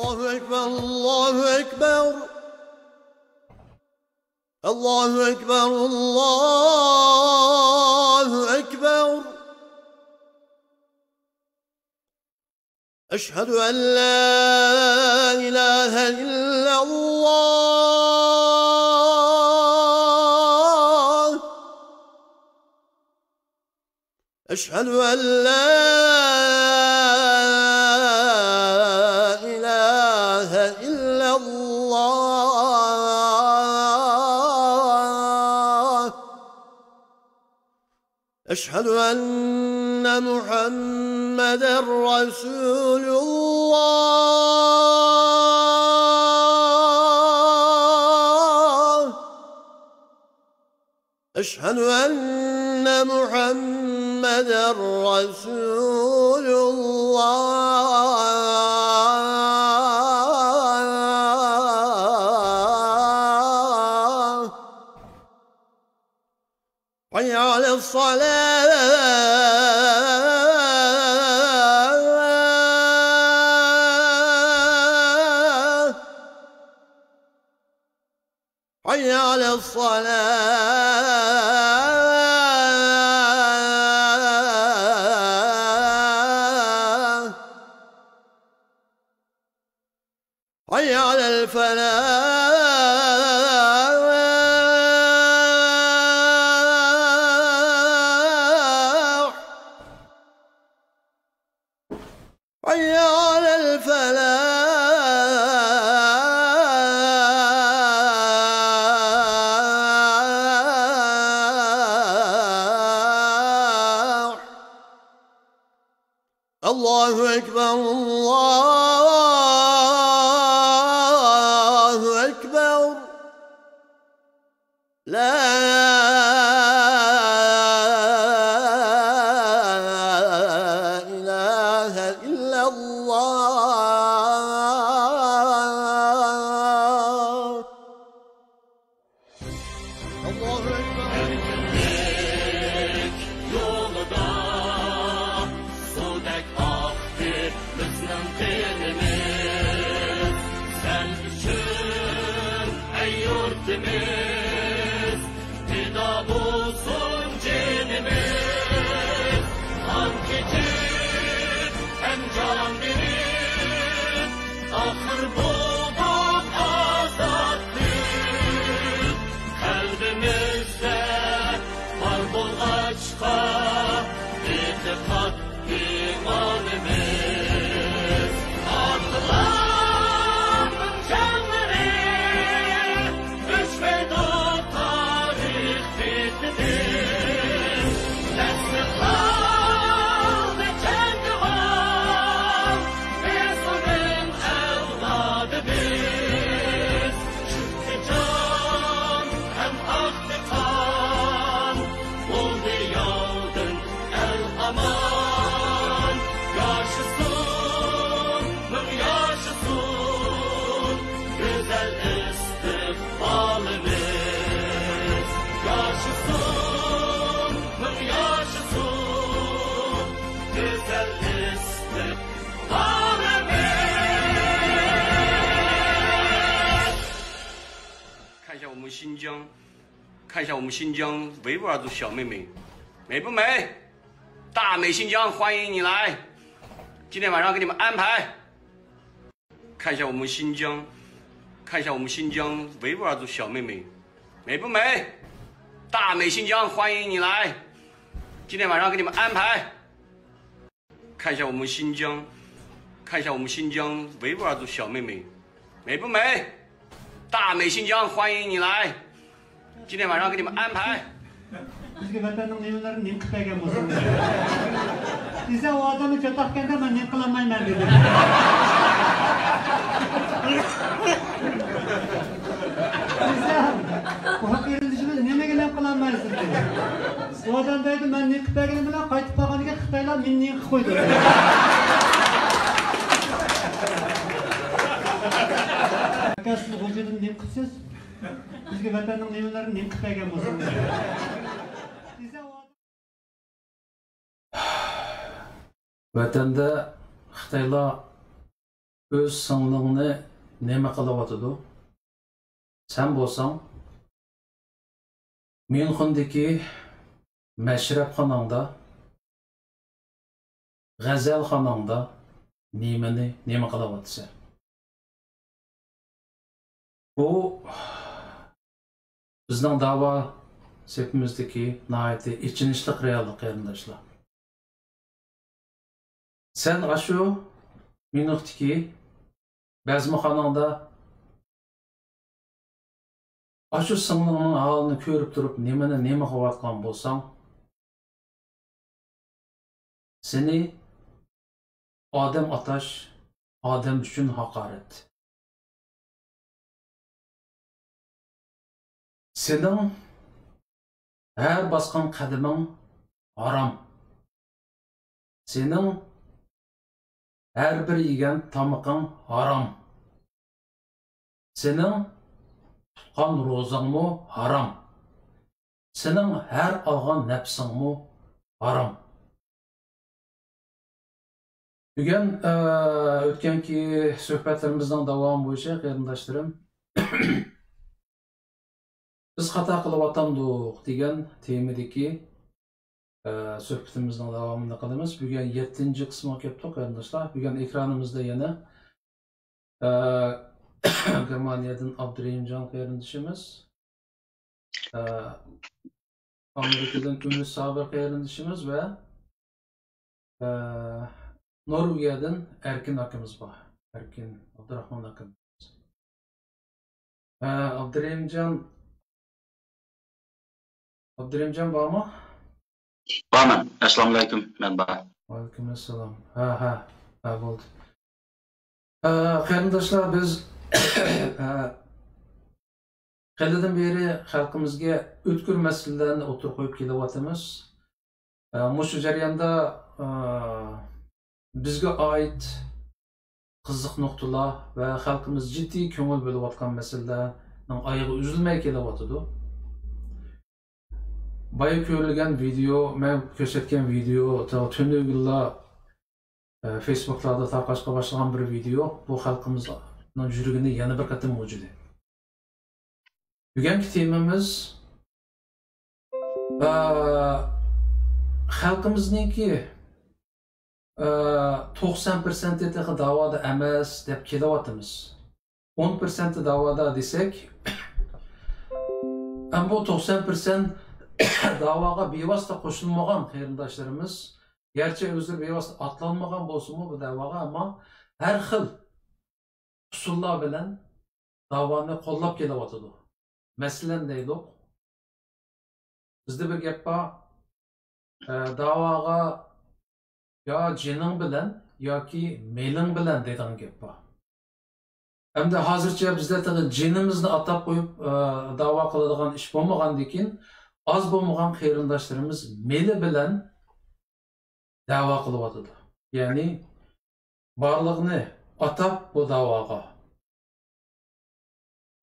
الله أكبر الله أكبر الله أكبر الله أكبر أشهد أن لا إله إلا الله أشهد أن لا إله إلا الله أشهد أن محمدًا رسول الله أشهد أن محمدًا رسول الله حي على الصلاة حي على الصلاة حي على الفلاح حي على الفلاح الله أكبر الله أكبر لا إله إلا الله الله أكبر Fida bulsun cenimiz An keçip hem can verir Ahır bulduk azatlık Kalbimizde var bulgaçka İtikat imanımız Allah'ın canları看一下我们新疆维吾尔族小妹妹，美不美？大美新疆，欢迎你来！今天晚上给你们安排。看一下我们新疆，看一下我们新疆维吾尔族小妹妹，美不美？大美新疆，欢迎你来！今天晚上给你们安排。看一下我们新疆，看一下我们新疆维吾尔族小妹妹，美不美？大美新疆，欢迎你来！今天晚上给你们安排。 Bizga vatanning nemalari nim qilgan bo'lsin. Desa u odamni cho'taqganda men nim qilolmayman dedi. Desa bu haqiqatimiz nimaga nim qilolmaysiz dedi. U odam deydi men nim qilganim bilan qaytib qolganiga Xitoylar meni nim qilib qo'ydi. Akasiz hujudini nim qilsiz. Bizga vatanning nemalari nim qilgan bo'lsin. Vatanda Xitoylar öz sınlığını neme kılabatıdı? Sen bolsan, Münxendeki meşrepxananda, g'azalxonangda nima qilyapsan? Bu bizning da'vo sepimizdagi nihoyatda ichinishli reallik qarindoshlar. Sen ashu Münxdeki bazmxonangda ashu singlimning holini ko'rib turib, nima qilayotgan bo'lsang, seni odam atash, odam uchun haqorat. Sening her baskan qadaming haram. Sening her bir yegan tamaqing haram. Sening tutqan ro'zangmi haram. Sening her algan nafsingmi haram. Bugün o'tganki suhbatlarimizning davomi bo'yicha qarindoshlarim biz xato qilyapmiz degan temadagi suhbatimizning davomini qilamiz. Bugün 7-chi qismga keldik qarindoshlar. Bugün ekranimizda yana Germaniyadan Abdurahimjon qarindoshimiz, Amerikadan Ümit Sabir qarindoshimiz ve Norvegiyadan Erkin akamiz bor. Erkin Abdurahmon akamiz. Abdurahimjon bormi? Borman. Assalomu alaykum. Men bor. Aleyküm assalom. Ha bo'ldi. Qarindoshlar, biz qandan beri xalqimizga o'tkir masalalarni o'tirib qo'yib kelyapmiz. Mushu jarayonda bizga oid qiziq nuqtalar va xalqimiz jiddiy ko'ngil bo'layotgan masalalarning oyog'i uzilmay kelyapti. Bayı ko'rilgan video, men ko'rsatgan video, tunuylar Facebook'larda tarqashga boshlagan bir video, bu xalqimizning yuragini yana bir qatim mavjud. Bugungi temamiz xalqimizningki 90% davoda emas deb kelyapmiz. 10% davoda desak, bu 90% davaga bevosita qo'shilmagan qarindoshlarimiz, gerçi o'zlari bevosita atlanmagan bo'lsa-mu bu davoga, ammo har xil usullar bilan davoni qo'llab kelyapti. Masalan deylik, bizda bir gap bor, davoga yo jining bilan yoki meling bilan degan gap bor. Hem de hozircha bizda jinimizni atab qo'yib davo qiladigan ish bo'lmagandan keyin az bo'lmagan qarindoshlarimiz meli bilan davo qilyapti. Ya'ni borliqni atab bu davoga,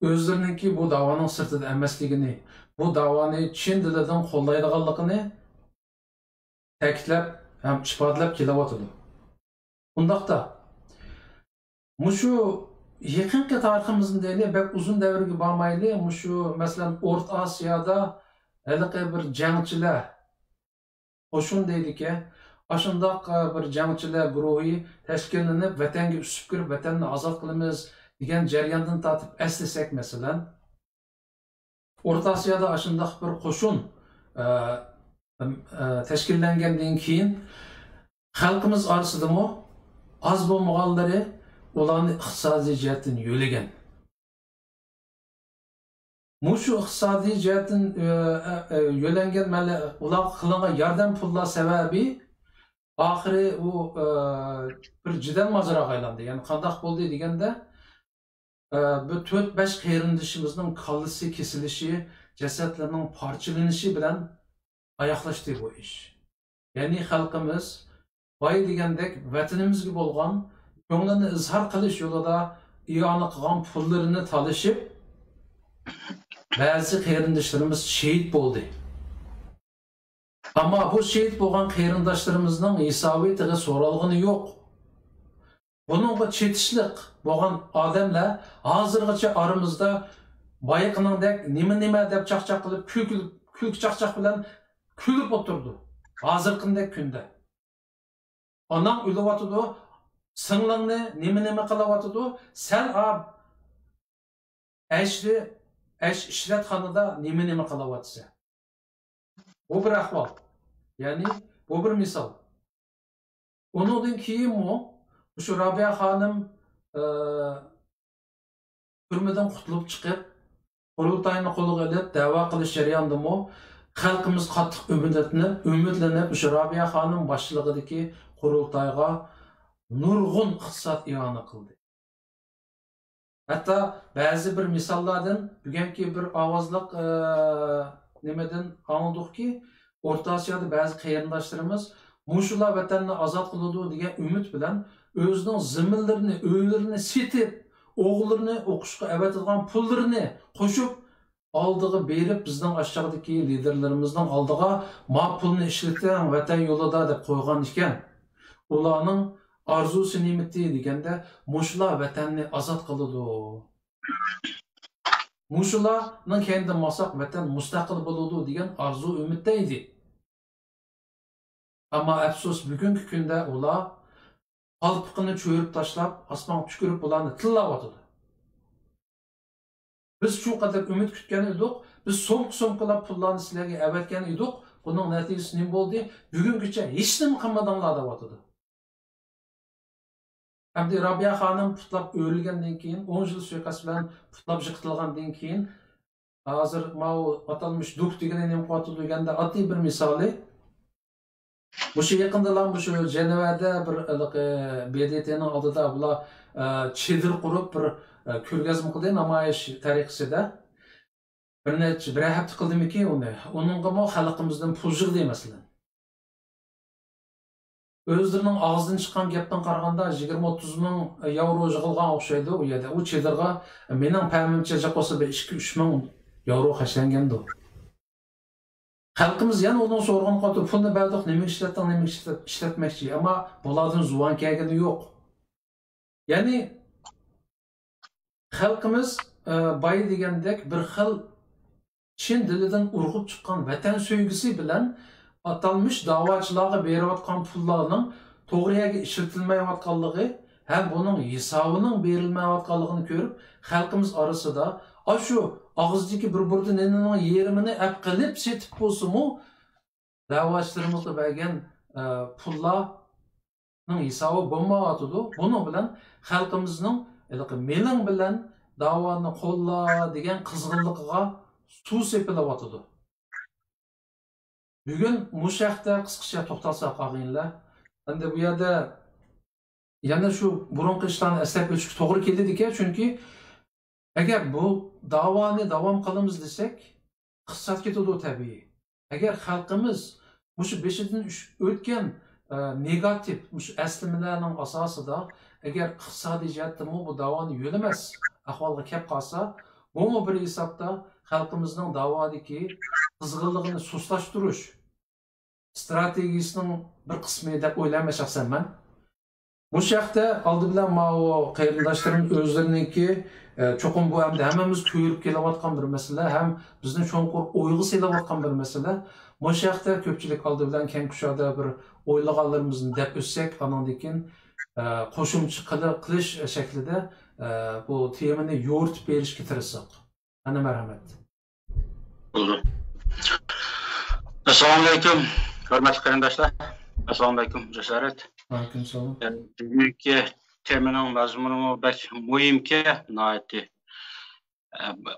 o'zlariningki bu davoning sirtida emasligini, bu davoni chin dilidan qo'llaydiganligini ta'kidlab ham isbotlab kelyapti. Undaqda mushu yaqinqi tariximizda deyli, bek uzun davrga bormayli, mushu masalan O'rta Osiyoda haliqi bir jangchilar qo'shin deylik-a, ashundoq bir jangchilar guruhi tashkillanib vatanga usib kirib vatanni ozod qilamiz degan jarayondan tortib eslasak, masalan O'rta Osiyoda ashundoq bir qo'shin tashkillangandan keyin xalqimiz orasidami az bo'lmaganlari ularni iqtisodiy jihatdan yo'lagan. Mushu iqtisodiy jihatdan yo'langan ular qilingan yordam pullar sababi oxiri u bir jidal mojaroga aylandi. Ya'ni qandoq bo'ldi deganda, bu 4-5 qarindishimizning kallasi kesilishi, jasadlarning parchalanishi bilan oyoqlashdi bu ish. Ya'ni xalqimiz boy degandek vatanimizga bo'lgan ko'nglini izhor qilish yo'lida iyoni qilgan pullarini talishib, ba'zi qarindoshlarimiz shehid bo'ldi. Ammo bu shehid bo'lgan qarindoshlarimizning hisobi so'ralg'ini yo'q. bununla çetişlik boğan adamlar hazırgacha aramızda bayıqınındek nima deb çaqçaq qilib külk çaqçaq bilan kulib o'tirdi. Hozirgidek kunda. Onang o'lyapti, singlingni nima qilyapti, sen ishratxonada nima qilyapsan. Bu bir ahvol. Ya'ni bu bir misol. Ondan keyin şu Rabia Hanım turmadan qutulib chiqib, qurultayni qo'liga olib da'vo qilish jarayonida xalqimiz qattiq umidlanib şu Rabia Hanım boshchiligidagi qurultayga nurg'un iqtisod iona qildi. Hatta ba'zi bir misollardan bugungi bir ovozliq nimadan anladikki, O'rta Osiyoda ba'zi qarindoshlarimiz Muşular vatanını azat qiladi degan umid bilan o'zining ziminlarini, uylarini setib, o'g'illarni o'qishga avatadigan pullarini qo'shib oldiga berib, bizning aşağıdaki liderlerimizning oldiga ma pulni ishlatgan vatan yo'lida deb qo'ygan ekan. Ularning arzusi nimati deganda Muşular vatanni azat qiladi. Muşularning kendi masak vatan mustaqil bo'ladi degan arzu umidda edi. Ama afsus bugungi kunda ular qalpiqini cho'yib tashlab, osmon tükürib ularni tillayotdi. Biz shu qadar umid kutgan edik, biz so'mqilab pullarni sizlarga avatgan edik. Buning natijasi nima bo'ldi? Bugungacha hech nima qilmadinglar deyotdi. Hamdi Rabia Hanım putlab o'lgandan keyin, 10 yil suiqasd bilan putlab yiqitilgandan keyin, hozir ma'u atalmış duk degan nima qilyapti deganda oddiy bir misoli. Bu şey yakındalan bu şu Ceneva'da bir BDT'nin adıda bular çedir kurup bir körgazm kıldı namayiş tarixsida. Bir hafta kıldım ki onu. Onun gibi halkımızdan pul yığdı mesela. Özlerinin ağzından çıkan gapdan qaraganda 20-30 ming euro yığılgan o'xshaydi u yerda. U çedirga mening payimimcha jaqosi 2-3 ming euro xashlangandi. Halkımız yani ondan sorğan qatı pulni berdik, nima ishlatmoqchi, ama bulardan zuvan kelgani yo'q. Yani halkımız bay degandek bir xil chin dilidan urg'ib chiqqan vatan sevgisi bilan atalmış da'vochilarga berayotgan pullarning to'g'riga ishlatilmayotganligi ham buning hisobining berilmayotganligini ko'rib, xalqimiz orasida shu og'izdagi bir-birining yerimini ap qilib setib bo'lsa-mu, da'vochilarimizga bergan pullarning hisobi bo'lmayotdi. Buni bilan xalqimizning mening bilan da'voni qo'lla degan qizg'inligiga suv sepilyotdi. Bugun mushaqda qisqacha to'xtalsak og'aylar, endi bu yerda yana shu burunqi ishlarni eslab o'tishga to'g'ri keldi-ki, chunki agar bu davoni davom qilamiz desak, iqtisod ketadi tabiiy. Agar xalqimiz shu 5-dan o'tgan negativ shu aslimalarning asosida agar iqtisodiy jihatdan bu davoni yo'lamas ahvolga kelib qolsa, bu bir hisobda xalqimizning davodagi qizg'inligini suslashtirish strategiyasining bir qismi deb o'ylayman shaxsan men. Bu şahta aldı bilan ma'u qarindoshlarım o'zlariniki cho'qim bu hamda hammamiz ko'rib kelayotgan bir masala, ham bizni cho'nqur o'yg'i selayotgan bir masala. Bu şahta ko'pchilik aldı bilan keng kushoda bir o'ylaganlarimizni deb o'tsak, andan keyin qo'shimcha qilish shaklida bu temani yo'ritib berishga tirishsak. Ana marhamat. Bo'ldi. Assalomu alaykum, hurmatli qarindoshlar. Assalomu alaykum, Jasorat. Aleykümselam. Bugünkü temanın mazmunu bək mühimki, nəhayəti.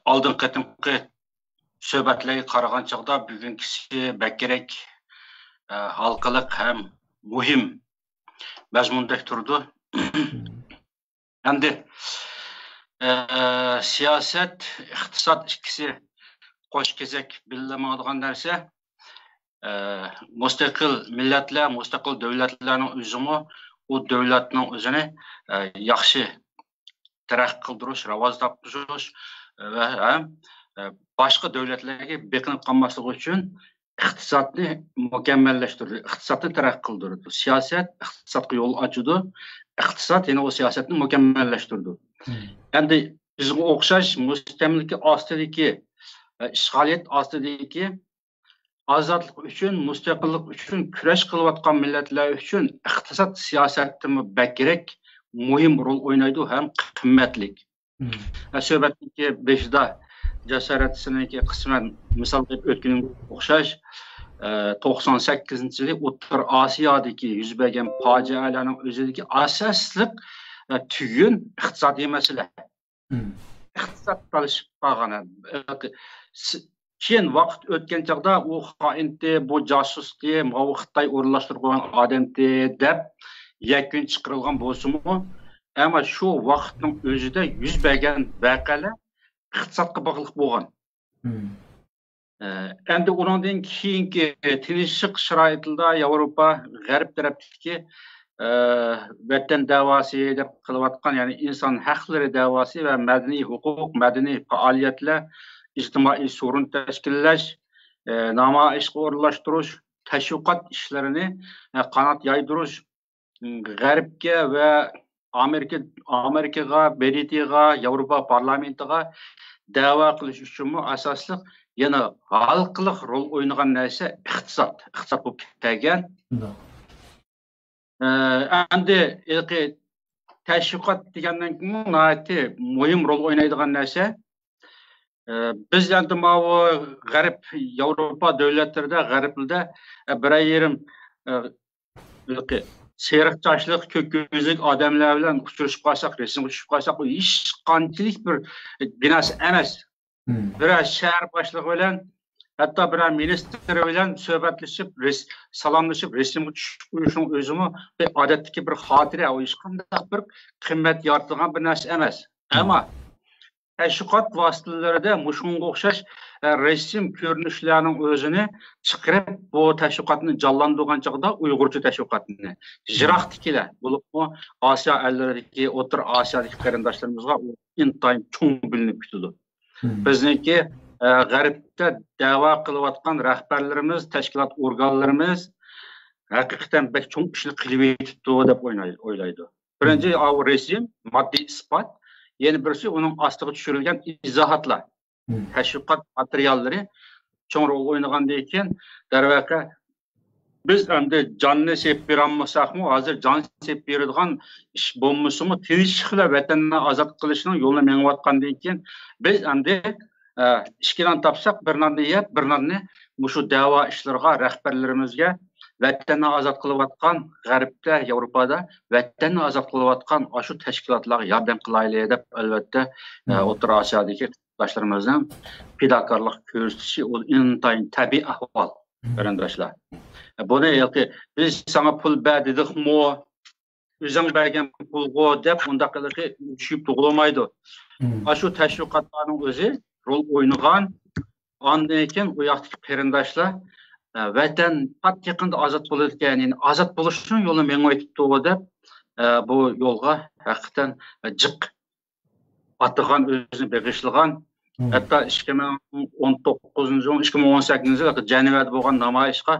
Aldın qatımqı söhbətləri qaragan çağda bugünkisi bək gerek halqalıq həm mühim məzmundək turdu. Həmdi siyasət, iqtisad ikisi qoş kezek bilmədiğən dərsə, müstakil milletler, müstakil devletlerin özünü, o devletinin özünü yaxşı tərəqqi qıldırış, ravaz tapdırış ve başka devletlerge bekinib qalmaslığı üçün iqtisodni mukammallaştırdı, iqtisodni taraqqiy qildirdi. Siyosat iqtisodga yo'l ochdi, iqtisod yana o siyosatni mukammallaştırdi. Endi bizga o'xshash mustamlika ostidagi, ishg'oliyat ostidagi ozodlik uchun, mustaqillik uchun kurash qilayotgan millatlar uchun iqtisod siyosatimi bakrak muhim rol o'ynaydi ham qimmatlik. Suhbatniki 5da jasoratsiniki qisman misol deb o'tganinga o'xshash 98-yili O'rta Osiyodagi yuz bergan fojialarning o'zidagi asosliq tugun iqtisodiy masala. Iqtisod talashib qolgan. Keyin vaqt o'tgan chaqda u xointi, bu josusdi, bu Xitoy o'rinlashtirgan odamdi deb yakun chiqarilgan bo'lsa-mu, ammo shu vaqtning o'zida yuz bergan voqealar iqtisodga bog'liq bo'lgan. Endi undan keyingi tinchlik sharoitida Yevropa g'arb tarafdagi vatan da'vosi deb qilayotgan, ya'ni inson haqlari da'vosi va madaniy huquq, madaniy faoliyatlar, ijtimoiy sorun tashkillash, namoyishga o'rinlashtirish, tashviqot ishlarini qanot yaydirish, g'arbga va Amerikaga, Britaniyaga, Yevropa parlamentiga da'vo qilish uchun asosli yana xalqliq rol o'ynagan narsa iqtisod bo'lib kelgan. Endi tashviqot degandan keyin muhim rol o'ynaydigan narsa biz endi g'arb Yevropa davlatlarida, g'arbda bir yerim seriqchashlik, ko'kko'zlik odamlar bilan uchrashib qolsak, resimga tushib qolsak, bu hech qanchalik bir binas emas. Bir shahar boshlig'i bilan, hatto bir ministr bilan suhbatlashib, salomlashib, resimga tushib qo'yishning o'zimi odatdagi bir xotira, u hech qanday bir qimmat yoritilgan bir narsa emas. Ammo tashviqot vositalarida mushunga o'xshash resim ko'rinishlarning o'zini chiqarib, bu tashviqotni jonlantirgan chog'da Uyg'urcha tashviqotni jiroqdikilar bo'lib, Osiyo ellaridagi, O'rta Osiyodagi qarindoshlarimizga intayin cho'ng bilinib ketdi. Bizniki g'arbda da'vo qilayotgan rahbarlarimiz, tashkilot organlarimiz haqiqatan bek cho'ng ishni qilib yetibdi deb o'ylaydi. Birinchi resim, moddiy isbot, yeni birisi onun ostiga tushirilgan izohatlar, tashviqot materiallari cho'ng rol o'ynagandan keyin darvaqa biz endi jonni sevib berolmasakmi, hozir jon sevib beradigan ish bo'lmasimi, tinchlikla vatanni ozod qilishning yo'lini mengayotgandan keyin biz endi ishkilan topsak, bir nonni yeb, bir nonni shu da'vo ishlarga, rahbarlarimizga vatanni ozod qilayotgan g'arbda, Yevropada vatanni ozod qilayotgan shu tashkilotlarga yordam qilaylik deb albatta O'rta Osiyodagi qurdoshlarimizni fidokorlik ko'rsatishi u intayin tabiiy ahvol qarindoshlar. Buni biz sana pul berdikmi, o'zing bergan pulga deb unda qilishga tushib tug'ilmaydi. Shu tashviqotlarning o'zi rol o'ynagan. Ondan keyin u yoqdagi qarindoshlar vatan pat yaqinda ozod bo'ladigan, ya'ni ozod bo'lish uchun yo'lni mengaytibdi deb bu yo'lga haqiqatan jiq atgan, o'zini bag'ishlagan. Hatto 2018-yil Janivada bo'lgan namoyishga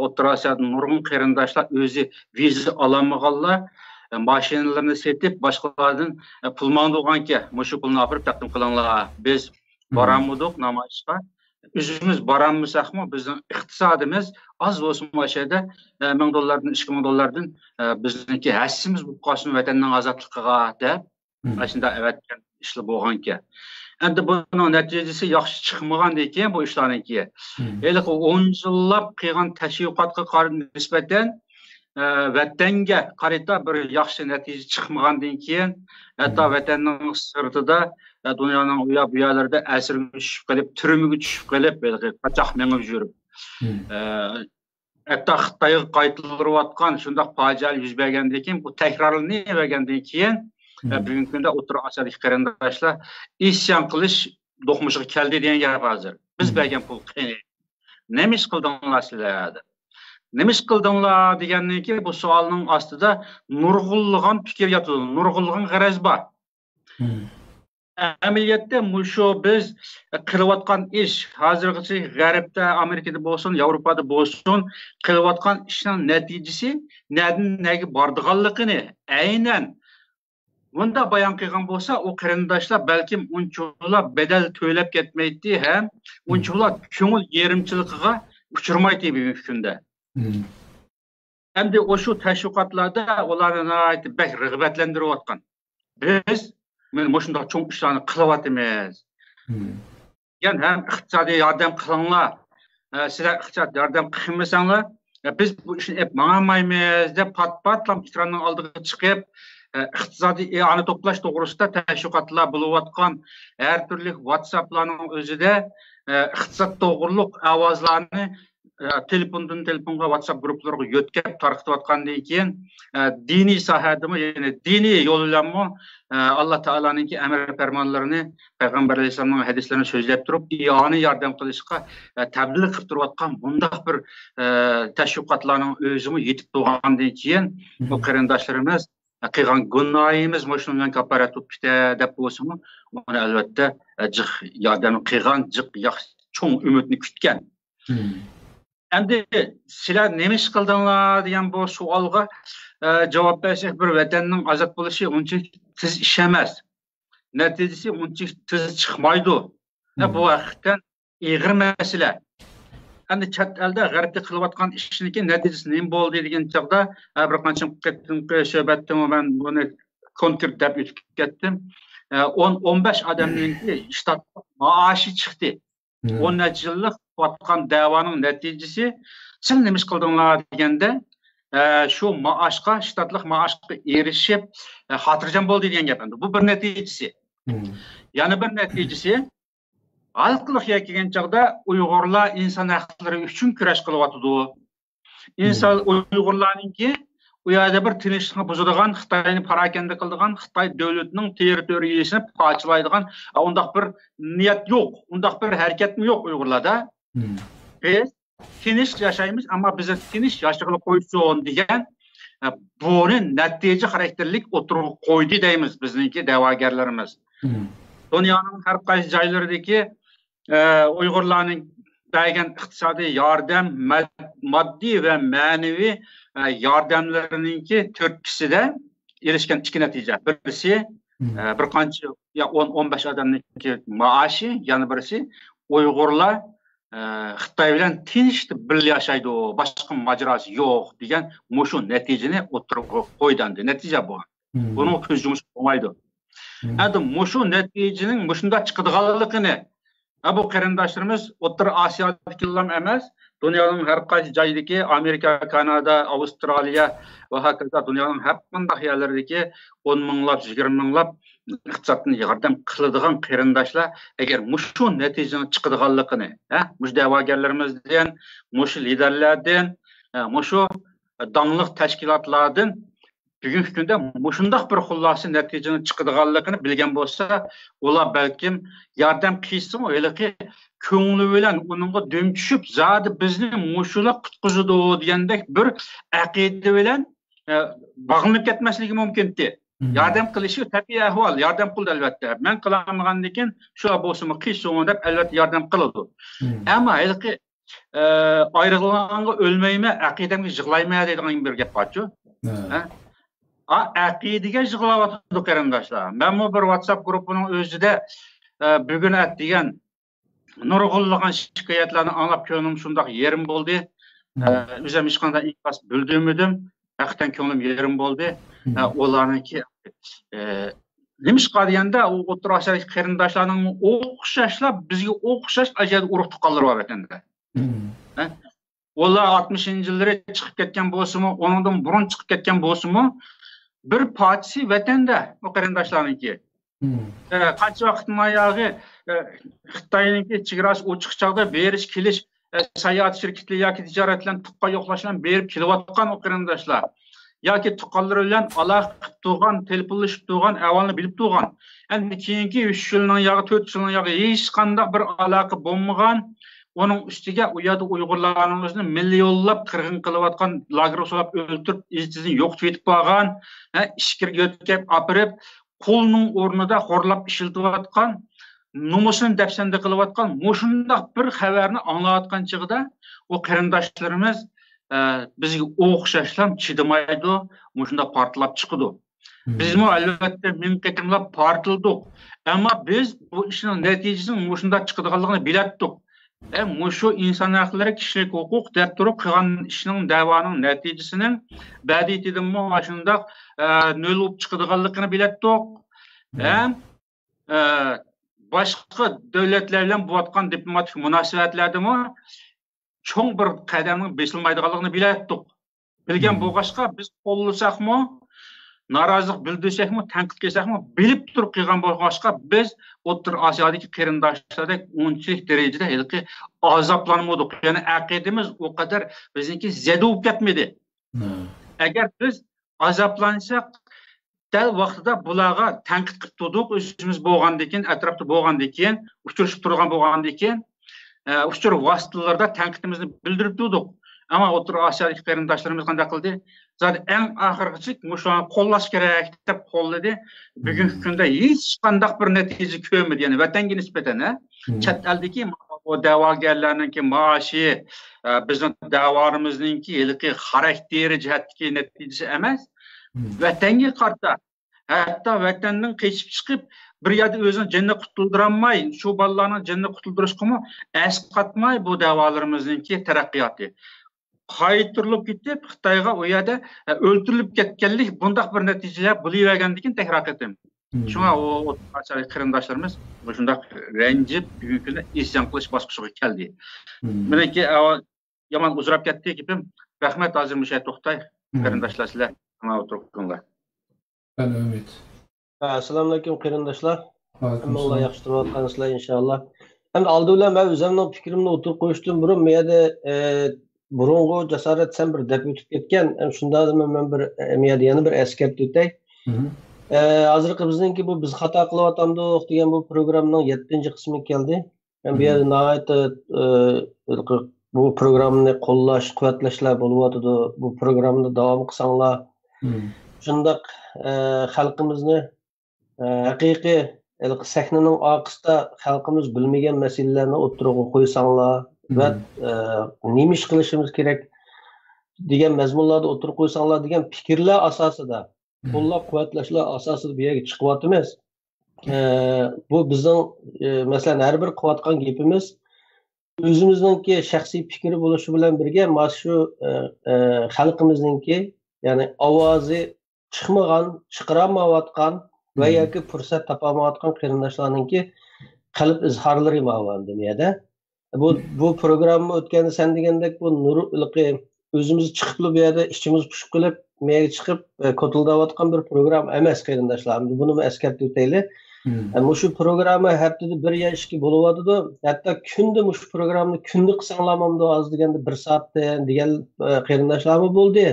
O'rta Osiyodan nurg'un qarindoshlar o'zi viza ololmaganlar mashinalarni setib, boshqalardan pul olganki, shu pulni olib taqdim qilinglar. Biz boramdik namoyishga. O'zimiz borammasakmi, bizning iqtisodimiz oz bo'lsin o'shada $1000, $2000 bizniki hassimiz bo'lib qolsin vatanning ozodligiga deb shunda avatgan ishlar bo'lganki. Endi buning natijasi yaxshi chiqmagandan keyin bu ishlarning keyin 10 yillab qilgan tashviqotga nisbatan vatanga qarata bir yaxshi natija chiqmagandan keyin hatto vatanning sirtida dunyoning u yoq bu yerlarda asirga tushib qolib, turmaga tushib qolib, qochoq mengib yurib hatto Xitoyga qaytarilayotgan shunday fojialar yuz bergandan keyin bu takrorlanavergandan keyin bugungi kunda O'rta Osiyodagi qarindoshlar isyon qilish do'qmushiga keldi degan gap hozir. Biz bergan pul qani. Nima ish qildinglar sizlar? Nima ish qildinglar degandan keyin bu savolning ostida nurg'unlagan fikr yotadi, nurg'unlagan g'araz bor. Ameliyatda mushu biz qilayotgan ish, hozirgacha G'arbda, Amerikada bo'lsin, Yevropada bo'lsin, qilayotgan ishning natijasi nega bordiganligini aynan bunda bayon qilgan bo'lsa, o qarindoshlar balkim unchalar bedel to'lab ketmaydi ham, unchalar ko'ngil yerimchiligiga uchirmaydi bugungi kunda. Endi o'shu tashviqotlarda ularni aytib bak rag'batlantirayotgan. Biz mana shunday cho'ng ishlarni qilyapmiz. Yani hem iqtisodiy yordam qilinglar, sizlar iqtisodiy yordam qilmasanglar, biz bu ishni hep ma'namaymiz deb pat-patlam ekranning oldiga chiqib, iqtisodiy i'ona to'plash to'g'risida tashviqotlar bo'layotgan har turli WhatsApp'larning o'zida iqtisod to'g'riliq ovozlarni telefondan telefonga WhatsApp gruplarga yo'tkab tarqatayotgandan keyin diniy sohadimi, ya'ni diniy yo'l bilanmi Alloh taolaning amr farmonlarini, payg'ambar alayhisolamning hadislarini so'zlab turib, i'ona yordam qilishga tabliğ qilib turayotgan bundaq bir tashviqotlarning o'zimi yetib turgandan keyin bu qarindoshlarimiz qilgan gunohimiz shundan kafarat bo'lib ketadi deb bo'lsa-mu, uni albatta jiq yordam qilgan, jiq yaxshi cho'ng umidni kutgan. Endi sizlar nima ish qildinglar degan bu savolga javob bersak, bir vatanning ozod bo'lishi unchalik tez ish emas. Natijasi unchalik tez chiqmaydi. Bu haqiqatan ig'ir masala. Endi chet elda G'arbda qilayotgan ishniki natijasi nima bo'ldi degan chaqda bir qancha suhbatda men buni konkret deb o'tib ketdim. 10-15 odamning shtat maoshi chiqdi. 10 yillik qilayotgan da'voning natijasi siz nima ish qildinglar deganda shu maoshga, shtatlik maoshga erishib xotirjam bo'ldi degan gap endi. Bu bir natijasi. Yana bir natijasi xalqlik kelgan chaqda Uyg'urlar inson haqlari uchun kurash qilyapti. İnson Uyg'urlarningki u yerda bir tinchlikni buzadigan, Xitoyni parakanda qiladigan, Xitoy davlatining territoriyasini parchalaydigan undaq bir niyat yo'q, undaq bir harakatmi yo'q Uyg'urlarda. Biz tinch yashaymiz, ammo biz tinch yashashga qo'ysin degan buni natija xarakterlik o'tirib qo'ydi deymiz bizningki da'vogarlarimiz. Dunyoning har qaysi joylaridagi Uyg'urlarning bergan iqtisodiy yordam, moddiy va ma'naviy yordamlariningki 4kisida erishgan ikki natija. Birisi bir qancha 10-15 odamniki maoshi, yana birisi Uyg'urlar Xitoy bilan tinch birga yashaydi, boshqa majrosi yo'q degan shu natijani o'tirib qo'ydandi. Natija bu. Buni ko'z yumish bo'lmaydi. Endi shu natijaning shunda chiqadiganligini bu qarindoshlarimiz O'rta Osiyodagi emas, dunyoning har qaysi joyidagi Amerika, Kanada, Avstraliya va hokazo dunyoning har qanday yerlaridagi 10 minglab, 20 minglab iqtisodni yordam qiladigan qarindoshlar agar shu natijani chiqadiganligini, mush da'vogarlarimizdan, mush liderlardan, shu donliq tashkilotlardan bugungi kunda shundoq bir xulosa natijani chiqadiganligini bilgan bo'lsa, ular balkim yordam qilsin, yoki ko'ngli bilan uningga dum tushib, zodi bizni mushular qutqizadi degandek bir aqida bilan bog'lanib ketmasligi mumkin-di. Yordam qilishi tabiiy ahvol, yordam qildi albatta. Men qilamagandan keyin shular bo'lsin, qilsin deb albatta yordam qiladi. Ammo halqi ayrılğanga ölmeyme, aqidamga yig'layma deydigan bir gap bor-ku. Aqidaga yig'layotdi qarindoshlar. Men bu bir WhatsApp guruhining o'zida bugun degan nurg'unlagan shikoyatlarni anglab ko'nglim shundoq yerim bo'ldi. O'zim hech qanday inqas bildirmadim. Haqiqatan ko'nglim yerim bo'ldi. Ularniki nima ish qilganda u O'rta Osiyolik qarindoshlarning o'xshashlab bizga o'xshash ajab urug' tuqqanlar bor ekanda. Ular 60-yillarda chiqib ketgan bo'lsa-mu, ondan burun chiqib ketgan bo'lsa-mu, bir partisi vatanda o qarindoshlarniki. Qancha vaqtdan oyog'i Xitoyningki chegarasi ochiq chog'da berish kelish sayohat shirkatlari yoki tijoratlarni tuqqa yo'qlashdan berib kelayotgan o qarindoshlar yoki tuqqanlar bilan aloqa qilib turgan, telefonlashib turgan, ahvolni bilib turgan. Endi keyingi 3 yilning yoki 4 yilning yoki hech qanday bir aloqa bo'lmagan, onun üstüge uyada Uyg'urlarning o'zini millionlab qirg'in qilayotgan, lager solab o'ltirib, izini yo'q etib qo'ygan, ishkirga o'tkab, apirib, qo'lning o'rnida xo'rlab ishiltayotgan, nomusini dafsanda qilayotgan, mushundaq bir xabarni anglayotgan chig'ida o qarindoshlarimiz bizga o'xshashlam chidamaydi, mushunda portlab chiqadi. Bizmi albatta ming qatimlab portildik. Ammo biz bu ishning natijasini mushunda chiqadiganligini bilatdik. Mushu inson haqlari, kishilik huquq deb turib qilgan ishning da'voning natijasining ba'diyatidimi shundaq nol bo'lib chiqadiganligini bilatdik. Boshqa davlatlar bilan bo'layotgan diplomatik munosabatlardami cho'ng bir qadamning besilmaydiganligini bilatdik. Bilgan bo'lg'achqa biz qo'llasakmi, norozilik bildirsakmi, tanqid qilsakmi, bilib turib qilgan bo'lg'achqa biz O'rta Osiyodagi qarindoshlardek unchalik darajada haliqi azoblanmadik. Ya'ni aqidamiz o qadar bizniki zada bo'lib ketmadi. Agar biz azoblansak, dal vaqtida bularga tanqid qilib turdik, o'zimiz bo'lgandan keyin, atrofda bo'lgandan keyin, uchrashib turgan bo'lgandan keyin, uchur vositalarda tanqidimizni bildirib turdik. Ammo O'rta Osiyodagi qarindoshlarimiz qanday qildi? Zaten eng oxirgisi mushuni qo'llash kerak deb qo'lladi. Bugungi kunda hech qanday bir natija ko'rmadi. Ya'ni vatanga nisbatan, chet eldagi o da'vogarlarning maoshi, bizning da'vorimizning haliqi xarakteri jihatdagi natijasi emas. Vatanga qarta, hatto vatandan qochib chiqib, bir yerda o'zini janna qutuldiramay, shu bolalarning janna qutuldirishga asqatmay bu da'volarimizning taraqqiyoti. Qaytirilib ketib, Xitoyga o yerda o'ltirilib ketganlik bundaq bir natijalar bo'lavergandan takrar qildim. Shunga o qarindoshlarimiz shundaq ranjib bugungi kunda isyon qilish bosqichiga keldi. Meniki yomon uzrab ketdi gapim. Rahmat, hozir mushay to'xtay. Qarindoshlar sizlar nima o'tiribsizlar? Ben Ümit. Assalomu alaykum qarindoshlar. Alloh yaxshi turibsizlar inshaalloh. Endi oldi bilan men o'zimning fikrimni o'tirib qo'yishdan burun men yerda burungu cesaret sen bir deb o'tib ketgan. Shunda men bir yana bir eskartib o'tay. Hozirgi bizningki bu biz xato qilyapmiz degan bu programmaning 7-qismi keldi. Men bu yerda nihoyat bu programmani qo'llash, quvvatlashlar bo'lyapti. Bu programmani davom qilsanglar, shundaq xalqimizni haqiqiy sahnaning orqasida xalqimiz bilmagan masalalarni o'tirg'a qo'ysanglar va nima ish qilishimiz kerak degan mazmunlarda o'tirib qo'ysanglar degan fikrlar asosida, qo'llab-quvvatlashlar asosida bu yerga chiqyapmiz. Bu bizning masalan har bir qilayotgan gapimiz o'zimizningki shaxsiy fikri bo'lishi bilan birga mana shu xalqimizningki, ya'ni ovozi chiqmagan, chiqaramayotgan va yoki fursat topamayotgan qarindoshlarningki qalb izhorlari mavjud dunyoda. Bu programma o'tganda sen degandek bu nurliqi o'zimiz chiqib bu yerda ishimiz pushib qilib, mega chiqib ko'tildayotgan bir program emas qarindoshlar. Buni eskartib o'taylik. Shu programma haftada bir ya ishki bo'lyapti. Hatto kunda shu programmani kunda qilsanglarmamdi oz deganda 1 soatda degan qarindoshlarmi bo'ldi.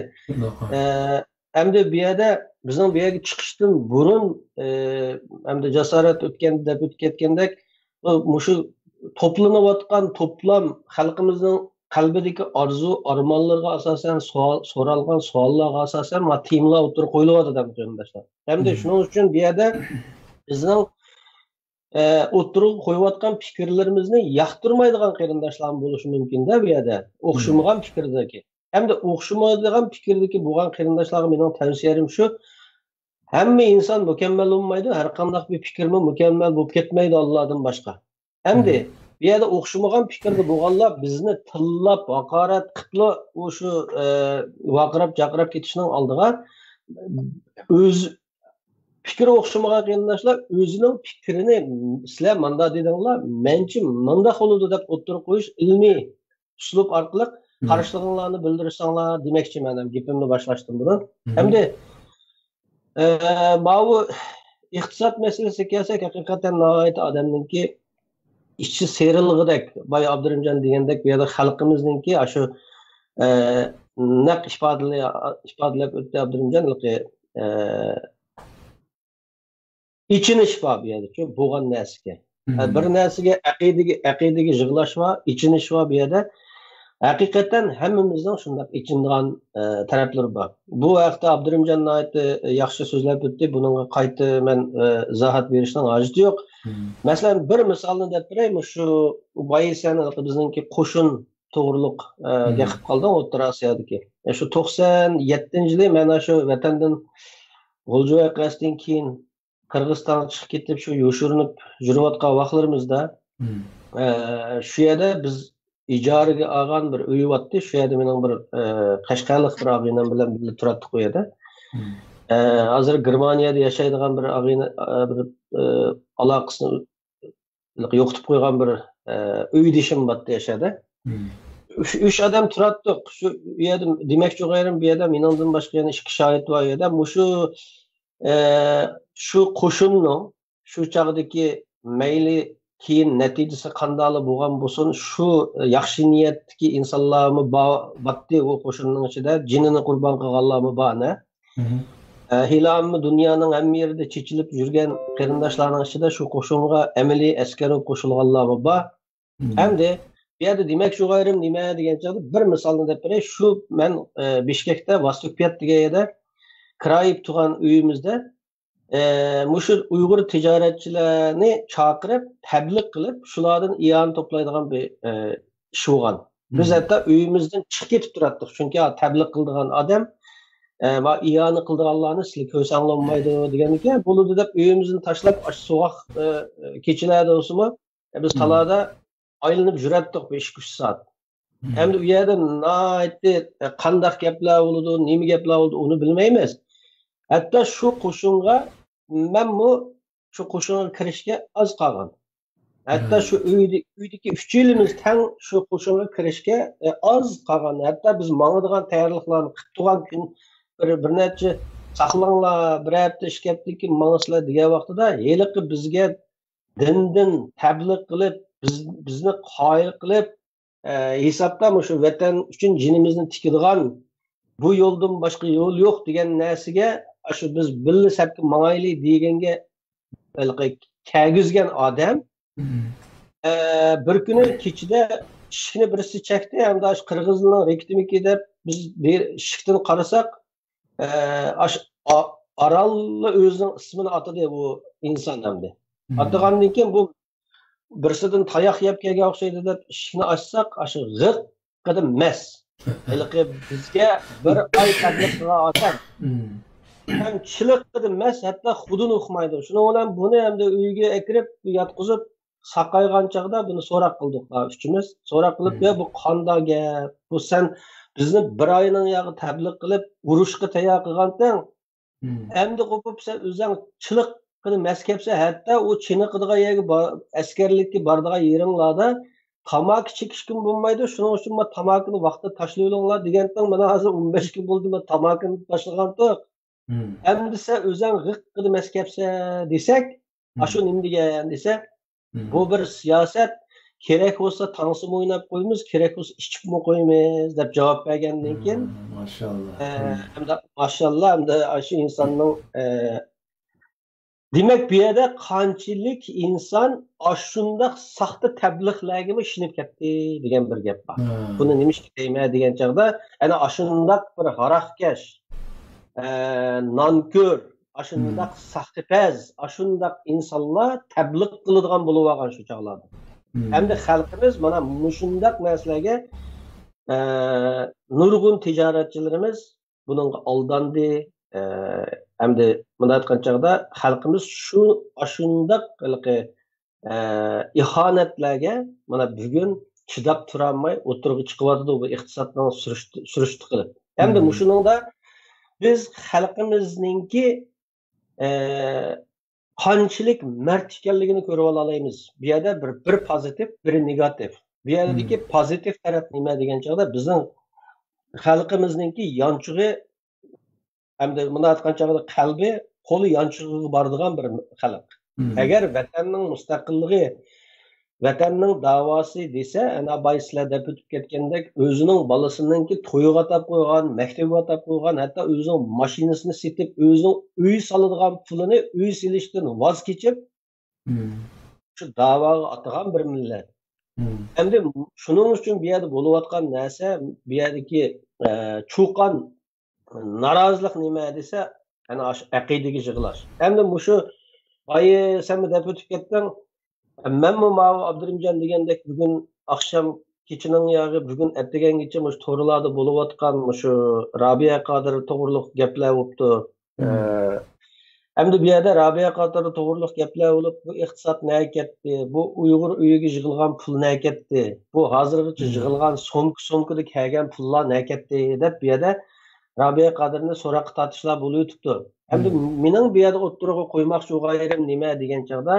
Endi bu yerda bizning bu yerga chiqishdan burun endi jasorat o'tgan deb o'tib ketgandek shu toplanayotgan to'plam xalqimizning qalbidagi orzu armonlarga asosan so'ralgan savollarga asosan timlar o'tirib qo'yilyapti deb qarindoshlar. Endi shuning uchun bu yerda bizning o'tirib qo'yayotgan fikrlarimizni yoqtirmaydigan qarindoshlar bo'lishi mumkin-da bu yerda. O'xshamagan fikrdagi. Hem de o'xshamaydigan fikrdagi bo'lgan qarindoshlarga mening tavsiyalarim shu. Hamma inson mukammal bo'lmaydi, har qanday bir fikrmi mukammal bo'lib ketmaydi Allohdan boshqa. Hamda bu yerda o'xshamagan fikrda bo'lganlar bizni tillab, haqorat qilib, o'sha vaqirab-jaqirab ketishning oldiga o'z fikri o'xshamagan qarindoshlar o'zining fikrini sizlar manda dedinglar, menchi manda bo'ladi deb o'tirib qo'yish ilmiy uslub orqali qarshiliklarini bildirishsanglar demoqchi men ham gapimni boshlashdan burun. Hamda bu iqtisod masalasiga kelsak, haqiqatan nihoyat odamningki ishchi serilg'idek, Boy Abdurahimjon degandek bu yerda xalqimizningki shu naq ifodalab o'tdi Abdurahimjon ichini shifo bu yerda shu bo'lgan narsaga. Bir narsaga aqidaga yig'lash va ichini shifo bu yerda Haqiqatan hammamizning shunday ichindigan taraflari bor. Bu haqda Abdurrahimjon yaxshi so'zlab o'tdi. Bunga qayta men izohat berishning hojati yo'q. Masalan, bir misolni deb beray, shu Baysan bizningki qo'shin to'g'riliq gapib qoldi O'rta Osiyodagi. Shu 97-yili mana shu vatandan G'ulji voqeasidan keyin Qirg'izistonga chiqib ketib shu yoshirinib yurayotgan vaqtlarimizda shu yerda biz ijaraga olgan bir uy botdi. Shu yerda mening bir Qashqarlik bir og'inam bilan birga turardik u yerda. Hozir Germaniyada yashaydigan bir og'ina bir aloqasini yo'qotib qo'ygan bir uy dishim botdi yashada. 3 odam turardik. Shu yerda demakchi g'ayrim bu yerda meningdan boshqa yana 2 shohid bor edi. Shu qo'shinning shu chog'dagi mayli keyin natijasi qanday bo'lgan bo'lsin, shu yaxshi niyatdagi insonlarmi batdi u qo'shinning ichida jinini qurbon qilganlarmi bormi? Hilamı dünyanın hamma yerida chechilib yurgan qarindoshlarning ichida shu qo'shinga amaliy askari qo'shilganlarmi bor. Hamda bu yerda demak shu g'ayrim nima degan chog'da bir misolni deb beray. Shu men Bishkekda Vostok 5 degan yerda kirayib turgan uyimizda mushu Uyg'ur tijoratchilarni chaqirib, tabliq qilib, shulardan iyon to'playdigan bir ish bo'lgan. Biz hatto uyimizdan chiqib ketib turardik, chunki tabliq qiladigan odam va iyoni qildiganlarni sizlar ko'rsanglanmaydi degandan bo'ladi deb uyimizni tashlab, so'g'aq kechalarda bo'lsa, biz talada aylanib yurardik 5-3 soat. Endi u yerda qanday gaplar bo'ladi, nima gaplar bo'ladi, uni bilmaymiz. Hatta şu qo'shinga men shu qo'shinga kirishga oz qolgan. Hatta şu uydagi 3 yilimiz tang shu qo'shinga kirishga oz qolgan. Hatta biz mangadigan tayyorliklarni qilib turgan kun bir necha saqlanglar, bir hafta ish ketdiki mangislar degan vaqtida heliqi bizga dindan tabliq qilib, bizni qoyil qilib hisobda shu vatan uchun jinimizni tikadigan bu yo'ldan boshqa yo'l yo'q degan narsaga shu biz birga sapga mangayli deganga kagizgan odam bir kuni kechida ishni birisi chekdi, hamda shu Qirg'izning rektimiki deb biz ishikdan qarasak Arallı o'zining ismini atadi bu inson hamda. Atagandan keyin bu birisidan tayoq yeb kelgan o'xshaydi deb ishni ochsak, shu g'iq qadam mas. Bizga bir oy taklif qilgan odam. Hem chilik qilib emas, hatto xudini o'qimaydi. Shuning bilan buni hamda uyga kirib, yotqizib, saqaygan chaqda buni so'roq qildik. Uchimiz so'roq qilib, "Ya bu qanday gap? Bu sen bizni bir oyning yog'i tabliq qilib, urushga tayyor qilgansan. Endi qo'pib sen o'zing chilik qilib emas kelsa, hatto u chiniqadigan yerga askarlikka boradigan yeringlarda tamaki chekishkim bo'lmaydi. Shuning uchun men tamakini vaqtida tashlayolinglar degandan mana hozir 15 kun bo'ldi men tamakini tashlagandim. Endi sen o'zing g'iq qilib emas kelsa desak, shu nima degan desa, bu bir siyosat, kerak bo'lsa tansim o'ynab qo'yamiz, kerak bo'lsa ichibmi qo'yamiz deb javob bergandan keyin mashallah hamda shu insonning demak bu yerda qanchalik inson shunday saxta tabliqlarga ishinib ketdi degan bir gap bor. Buni nima ish deyman degan chog'da ana shunday bir haraqkash, nankör, shunday saxtapaz, shunday insonlar tabliq qiladigan bo'lib olgan shu chog'larda. Hamda xalqimiz mana shunday narsalarga nurg'un tijoratchilarimiz buningga aldandi. Hamda bunda aytgan chog'da xalqimiz shunday ihonatlarga mana bugun chidab turolmay o'tirib chiqyapti bu iqtisoddan surishti qilib. Hamda shuningda biz xalqimizningki qanchalik mard ekanligini ko'rib olamiz. Bu yerda bir pozitiv, bir negativ. Bu yerdagi pozitiv taraf nima degan chog'da bizning xalqimizningki yonchug'i hamda buni aytgan chog'da qalbi, qo'li yonchug'iga boradigan bir xalq. Agar vatanning mustaqilligi, vatanning da'vosi desa, ana bayslar deb o'tib ketgandek o'zining bolasiningki to'yiga atab qo'ygan, maktabga atab qo'ygan, hatto o'zining mashinasini setib, o'zining uy soladigan pulini uy silishdan voz kechib, shu da'voga atagan bir millat. Endi shuning uchun bu yerda bo'layotgan narsa, bu yerdagi cho'qan norozilik nima desa, ana aqidaga yig'lash. Endi shu boyi sen deb o'tib ketding. Menmi Abdurimjon degandek bugun akşam kechining yog'i bugun ertagangacha shu to'g'rilarda bo'layotgan shu Rabia Qodir to'g'riliq gaplar bo'libdi. Endi bu yerda Rabia Qodir to'g'riliq gaplar bo'lib, bu iqtisod nega ketdi? Bu Uyg'ur uyiga yig'ilgan pul nega ketdi? Bu hozirgacha yig'ilgan so'mkada kelgan pullar nega ketdi deb bu yerda Rabia Qodirni so'roqqa tortishlar bo'lib o'tibdi. Endi mening bu yerda o'ttirig'i qo'ymoqchi bo'lganim nima degan chog'da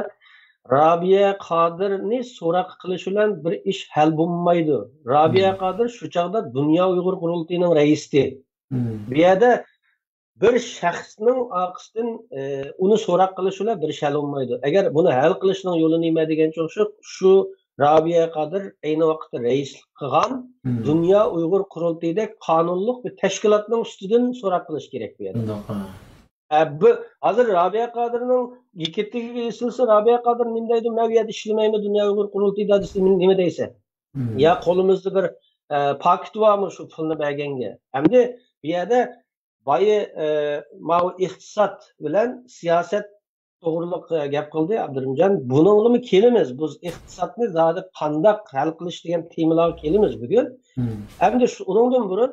Rabia Qodirni so'roq qilish bilan bir ish hal bo'lmaydi. Rabia Qodir shu chog'da Dunyo Uyg'ur qurultiyining raisi. Bu yerda bir shaxsning orqasidan uni so'roq qilish bilan bir ish hal bo'lmaydi. Agar buni hal qilishning yo'li nima degancha shu Rabia Qodir ayni vaqtda raislik qilgan Dunyo Uyg'ur qurultiyidek qonunliq bir tashkilotning ustidan so'roq qilish kerak bu yerda. Bu hozir Rabia Qodirning yigitligiga esilsa, Rabia Qodir nima deydi? Men bu yerda ishlamayman, Dunyo Uyg'ur qurultiyida desa nima deysa? Ya qo'limizda bir paket bormi shu pulni berganga? Endi bu yerda boyi iqtisod bilan siyosat to'g'riliq gap qildi Abdurimjon. Buningmi kelimiz? Biz iqtisodni zodi qandoq hal qilish degan temalarga kelimiz bugun. Endi uningdan burun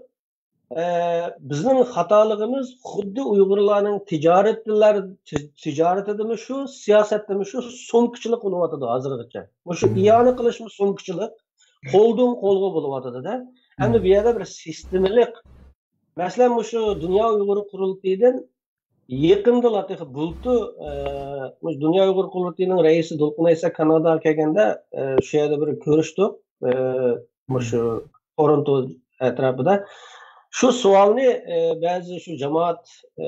bizning xatoligimiz xuddi Uyg'urlarning tijoratidami shu, siyosatdami shu so'mkichilik bo'lyotdi hozirgacha. Shu iyona qilishmi so'mkichilik, qo'ldan qo'lga bo'lyotdi-da. Endi bu yerda bir sistemalik masalan shu Dunyo Uyg'ur qurultiyidan yaqinda Latifa Bultu Dunyo Uyg'ur qurultiyining raisi Dolqin Aysa Kanadaga kelganda shu yerda bir ko'rishdik. Shu Toronto atrofida shu savolni ba'zi shu jamoat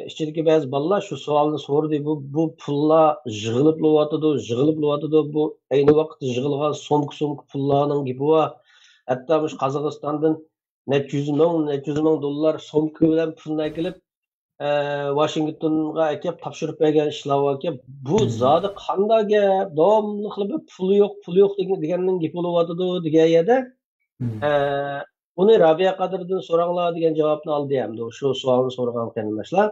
ichidagi ba'zi bolalar shu savolni so'radi. Bu pullar yig'ilib yotadi. Bu ayni vaqtda yig'ilgan so'mk pullarning gibi va hatto shu Qozog'istondan necha yuz ming dollar so'mka bilan pulni kelib Washingtonga akib topshirib bergan ishlar bor. Bu zodi qanday gap? Davomli qilib puli yo'q deganning gapi bo'lyotdi degan yerda uni Rabia Qodirdan so'ranglar degan javobni oldi hamda shu savolni so'ragan qarindoshlar.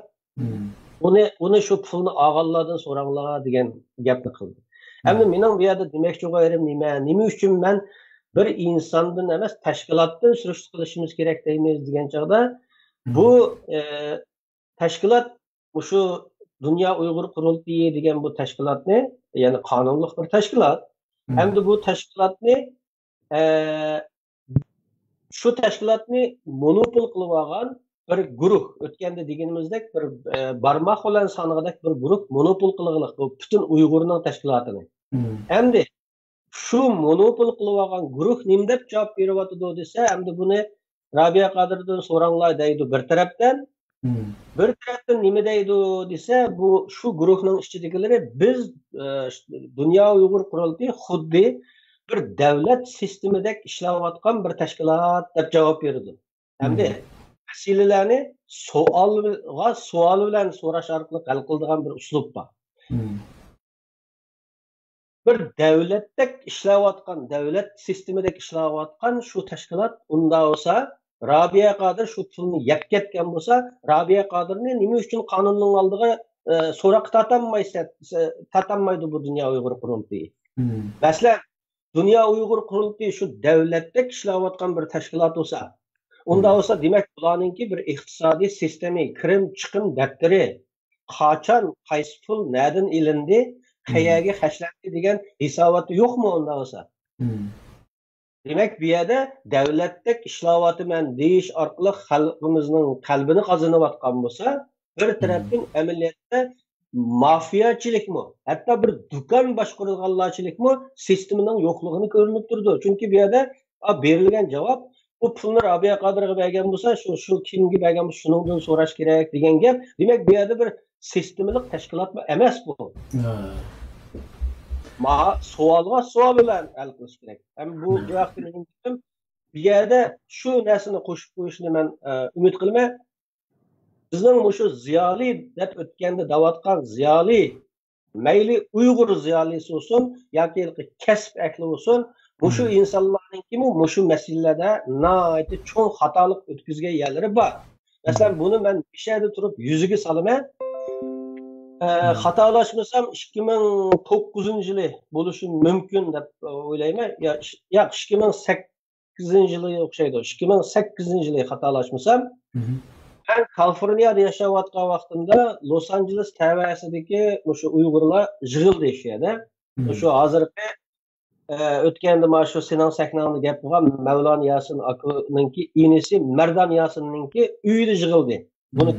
Uni shu pulni og'allardan so'ranglar degan gapni qildi. Endi mening bu yerda demoqchi bo'lganim nima uchun men bir insondan emas tashkilotdan surishtir qilishimiz kerak deymiz degan chog'da bu tashkilot shu Dunyo Uyg'ur qurultiyi degan bu tashkilotni, ya'ni qonunli bir tashkilot. Endi bu tashkilotni shu tashkilotni monopol qilib olgan bir guruh, o'tganda deganimizdek bir barmoq bilan sanag'idek bir guruh monopol qilganlik bu butun Uyg'urning tashkilotini. Endi shu monopol qilib olgan guruh nima deb javob beryapti desa, endi buni Rabia Qodirdan so'ranglar deydi bir tarafdan. Bir tarafdan nima deydi desa, bu shu guruhning ichidagilari biz Dunyo Uyg'ur qurultiyi xuddi bir davlat sistemidek ishlayotgan bir tashkilot deb javob berdi. Endi masalalarni savol bilan so'rash orqali hal qiladigan bir uslub bor. Bir davlatdek ishlayotgan, davlat sistemidek ishlayotgan shu tashkilot unda bo'lsa, Rabia Qodir shu pulni yeb ketgan bo'lsa, Rabia Qodirni nima uchun qonunning oldiga so'roq tortolmaydi bu Dunyo Uyg'ur qurultiyi? Masalan, Dunyo Uyg'ur qurultiyi shu davlatdek ishlayotgan bir tashkilot bo'lsa, unda bo'lsa, demak bularningki bir iqtisodiy sistemi, kirim-chiqim daftari, qachon qaysi pul nerdan ilindi, qayerga xashlandi degan hisoboti yo'qmi unda bo'lsa? Demak, bu yerda davlatdek ishlayotman deyish orqali xalqimizning qalbini qozonayotgan bo'lsa, bir tarafdan amaliyotda mafiyachilikmi, hatto bir do'kon boshqarilganlarchilikmi sistemining yo'qligini ko'rinib turdi. Chunki bu yerda berilgan javob bu pulni Rabia Qodirga bergan bo'lsa, shu kimga bergan bo'lsa, shuningdan so'rash kerak degan gap. Demak, bu yerda bir sistemlik tashkilot emas bu. Savolga savol bilan hal qilish kerak. Ham bu vaqtda bu yerda shu narsani qo'shib qo'yishni men umid qilaman. Bizning shu ziyoli deb o'tganda davatgan ziyoli, mayli Uyg'ur ziyolisi bo'lsin yoki kasb ahli bo'lsin, Muşu insanlarınki muşu meselelerde naiti çoğun hatalık ötküzge yerleri var. Mesela bunu ben bir şeyde durup yüzüge salıma hatalaşmasam 2009 yılı buluşum mümkün deb o'ylayman. Ya 2008 yılı o'xshaydi. 2008 yılı hatalaşmasam ben Kaliforniyada yaşayotgan vaqtimda Los Angeles tevasidagi o'sha Uyg'urlar yig'ildi ishida. O'sha hozirgi o'tganda mana shu sening sahnangda gap qilgan Mavlon Yasin akaninki inisi Mardan Yasinninki uyida yig'ildi. Buni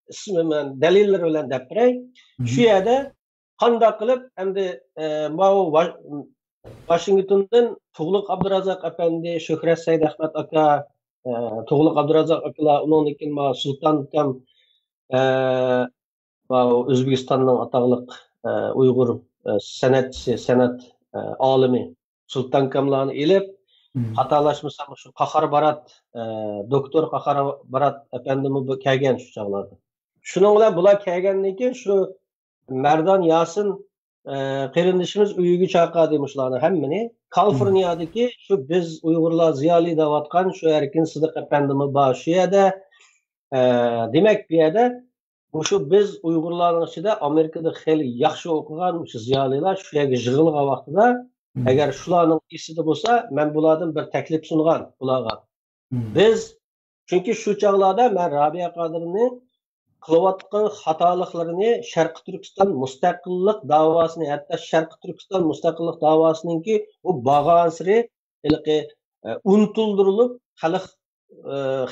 ismi men dalillar bilan deb beray. Shu yerda qanday qilib endi Washingtondan Tug'luq Abdurazzoq apandi, Shuhrat Said Ahmad aka, Tug'luq Abdurazzoq akalar, undan keyin Sulton akam, O'zbekistonning ataqliq Uyg'ur san'atchisi, san'at olimi Sulton akamlarni elib, xatolaşmasam shu Qahar Barat, doktor Qahar Barat apandimi bu kelgan shu chog'larda. Shuning bilan bular kelgandan keyin shu Mardan Yasin qerindishimiz uyiga chaqirdi demişlarni hammani. Kaliforniyadagi shu biz Uyg'urlar ziyoli deyotgan shu Erkin Sidiq apandimi bor shu yerda demak bu yerda shu biz Uyg'urlarning ichida Amerikada xeyli yaxshi o'qigan shu ziyolilar shu yerga yig'ilgan vaqtida agar shularning esida bo'lsa, men bulardan bir taklif sungan bularga. Biz chunki shu chog'larda men Rabiya Qodirni qilayotgan xatoliklarini Sharqi Turkiston mustaqillik davosini, hatto Sharqi Turkiston mustaqillik davosiningki u bag'ansiri unutildirilib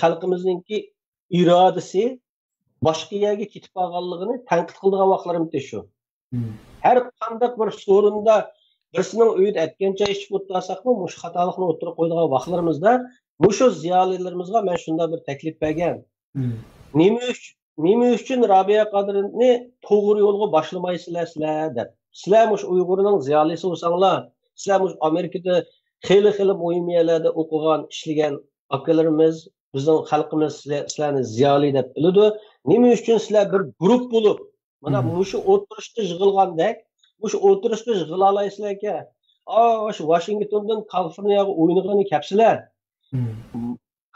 xalqimizningki irodasi boshqa yerga ketib qolganligini tanqid qilgan vaqtlarimiz shu. Har qanday bir sorunda birisining uyida aytgancha ichib o'tirsaqmi, mush xatolikni o'tirib qo'ydigan vaqtlarimizda mushu ziyolilarimizga men shunday bir taklif bergan. Nima uchun Rabiya Qodirni to'g'ri yo'lga boshlamaysizlar deb. Sizlar mush Uyg'urning ziyolisi bo'lsanglar, sizlar mush Amerikada xeyli muhim yerlarda o'qigan, ishlagan akalarimiz, bizning xalqimiz sizlarni ziyoli deb biladi. Nima uchun sizlar bir guruh bo'lib, mana mushu o'tirishda yig'ilgandek, mushu o'tirishda yig'ila olaysizlar-ku. Shu Washingtondan Kaliforniyaga o'ynagani kapsizlar.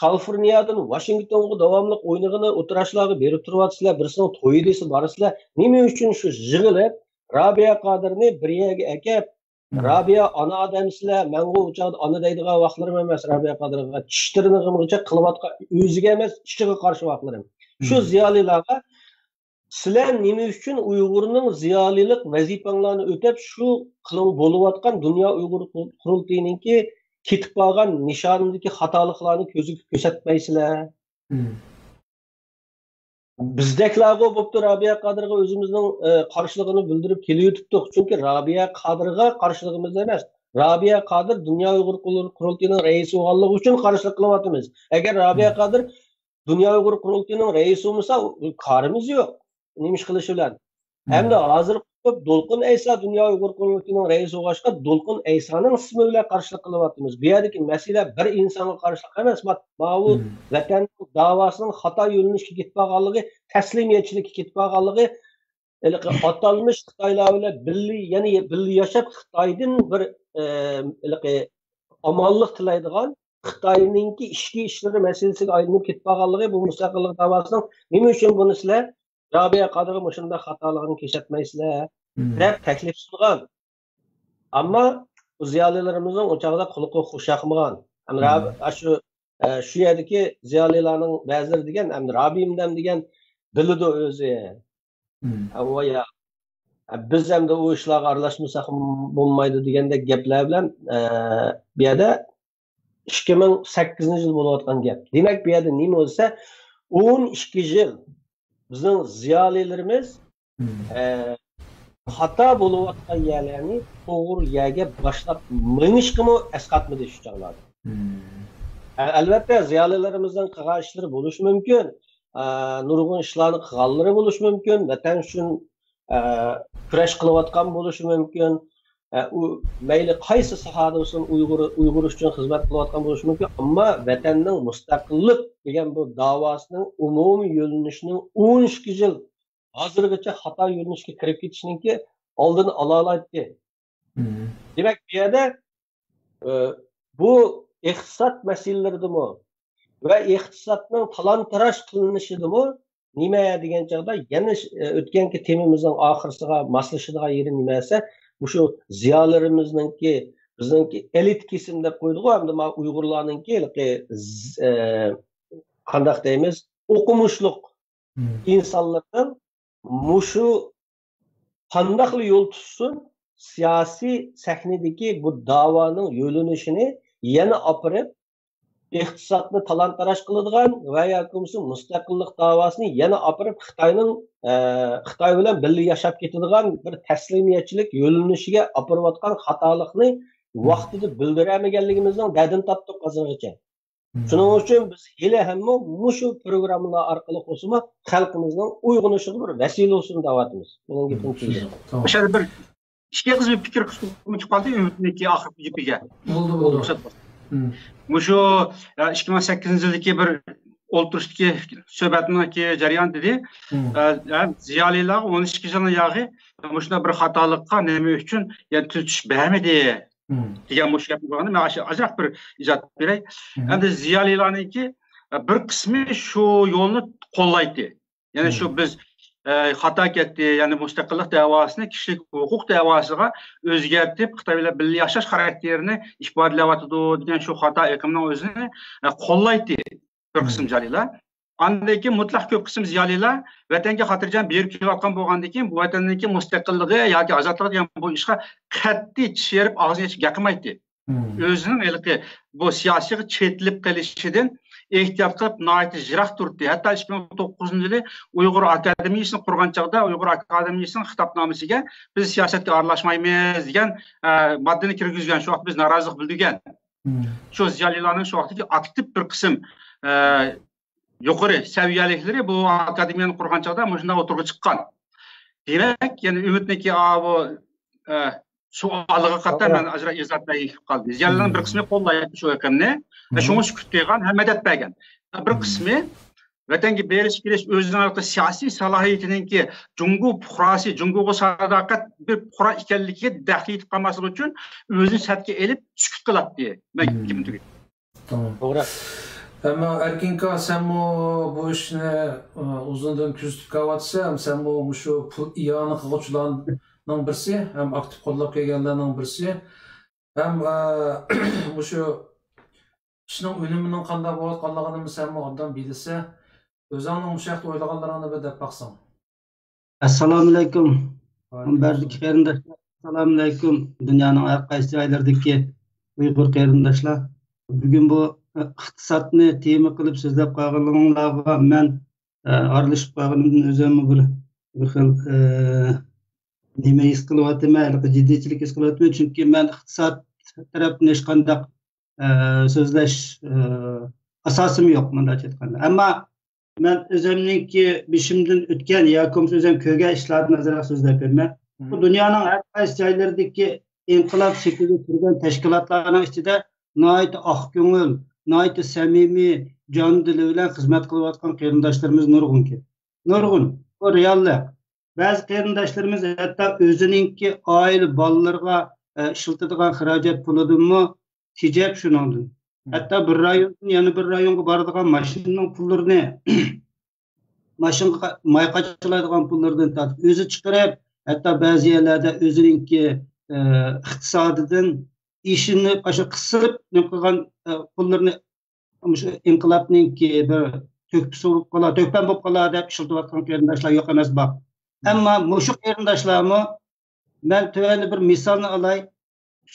Kaliforniyadan Washingtonga davomli o'ynagani o'tirishlarga berib turyapsizlar, birisining to'yi desa borsizlar. Nima uchun shu yig'ilib Rabiya Qodirni bir yerga akab, Rabiya ona odamsizlar, menga o'chaqda ona deydigan vaqtlarim emas, Rabiya Qodirga tishtirini g'img'icha qilayotgan o'ziga emas, ishiga qarshi vaqtlarim. Shu ziyolilarga sizlar nima uchun Uyg'urning ziyolilik vazifalarini o'tab shu qilib bo'layotgan Dunyo Uyg'ur qurultayiningki ketib qolgan nishonidagi xatoliklarni ko'ziga ko'rsatmaysizlar. Bizdeklarga bo'pti Rabiya Qodirga o'zimizning qarshiligini bildirib kelyotibdik. Chunki Rabiya Qodirga qarshiligimiz emas. Rabiya Qodir Dunyo Uyg'ur qurultayining raisi bo'lganligi uchun qarshilik qilyapmiz. Agar Rabiya Qodir Dunyo Uyg'ur qurultayining raisi bo'lsa, qarimiz yo'q. Nima ish qilishi bilan. Hamda hozir Dolqin Aysa Dunyo Uyg'ur qurultayining raisi bo'lg'achqa Dolqin Aysaning ismi bilan qarshilik qilyapmiz. Bu yerdagi masala bir insonga qarshilik emas, bu vatan davosining xato yo'linishga ketib qolganligi, taslimiyatchilikka ketib qolganligi, atalmış Xitoylar bilan birga yashab Xitoydan bir omonlik tilaydigan Xitoyningki ichki ishlari masalasiga aylanib ketib qolganligi bu mustaqillik davosining nima uchun buni sizlar Rabiya Qodirga shunda xatoligini ko'rsatmaysizlar deb taklif sungan. Ammo bu ziyolilarimizning o'chog'ida quliqi xushaqmagan. Shu yerdagi ziyolilarning ba'zilari degan, Rabiyimdam degan biladi o'zi. Biz ham da o ishlarga aralashmasak bo'lmaydi degandek gaplar bilan bu yerda 2008-yil bo'layotgan gap. Demak, bu yerda nima bo'lsa, 12 yil bizning ziyolilarimiz xato bo'layotgan yerlarni to'g'ri yerga boshlab minishqimi asqatmadi shu chog'larda. Albatta, ziyolilarimizdan qilgan ishlari bo'lishi mumkin. Nurg'un ishlarni qilganlari bo'lishi mumkin. Vatan uchun kurash qilayotgan bo'lishi mumkin. U mayli qaysi sohada bo'lsin Uyg'ur uchun xizmat qilayotgan bo'lishi mumkin. Ammo vatanning mustaqillik degan bu davosining umumiy yo'linishining 12 yil hozirgacha xato yo'linishga kirib ketishiningki oldini ola oladi. Demak, bu yerda bu iqtisod masalalarida va iqtisodning talon-taroj qilinishidimi nima degan chog'da yana o'tgangi temamizning oxirisiga moslashadigan yeri nima esa shu ziyolilarimizningki bizningki elit kesim deb qo'ydik hamda uyg'urlarningki qandoq deymiz o'qimishliq insonlardan mushu qandoqli yo'l tutsin siyosiy sahnadagi bu da'voning yo'linishini yana opirib iqtisodni talon-taroj qiladigan va yoki mustaqillik davosini yana opirib Xitoy bilan birga yashab ketadigan bir taslimiyatchilik yo'linishiga opirayotgan xatolikni vaqtida bildiramaganligimizning dadini topdik hozirgacha. Shuning uchun biz hali hamma shu programmalar orqali qo'sima xalqimizning uyg'onishiga bir vasila bo'lsin deyapmiz. Mening gapim shu. O'sha bir ikki qism fikr qilib qoldi umidniki oxirgi gapiga. Bo'ldi. Şu 2008 yıldaki bir olturuştaki söhbetindeki jarayon dedi. Ziyalilar 12 yılın yağı şuna bir hatalıkka neme üçün yani tutuş beğenmedi diyen bu şey yapmalarını ben acayip bir icad vereyim. Hem de ziyalilarınki bir kısmı şu yolunu kollaydı. Yani şu biz hata etdi, yani müstakillik davasını kişilik hukuk davasına özgertip Xitoy bilan birga yashash xarakterini ifodalayotidu degan şu hata ekimning o'zini qo'llaydi bir qism ziyolilar. Andan keyin mutlaq ko'p qism ziyolilar vatanga xotirjam berib kelayotgan bo'lgandan keyin bu vatanniki mustaqilligi yoki ozodligi degan bu ishga qat'iy tish yerib og'zini ochib gapirmaydi. O'zining bu siyosiy chetilib qolishidan ehtiyot qilib nihoyatda jiroq turdi. Hatto 2009 yili Uyg'ur akademiyasini qurgan chog'da Uyg'ur akademiyasining xitobnomasiga biz siyosatga aralashmaymiz degan moddani kirgizgan. Shu vaqt biz norozilik bildirgan. Shu ziyolilarning shu vaqtdagi aktiv bir qism yuqori saviyalikleri bu akademiyani qurgan chog'da mana shunday o'tirg'i chiqqan. Demak, yani umidniki bu sualiga qatar men ajra izotlayib qoldi. Ziyolilarning bir qismi qo'llayapti shu ekanni. Şunu kütleyen hem medet bergen. Bir kısmı vatanga berish kelish o'zining siyosiy salohiyatining ki Jungo fuqarosi, Jungoga sadakat bir fuqaro ekanligiga daxl etib qolmasligi uchun o'zini satga elib sukut qiladi diye. Men kim tugaydi. Tamam. To'g'ri. Ama Erkinka sen bu ishni uzundan kuzatib qo'yapsan, sen bu shu pul iyoni qiluvchilarning birisi, ham aktiv qo'llab kelganlarning birisi, ham bu shu ishning unuminin qanday bo'layotganligini sen odam bilsa, o'zingning mushaqda o'ylaganlaringni bir deb baqsang. Assalomu alaykum. Barlik qarindoshlar. Assalomu alaykum. Dunyoning har qaysi joylaridagi Uyg'ur qarindoshlar. Bugun bu iqtisodni tema qilib so'zlab qolganlarga men aralashib qolganimdan o'zimni bir xil nima his qilyapman, jiddiychilik his qilyapman, chunki men iqtisod tarafini hech qanday sözleş asasım yok bunda aytganda. Ama ben özümniki bişimden ötken yakum özüm köge işlerden nazara sözlep bermen. Bu dünyanın her qaysi joylaridagi inqilab şeklinde turgan teşkilatlarning ichida nihoyat oq ko'ngil, nihoyat samimiy jon dili bilan xizmat qilayotgan qarindoshlarimiz nurg'un. Bu reallik. Ba'zi qarindoshlarimiz hatto o'zininki oila bolalarga ishlatadigan xarajat pulidanmi tijab şunundan. Hatta bir rayondan yani bir rayonga baradigan maşinning pullarini maşinga may qaçılaydigan pullardan tatib o'zi chiqarib, hatta ba'zi yerlarda o'zininki iqtisodidan ishini qasha qisib qilgan pullarni shu inqilobninki bir to'kpan bo'lib qoladi deb ishlatayotgan qarindoshlar yo'q emas bor. Ammo mushu qarindoshlarmi men tövəli bir misalni alay.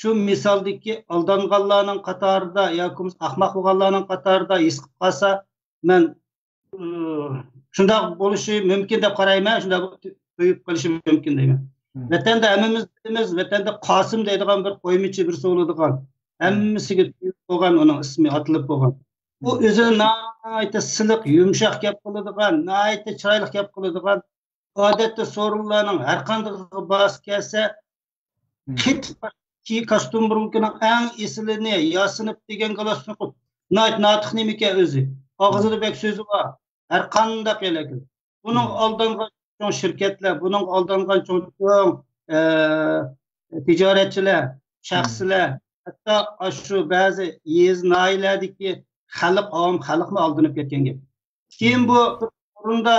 Şu misaldaki aldanğanlarning qatarida yoki ahmoq bo'lganlarning qatarida his qilib qolsa, men shunday bo'lishi mumkin deb qarayman, shunday to'yib qolishi mumkin deyman. Vatanda hammamiz bilamiz, vatanda Qosim deydigan bir qo'ymichi bir bo'ladigan, hammasiga bo'lgan uning ismi atilib bo'lgan. U o'zini nihoyatda siliq, yumshoq gap qiladigan, nihoyatda chiroyli gap qiladigan, odatda so'rovlarning har qanday bas kelsa, ki kostum burunkining eng esilini yasinib degan galasini qo'yib natiq nemika o'zi og'zida bek so'zi bor har qanday qiladi buning aldangan cho'ng shirkatlar buning aldangan cho'ng tijoratchilar shaxslar hatta şu bazı yez nailerdeki xalqmi aldanıp ketken gap. Keyin bu orunda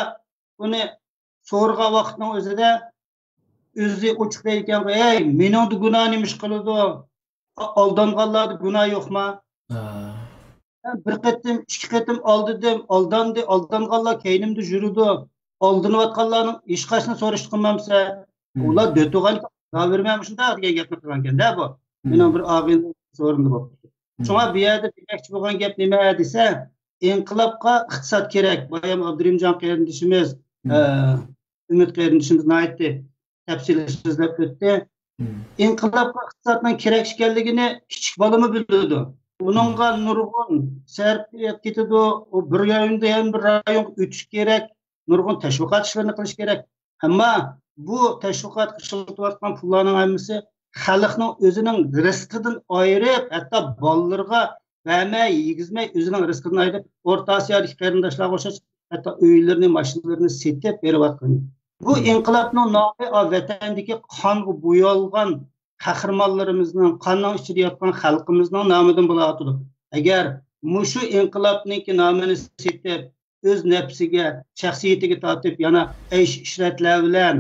bunu so'rg'a vaqtning o'zida o'zi ochiqlayotgan, ey, mening de gunoh nima ish qiladi? Aldanganlarda gunoh yo'qmi? Bir qatim, ikki qatim aldanganlar keynimda yuridi. Aldanayotganlarning hech qaysini so'rashni qilmamsa, ular dötügan daha vermemişsin daha diye gapni qilgan ekan da bu. Mening bir og'in so'rindi bu. Shunga bu yerda demoqchi bo'lgan gap nima desa, inqilobga iqtisod kerak. Bayam Abdurimjon qarindishimiz, Ümit qarindishimiz aytdi, tafsilli so'zlab o'tdi. İnqilobga iqtisodning kerak ekanligini kichik bolami biladi. Buningga nurg'un sarfiyat ketadi. O bir rayonda ham bir rayon o'tish kerak. Nurg'un tashviqot ishlarini qilish kerak. Ammo bu tashviqot qilayotgan pullarning hammasi xalqning o'zining rizqidan ayirib, hatto bolalarga vermay, yegizmay o'zining rizqidan ayirib, O'rta Osiyodagi qarindoshlarga o'xshash hatto uylarini, mashinalarini setib berayotgan. Bu inqilobning nomi vatandagi qonga bo'yalgan qahramonlarimizning, qonning ichida yotgan xalqimizning nomidan bo'layotdi. Agar mushu inqilobningki nomini setib, o'z nafsiga, shaxsiyatiga tortib, yana ish ishratlar bilan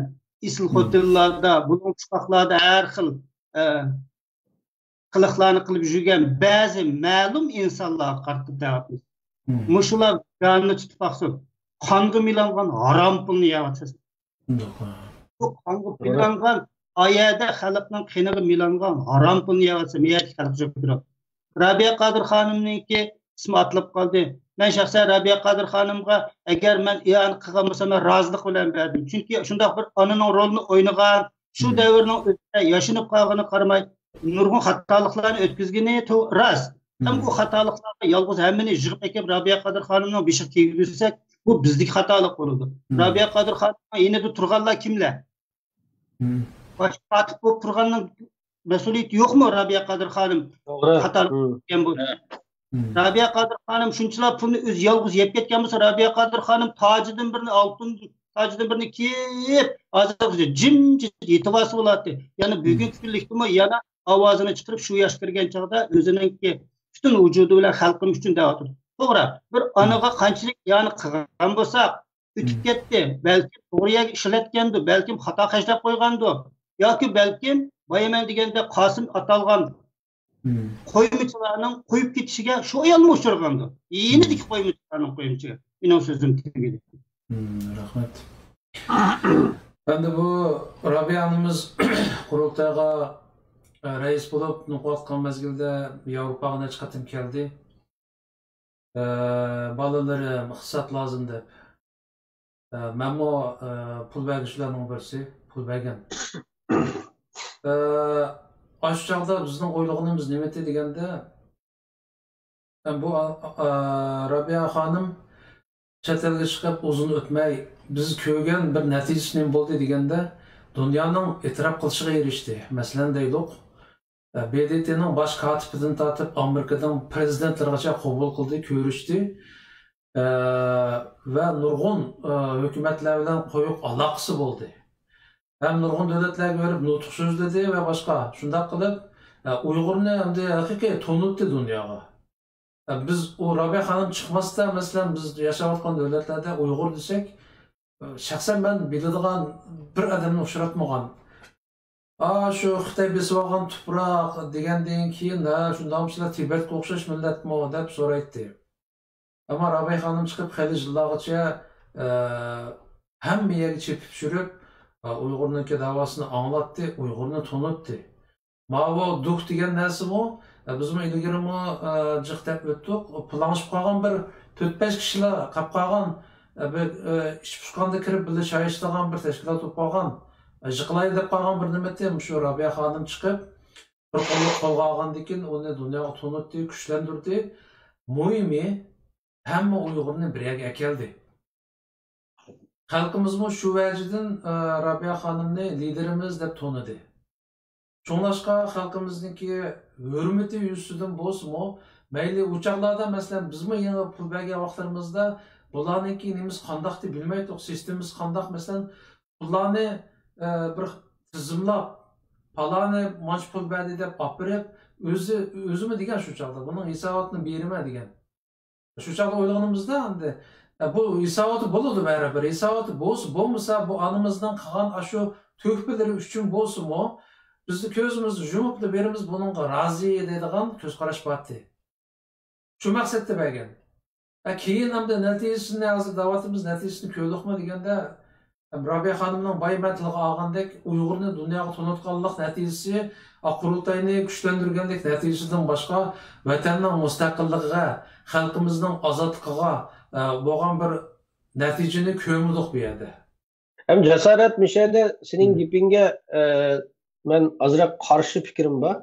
isl xotillarda, bunun chiqaqlarda har xil qiliqlarni qilib yurgan ba'zi ma'lum insonlar qartib davamiz. Mushular jonini tutib baqsin, qonga milangan harom pulni yeyapsiz. Bu qonga milangan oyada xalqning qiniga milangan harom pulni yeyapsiz. Miyat xalq jo'q turib. Rabiya Qodir xonimningki ismi atlab qoldi. Ben şahsen Rabiya Qodir xonimga agar men iyon qilgan bo'lsam, men rozilik bilan berdim. Chunki shunday bir onaning rolini o'ynagan, shu davrning o'zida yashinib qolgani qaramay, nurg'un xatoliklarni o'tkazgani rost. Ham bu xatoliklarga yolg'iz hammani yig'ib ekib Rabiya Qodir xonimning beshiga tegizsak, bu bizning xatolik bo'ladi. Rabiya Qodir xonim yanada turganlar kimlar? Boshqa fatib bo'lib turganning mas'uliyati yo'qmi Rabiya Qodir xonim? Xatolik qilgan bo'lsa. Rabiya Qodir xonim shunchalar pulni o'z yolg'iz yeb ketgan bo'lsa, Rabiya Qodir xonim tojidan birini oltin tojidan birini kiyib, hozir jimjit yetib olsa bo'ladi. Ya'ni bugungi kunlikmi yana ovozini chiqarib shu yosh kirgan chog'da o'ziningki butun vujudi bilan xalqim uchun da'vatdir. To'g'ri, bir onaga qanchalik ya'ni qilgan bo'lsak, o'tib ketdi. Balki to'g'riga ishlatgandi, balki xato qashlab qo'ygandi, yoki balki boyaman deganda Qosim atalgan qo'ymichilarning qo'yib ketishiga shu ayolni uchirgandi. Yenidik qo'ymichilarning qo'yimichiga. Mening so'zim tugadi. Rahmat. Endi bu Rabiya onamiz qurultayga rais bo'lib nuqatgan mezgilda Yevropaga necha qatim keldi. Balalari iqtisod lozim deb. Menmo pul berishlarning birisi, pul bergan. Aşı çağda bizning o'ylaganimiz nima deganda, bu Rabiya xonim chet elga chiqib uzun o'tmay biz ko'rgan bir natijasi nima bo'ldi deganda, dunyoning e'tirof qilishiga erishdi. Masalan deylik, BDTning bosh kotibidan tortib Amerikadan prezidentlargacha qabul qildi, ko'rishdi va nurg'un hukumatlar bilan qo'yiq aloqasi bo'ldi. Hem nurg'un davlatlarga berib nutq so'zladi va boshqa. Shunday qilib Uyg'urni endi haqiqiy tonutdi dunyoga. Biz o Rabiya xonim chiqmasda, masalan, biz yashayotgan davlatlarda Uyg'ur desak, shaxsan men biladigan bir odamni uchratmagan. Shu Xitoy besib olgan tuproq degandan keyin, shundaychilar Tibetga o'xshash millatmi deb so'raydi. Ammo Rabiya xonim chiqib xeyli yillargacha hamma yerga chepib yurib, Uyg'urniki davosini anglatdi, Uyg'urni tonutdi. Mavo duh degan narsa bu, bizmi ilgirimi jiqtab o'tdik. Planlashib qolgan bir 4-5 kishilar qolib qolgan, bir ish pishqanda kirib birga choy ichadigan bir tashkilot bo'lib qolgan. Jiqlay deb qolgan bir nima dem, shu Rabiya xonim chiqib, bir qo'lga olgandan keyin uni dunyoga tonutdi, kuchlantirdi. Muhimi hamma Uyg'urni bir yerga keldi. Xalqimizmi shu vajidan Rabiya xonimni liderimiz deb tanidi. Shunlashqa xalqimizniki hurmati yuzidan bo'lsa-mu, mayli uchoqlarda masalan bizmi yana pul bergan vaqtlarimizda bularniki nimiz qandoq deb bilmaydik, sistemimiz qandoq masalan pullarni bir tizimlab palani manch pul berdi deb olib berib, özümü degan shu chaqda, buning hisobotini berma degan. Shu chaqda o'ylaganimizda endi bu hisoboti bo'ladi baribir. Hisoboti bo'lmasa bu anamizdan qilgan shu töhfalari uchun bo'lsinmi, bizni ko'zimizni yumib beramiz buningga rozi deydigan ko'z qarash botdi. Shu maqsadda bergan. Keyin hamda natijasini hozir davatimiz natijasini ko'rdikmi deganda Rabia xonimning baymatliga olgandek Uyg'urni dunyoga tanitganlik natijasi qurultayni kuchlantirgandek natijasidan boshqa vatanning mustaqilligiga, xalqimizning ozodligiga bo'lgan bir natijani ko'rmadik bu yerda. Hem cesaret mishada sening gapingga men azroq qarshi fikrim bor.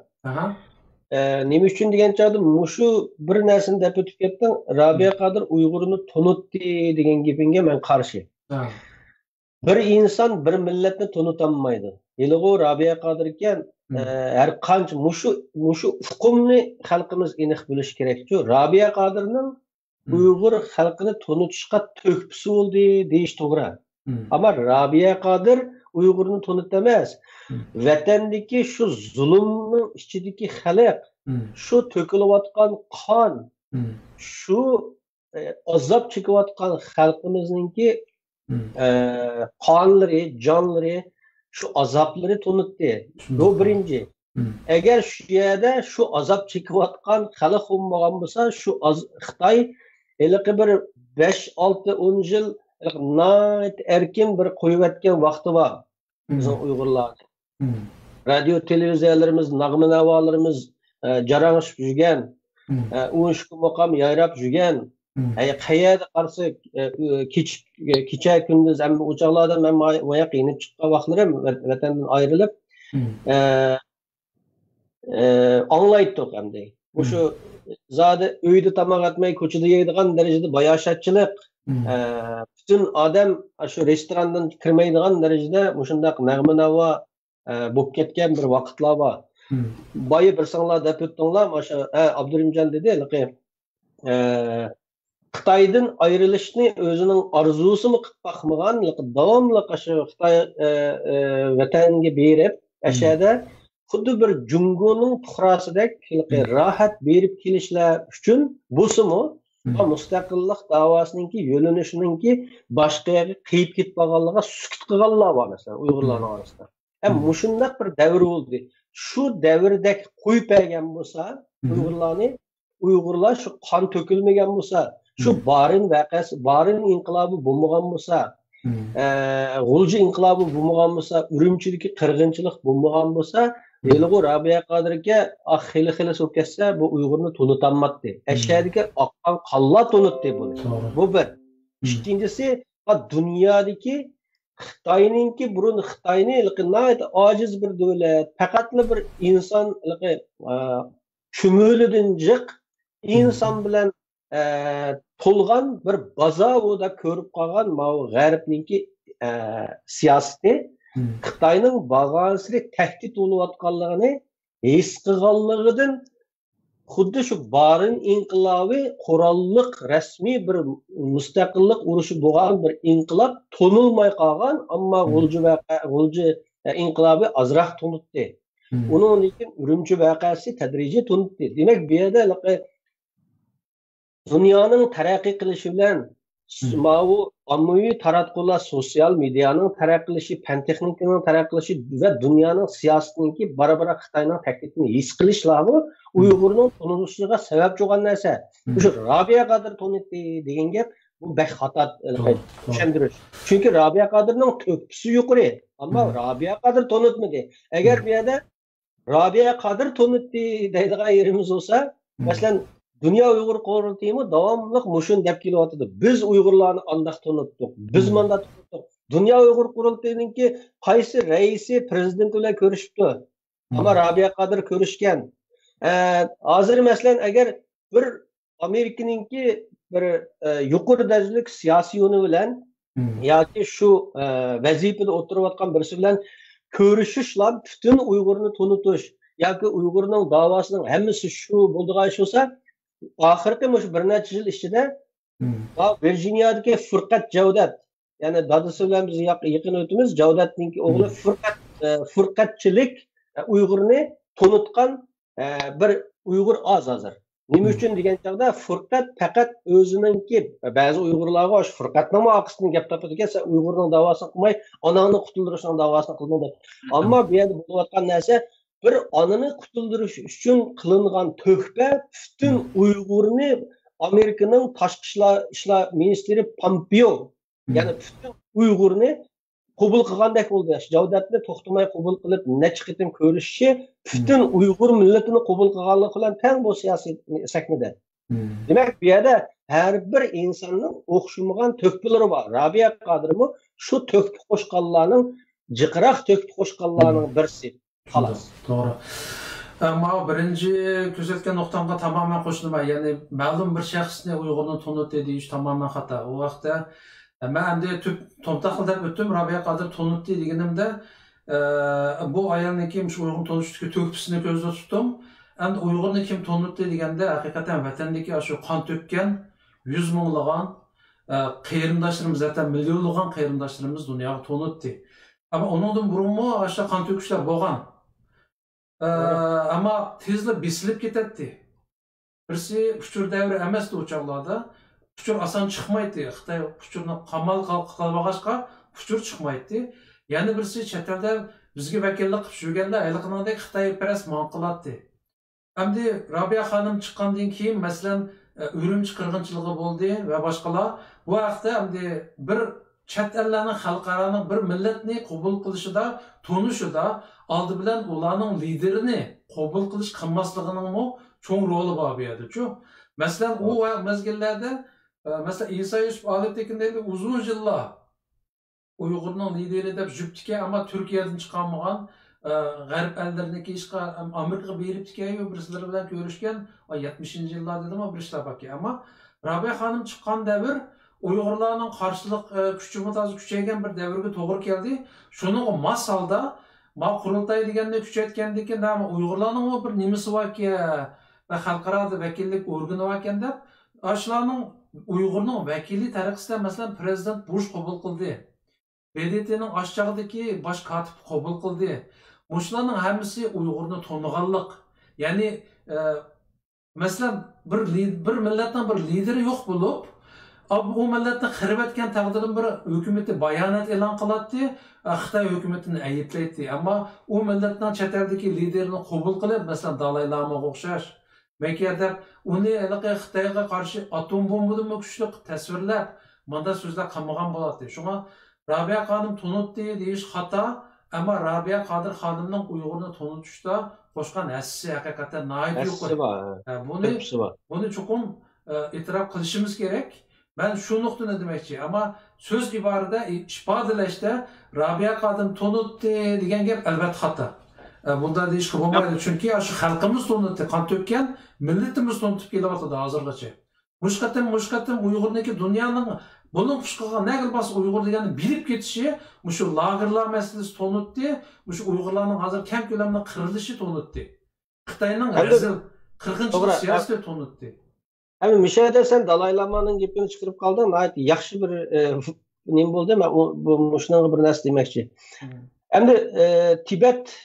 Nima uchun degan chog'da mushu bir narsani deb o'tib ketding, Rabia Qodir Uyg'urni tanitdi degan gapingga men qarshi. Bir inson bir millatni tanitolmaydi. Yilg'u Rabia Qodir ekan, har qancha mushu hukmni xalqimiz aniq bilish kerak-ku. Rabia Qodirning Uyg'ur xalqini tanitishga to'hfasi bo'ldi deyish to'g'ri. Ama Rabia Qodir Uyg'urni tanıt emas. Vatandagi shu zulmning ichidagi xalq, shu to'kilayotgan qon, shu azob chekayotgan xalqimizningki qonlari, jonlari, shu azoblari tanıtdi. Bu birinchi. Agar shu yerda shu azob chekayotgan xalq bo'lmagan bo'lsa, shu Xitoy haliqi bir 5-6-10 yil nayt erkin bir qo'yayotgan vaqti bor bizning Uyg'urlar. Radio televiziyalarimiz, nag'ma navolarimiz jarangishib yurgan, o'shku maqam yayrab yurgan. Qayerda qarsak kecha kunduz ham o'choqlarda men moya qiynib chiqqan vaqtlarim vatandan ayrilib anglaydik hamda. O'sha zodi uyda tamoq etmay ko'chada yeydigan darajada bayashatchilik, bütün adam şu restorandan kirmaydigan darajada mushundaq nag'ma navo bo'lib ketgan bir vaqtlar bor. Boyi bir sanglar deb o'tdinglar, o'sha Abdurimjon dedi, Xitoydan ayrilishni o'zining orzusimi qilib baxmagan, davomli shu Xitoy vatanga berib, ashada xuddi bir jungoning tuxrasidek rohat berib kelishlar uchun busimi mustaqillik davosininki yo'linishininki boshqa yerga qiyib ketib qolganlarga sukut qilganlar bor masalan Uyg'urlarning orasida. Ham mushundaq bir davr bo'ldi. Shu davrdek qo'yib bergan bo'lsa, Uyg'urlar shu qon to'kilmagan bo'lsa, shu Barin voqeasi, Barin inqilobi bo'lmagan bo'lsa, G'ulji inqilobi bo'lmagan bo'lsa, Urumchidagi qirg'inchilik bo'lmagan bo'lsa, Yilg'u Rabia Qodirga xili so'p ketsa, bu Uyg'urni tanitolmaydi. Ashadagi oqqan qonlar tanitdi buni. Bu bir. Ikkinchisi, dunyodagi Xitoyninki burun Xitoyni ojiz bir davlat, faqatli bir inson ko'mulidan jiq inson bilan to'lgan bir bazovoda ko'rib qolgan G'arbninki siyosati Xitoyning bag'asini tahdid bo'layotganligini his qilganligidan xuddi shu Barin inqilobi qurolliq rasmiy bir mustaqillik urushi bo'lgan bir inqilob tonilmay qolgan, ammo G'ulji inqilobi azroq tonitdi. Uning lekin Urumchi voqeasi tadrijiy tonitdi. Demak, bu yerda dunyoning taraqqiy qilishi bilan bu ommaviy taratqular, sosyal medianing taraqqiy qilishi, fan texnikaning taraqqiy qilishi va dunyoning siyosatininki barabar Xitoyning tahdidini his qilishlar bu Uyg'urning tonilishiga sabab bo'lgan narsa. Shu Rabia Qodir tanitdi degan gap bu xato tushuntirish. Chunki Rabia Qodirning to'pisi yuqori, ammo Rabia Qodir tanitmadi. Agar bu yerda Rabia Qodir tanitdi deydigan yerimiz bo'lsa, masalan Dünya Uyghur Qurultayı davamlı muşun dep kelyapti. Biz Uyg'urlarni andaq tanitdik. Biz manda tanitdik. Dünya Uyghur Qurultayınınki qaysi raisi prezident bilan ko'rishibdi. Ama Rabia Qodir ko'rishgan. Hozir masalan agar bir Amerikaninki bir yuqori darajalik siyosiy yo'li bilan yoki shu vazifada o'tirayotgan birisi bilan ko'rishishlar butun Uyg'urni tanitish yoki Uyg'urning davosining hammasi shu bo'ldigan bo'lsa, oxirgi bir necha yil ichida Virginiyadagi Furqat Javdat, ya'ni dadasi bilan biz yaqin o'timiz, Javdatning o'g'li Furqatchilik Uyg'urni tanitgan bir Uyg'ur az hozir. Nima uchun degan chog'da Furqat faqat o'zininki ba'zi Uyg'urlarga o'sha Furqatning aqsini gap topadi ekan, sen Uyg'urning davosini qilmay, onangni qutuldirishning davosini qilma. Ammo bu yerda bo'layotgan narsa bir onani qutuldirish uchun qilingan to'hfa butun Uyg'urni Amerikaning tashqi ishlar ministri Pompeo, ya'ni butun Uyg'urni qabul qilgandek bo'ldi. Javdatni to'xtamay qabul qilib, necha qitim ko'rishi butun Uyg'ur millatini qabul qilganligi bilan teng bu siyosiy sahnada. Demak, bu yerda har bir insonning o'xshamagan to'kpilari bor. Rabia Qodirmi shu to'kpi qo'shqanlarning jiqroq to'kpi qo'shqanlarning birisi. Xolos. To'g'ri. Ammo birinchi ko'rsatgan nuqtamga tamoman qo'shilaman. Ya'ni ma'lum bir shaxsni Uyg'urni tunutdi deyish tamoman xato. U vaqtda men endi to'mtaqil deb o'tdim, Rabia Qodir tunutdi deganimda bu ayolni kim shu Uyg'urni tunutishga to'kpisini ko'zda tutdim. Endi Uyg'urni kim tunutdi deganda haqiqatan vatandagi shu qon to'kkan 100 minglagan qarindoshlarimiz, zaten millionlagan qarindoshlarimiz dunyoga tunutdi. Ama onundan burunmu aşağı kan töküşler boğan. Ama tezle besilip ketdi. Birisi puchur devri emasdi o çağlarda. Puchur asan çıkmaydı. Xitay puchurni qamal qalbag'ashqa puchur çıkmaydı. Yani birisi chet elda bizga vakillik qilib yurganda ayliqningdek Xitoy paras ma'qul qiladi. Endi Rabia xonim chiqqandan keyin masalan Urumchi qirg'inchiligi bo'ldi va boshqalar bu vaqtda endi bir chet ellarning xalqaroning bir millatni qabul qilishida, tunishida oldi bilan ularning liderini qabul qilish qilmasligining cho'ng roli bor bu yerda-ku. Masalan, u mezgillarda masalan Isa Yusuf Aliptekindagi uzun yillar Uyg'urning lideri deb juptiki, ammo Turkiyadan chiqolmagan g'arb ellarniki ishqa Amerikaga beribdiki, birisilar bilan ko'rishgan 70-yillar dedimi bir ishlar baki. Ammo Rabia xonim chiqqan davr Uyg'urlarning qarshilik kuchi kuchaygan bir davrga to'g'ri keldi. Shuning mos holda qurultay deganni kuchaytgandan keyin Uyg'urlarning bir nimasi borki va xalqaro vakillik organi bor ekan deb, shularning Uyg'urning vakili tariqasida masalan prezident Bush qabul qildi. BDTning aşağıdaki baş katip qabul qildi. Mushlarning hammasi Uyg'urni to'niganlik. Ya'ni masalan bir millatning bir lideri yo'q bo'lib, u millatni qirib etgan taqdirda bir hukumatni bayonot e'lon qiladi, Xitoy hukumatini ayblaydi. Ammo u millatning chet eldagi liderini qabul qilib, masalan Dalay Lamaga o'xshash Makiyada uni Xitoyga qarshi atom bombadan kuchli tasvirlab, manda so'zlar qilmagan bo'ladi. Shunga Rabia xonim tunutdi deyish xato, ammo Rabia Qodir xonimning Uyg'urni tunutishda qo'shgan hassasi haqiqatan noyat yo'q. Buni chuqur e'tirof qilishimiz kerak. Ben şu nuqtani demoqchi, ammo so'z iborada ifodalashda Rabia xonim tunutdi degan gap albatta xato. Bunda deyish bo'lmaydi, chunki shu xalqimiz tunutdi, qon to'kkan millatimiz tunutib kelyapti hozirgacha. Mushqatim Uyg'urniki dunyoning bunun qishqaga nagil bas Uyg'ur deganni bilib ketishi, shu lagerlar masalasi tunutdi, shu Uyg'urlarning hozir kam ko'lamda qirilishi tunutdi. Xitoyning rezil qirg'inchilik siyosati tunutdi. Hem müşahede sen Dalai Lama'nın gepini çıkarıp kaldın. Ait yaxşı bir neyim oldu ama bu şunun bir nasıl demekçi. Hem de Tibet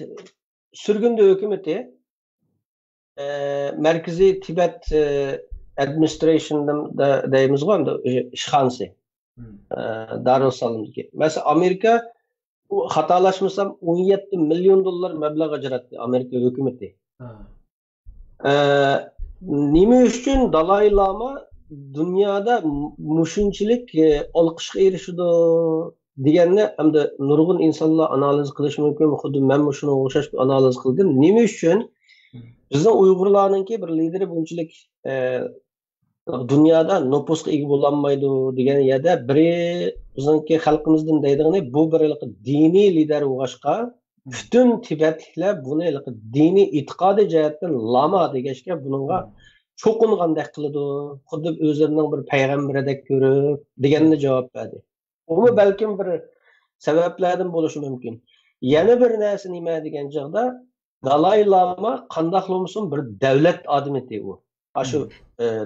sürgünde hükümeti Merkezi Tibet Administration'da deyimiz var mı? İşhansı. Darussalam'daki. Mesela Amerika hatalaşmışsam 17 milyon dolar meblağ ajratdı Amerika hükümeti. Nima uchun Dalai Lama dunyoda mushunchilik olqishga erishdi deganni hamda nurg'un insonlar analiz qilish mumkin. Xuddi men shunga o'xshash bir analiz qildim. Nima uchun bizning Uyg'urlarningki bir lideri bunchalik dunyoda nopusga ega bo'lolmaydi degan yerda biri bizningki xalqimizdan deydigani bu bir diniy lider bo'lg'achqa bütün Tibetlikler bunu dini itiqadi jihatdan Lama degashga bunga cho'qingandek qiladi. Xuddi o'zlarining bir payg'ambaridek ko'rib deganni javob berdi. Uni balkim bir sabablardan bo'lishi mumkin. Yana bir narsa nima degan chog'da Dalai Lama qandoq bo'lsin bir davlat odami edi u. Shu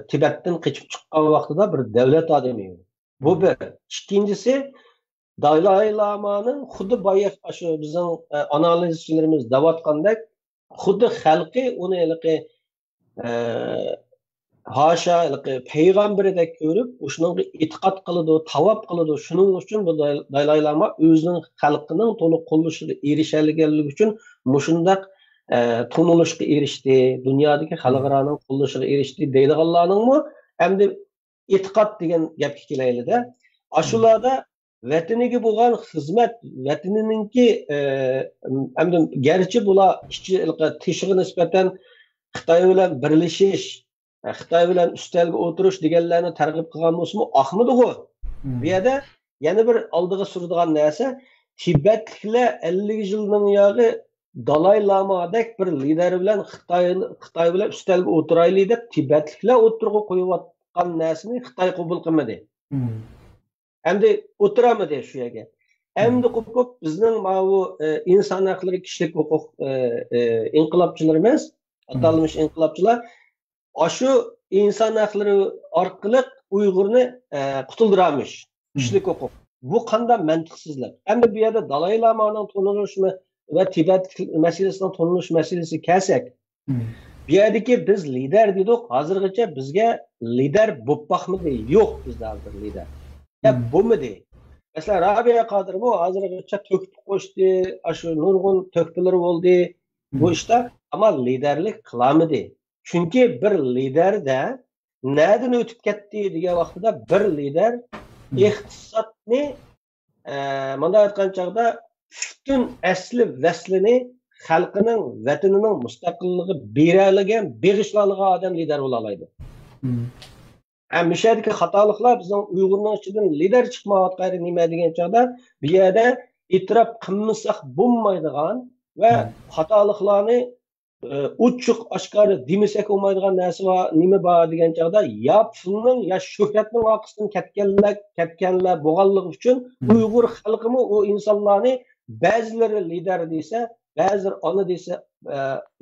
Tibetdan qochib chiqqan vaqtida bir davlat odami edi. Bu bir. Ikkinchisi Dalai Lama'nın xuddi bayaq şu bizim analizçilerimiz davatqandek xuddi xalqi uni haşa peygamberidek görüp, şununla itiqat qılıdı, tavap qılıdı. Şunun üçün bu Dalai Lama özünün xalqının to'liq qo'llashiga erişerligenligi üçün mushundaq tonuluşga erişdi, dünyadaki xalqaranın qo'llashiga erişdi deydiganlarningmi endi itiqat degan gapga kelaylik-da. Aşularda vataniga bo'lgan xizmat, vatanininki endi gerçi bular tishig'i nisbatan Xitoy bilan birlashish, Xitoy bilan ustalga o'tirish deganlarni targ'ib qilgan bo'lsa-mu, ahmidi-ku. Bu yerda yana bir oldiga suradigan narsa, Tibetliklar 50 yilning yog'i Dalai Lamadek bir lider bilan Xitoy bilan ustalga o'tiraylik deb Tibetliklar o'tirg'i qo'yayotgan narsani Xitoy qabul qilmadi. Endi o'tiramadi shu yerga. Endi ko'p bizning bu inson haqlari, kishilik huquq inqilobchilarimiz, atalmış inqilobchilar şu insan haqlari orqali Uyg'urni qutuldiramış. Kishilik huquq. Bu qanday mantiqsizlik. Endi bu yerda Dalai Lama'nın tonuluşu ve Tibet meselesining tonuluş meselesi kelsak, bu yerdagi biz lider dedik, hozirgacha bizga lider bo'lib baxmidi? Yo'q bizda hozir lider. Bo'lmadi. Mesela Rabia Qadir bu hozirgacha to'kib qo'shdi, shu nurg'un to'kpilar bo'ldi bu ishda, ama liderlik qilamidi. Çünkü bir lider de nereden ötüp ketdi degan vaqtida bir lider iqtisodni mana aytgan chog'da butun asli vaslini xalqining, vatanining mustaqilligi beralagan, beg'ishlagan odam lider bo'la oladi. Mishadagi xatoliklar bizning Uyg'urning ichidan lider chiqmayotgani nima degan chog'da bu yerda e'tirof qilmasak bo'lmaydigan va xatoliklarni uçuk aşkarı demisek olmaydigan narsa var, nima bor degan chog'da ya pulning ya shuhratning orqasidan ketganlar bo'lganligi uchun Uyg'ur xalqimi o insonlarni ba'zilari lider desa, ba'zilari ona desa,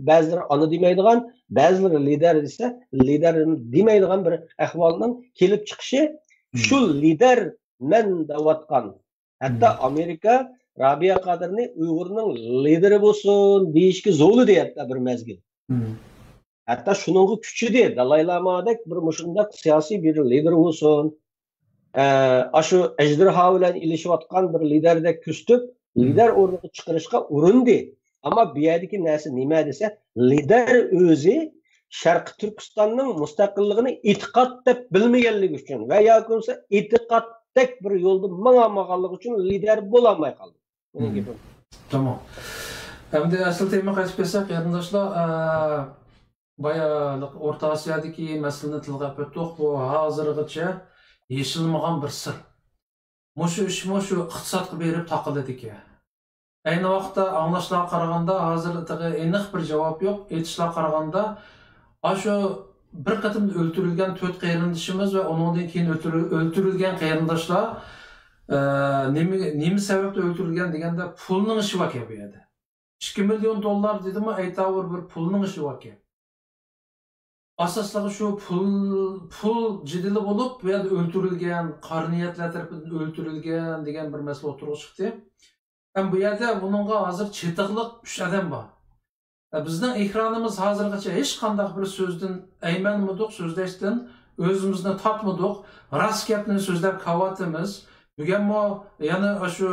ba'zilari ona demaydigan, ba'zilari lider desa, lider demaydigan bir ahvolning kelib chiqishi shu lider men deyotgan. Hatto Amerika Rabia Qadirni Uyg'urning lideri bo'lsin deyishga zo'li deyapti bir mezgil. Hatta şunun kuchi de Dalai Lama'dek bir mushundaq siyosiy bir lider bo'lsin. Shu ejderha bilan ilishayotgan bir liderdek küstüp lider o'rniga chiqarishga urindi. Ama bu yerdagi narsa nima desa, lider o'zi Sharqi Turkistonning mustaqilligini e'tiqod deb bilmaganligi uchun va yoki bo'lsa e'tiqoddek bir yo'lda mangamaganligi uchun lider bo'la olmay qoldi. Tamam. Hem de asıl tema qaytib kelsak, qarindoshlar, bayağı Orta Asiyodagi masalani tilga o'tdik. Bu hozirgacha yechilmagan bir sir. Mushu iqtisodga berib taqildi ekan. Ayni vaqtda anglashlarga qaraganda hozirda aniq bir javob yo'q. Aytishlarga qaraganda shu bir qatim o'ldirilgan 4 qarindishimiz va undan keyin o'ldirilgan qarindoshlar nima sababda o'ldirilgan deganda pulning ishi bor bu yerda. 2 milyon dollar dedimi, aytavur bir pulning ishi bor. Asosligi shu pul jiddiy bo'lib, bu yerda o'ldirilgan, qarniyatlar tarafidan o'ldirilgan degan bir masala o'tirib chiqdi. Ham bu yerda buningga hozir chetiqliq 3 odam bor. Bizning ekranimiz hozirgacha hech qanday bir so'zdan aymanmadik, so'zlashdan o'zimizni topmadik, rost gapni so'zlab qavatimiz. Bugunmi yana shu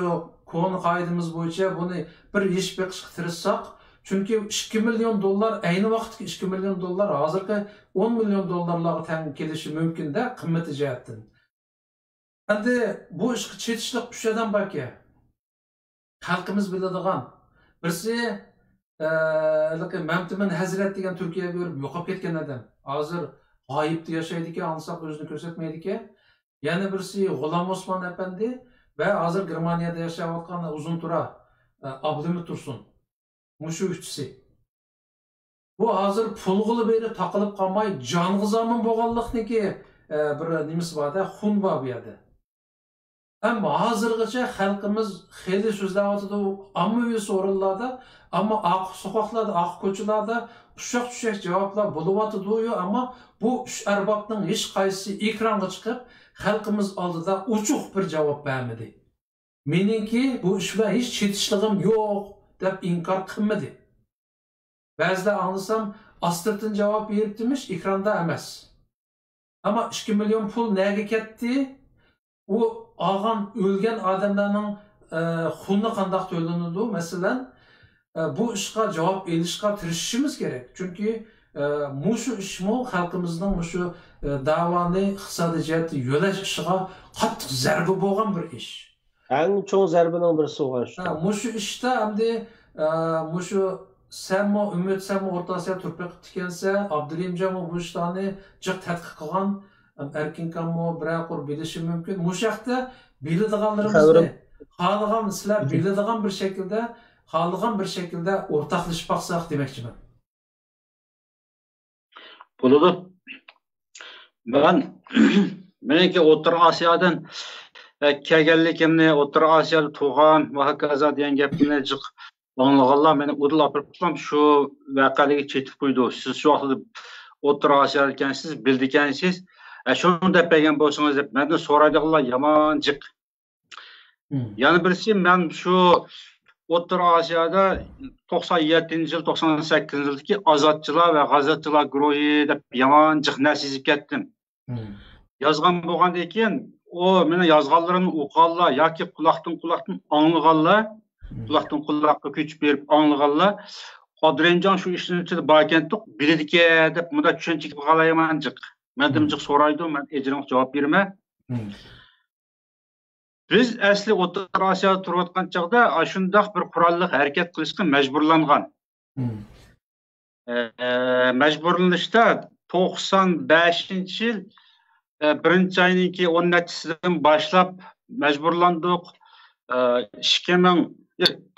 kon qoidamiz bo'yicha buni bir yechib chiqishga tirishsak, chunki 2 milyon dollar ayni vaqtdagi 2 milyon dollar hozirgi 10 milyon dollarlarga teng kelishi mumkin-da qimmati jihatdan. Endi bu ishga chetishlik 3 odam borki, xalqimiz biladigan. Birisi Mamtiman Hazrat degan Turkiyaga yurib yo'qolib ketgan odam. Hozir g'oyibda yashaydi ekan, ansoq o'zini ko'rsatmaydi ekan. Yana birisi G'ulom Osmon apandi ve hozir Germaniyada yashayotgan Uzuntura Abdumit Tursun. Mushu uchisi. Bu hozir pulg'ili berib taqilib qolmay jong'izamin bo'lganlikniki bir nimasi bor-da, xun bor bu yerda. Ama hozirgacha xalqimiz xeyli so'zlayotdi, ommaviy o'rinlarda, ammo oq soqoqlarda, oq ko'chalarda ushaq-tushaq javoblar bo'lyotdi-yu, ammo bu uch arbobning hech qaysi ekranga chiqib xalqimiz oldida uchuq bir javob bermadi. Meningki bu ish bilan hech chetishligim yo'q deb inkor qilmadi. Ba'zida anlasam astırtın cevap berip demiş, ekranda emas. Ama 2 milyon pul nega ketdi? O ağan ölgen adamlarning xunni qandaq to'lanadi? Masalan, bu ishga javob berishga tirishishimiz kerak. Chunki mushu ishmo xalqimizning mushu davoni iqtisodiy jihatda yo'lash ishiga qattiq zarba bo'lgan bir ish. Eng cho'ng zarbaning birisi bo'lgan shu. Mushu ishda hamda mushu Sammo Umid Sammo O'rta Osiyo turpiq tikansa, Abdulimjonmo bu ishlarni jiq tadqiq qilgan, Erkinkanmo biraqor bilishi mumkin. Mushu haqda biladiganlarimizni xohlagan sizlar biladigan bir shaklda, xohlagan bir shaklda o'rtoqlashib baqsaq demoqchiman. Bo'ladi. Meniki O'rta Osiyodan kelganligimni, O'rta Osiyoda tug'an va hokazo degan gapni jiq anlaganlar meni o'dil apiribsam shu voqeaga chetib qo'ydi. Siz shu vaqtda O'rta Osiyoda ekansiz, bildi ekansiz. Shuni deb bergan bo'lsangiz deb mendan so'raydiganlar yomon jiq. Yana birisi men shu O'rta Osiyoda 97-yil, 98-yildagi ozodchilar va g'azotchilar guruhi deb yomon jiq narsizib ketdim. Yozgan bo'lgandan keyin o meni yozganlarimni o'qiganlar yoki quloqdan anglaganlar, quloqdan quloqqa ko'chib berib anglaganlar, Qodirimjon shu ishning ichida bor ekan, biladi-ki deb bunda tushuncha qilib qolayman jiq. Mendan jiq so'raydi, men ejrim javob berma. Biz asli O'rta Osiyoda turayotgan chog'da shundoq bir qurolli harakat qilishga majburlangan. Majburlanishda 95-yil 1-oyning 10-sidan boshlab majburlandik.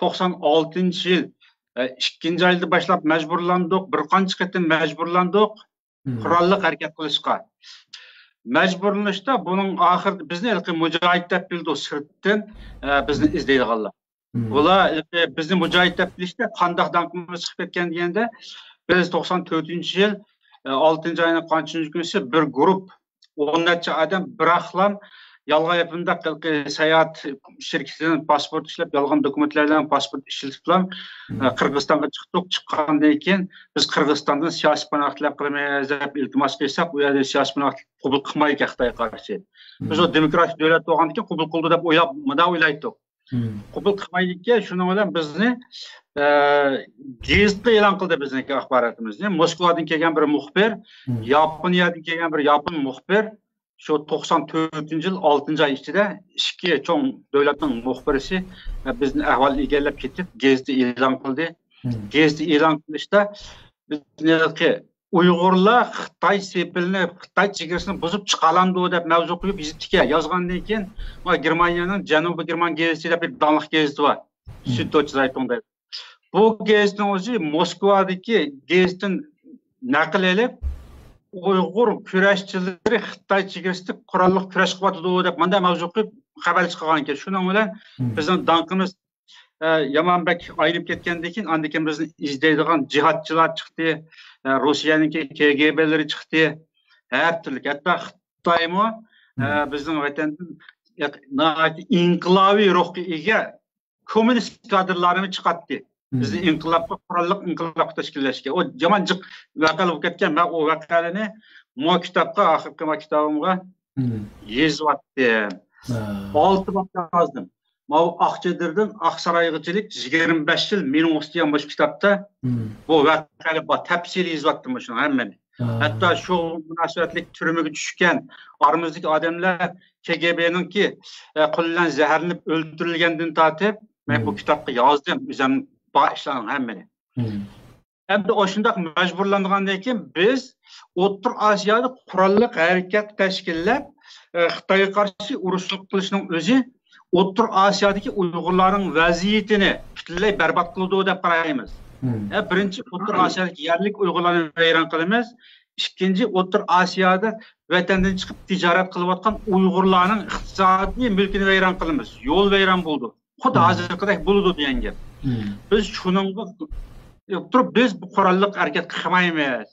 96-yil 2-oyda boshlab majburlandik. Bir qancha qatim majburlandik qurolli harakat qilishga. Majburlanishda buning oxirida bizni ilqi mujohid deb bildi sirtdan bizni izlaydiganlar. Ular bizni mujohid deb bilishda qandoq danqimiz chiqib ketgan deganda biz 94-yil 6-oyning qanchınchi kunisi bir guruh 10 necha odam biraqlam yolg'on yapında sayohat shirkatidan pasport ishlab yolg'on dokumentlardan pasport ishlatib Qirg'izistonga chiqdik. Chiqqandan keyin biz Qirg'izistondan siyosiy panoh talab qilmaymiz deb iltimos qilsak, u yerda siyosiy panoh qabul qilmaydi Xitoyga qarshi. Biz o demokratik davlat bo'lgandan keyin qabul qildi deb o'ylaydik. Qabul qilmaydiga shuning bilan bizni gazetda e'lon qildi bizniki axborotimizni. Moskvadan kelgan bir muxbir, Yaponiyadan kelgan bir yapon muxbir şu 94-yil 6-oy ichida ikki cho'ng davlatning muxbirisi bizni ahvol egallab ketib gazetda e'lon qildi. Gazetda e'lon qilishda bizniki Uyg'urlar Xitoy sepilni, Xitoy chegarasini buzib chiqalanadi deb mavzu qo'yib yozibdi. Yozgandan keyin Germaniyaning Janubiy German gazetida bir donliq gazeti bor. Süddeutsche Zeitung'da. Bu gazetning o'zi Moskvadagi gazetdan naql elib Uyghur kurashchilari Xitoy chegarasida qurolli kurash qilyapti deb menda mavzu qo'yib xabar chiqqan ekan. Shuning bilan bizning danqimiz Yamanbek ayirib ketgandan keyin andan keyin bizni izlaydigan jihatchilar chiqdi, Rossiyaniki KGB'lari chiqdi. Har turli hatto Xitoymo bizning vatandan inqilobiy ruhga ega kommunist kadrlarini chiqartdi. Bizni inqilobga qurolli inqilob tashkillashga. O yomon jiq voqea bo'lib ketgan. Men o voqeani mo kitobga, oxirgi kitobimga yozdim. 6 bab yozdim. Mau Aqchadirdan Aqsaroygachilik 25 yil mening o'qigan bosh kitobda bu voqeani tafsili yozdim shuni hammani. Hatto shu munosabatlik turmaga tushgan orimizdagi odamlar KGB'ninki qullan zaharlanib o'ldirilgandan tortib men bu kitobga yozdim. O'zim bağışlanan hammani. Endi oshundoq majburlangandan keyin biz O'rta Osiyoda qurolli harakat tashkillab Xitoyga qarshi urush qilishning o'zi O'rta Osiyodagi Uyg'urlarning vaziyatini butunlay barbod qildi deb qaraymiz. Birinchi O'rta Osiyodagi yerlik Uyg'urlarni vayron qilamiz. Ikkinchi O'rta Osiyoda vatandan chiqib tijorat qilayotgan Uyg'urlarning iqtisodiy mulkini vayron qilamiz. Yo'l vayron bo'ldi. Xuddi hozirgidek bo'ldi degan gap. Biz shuningga turib biz bu qurolli harakat qilmaymiz.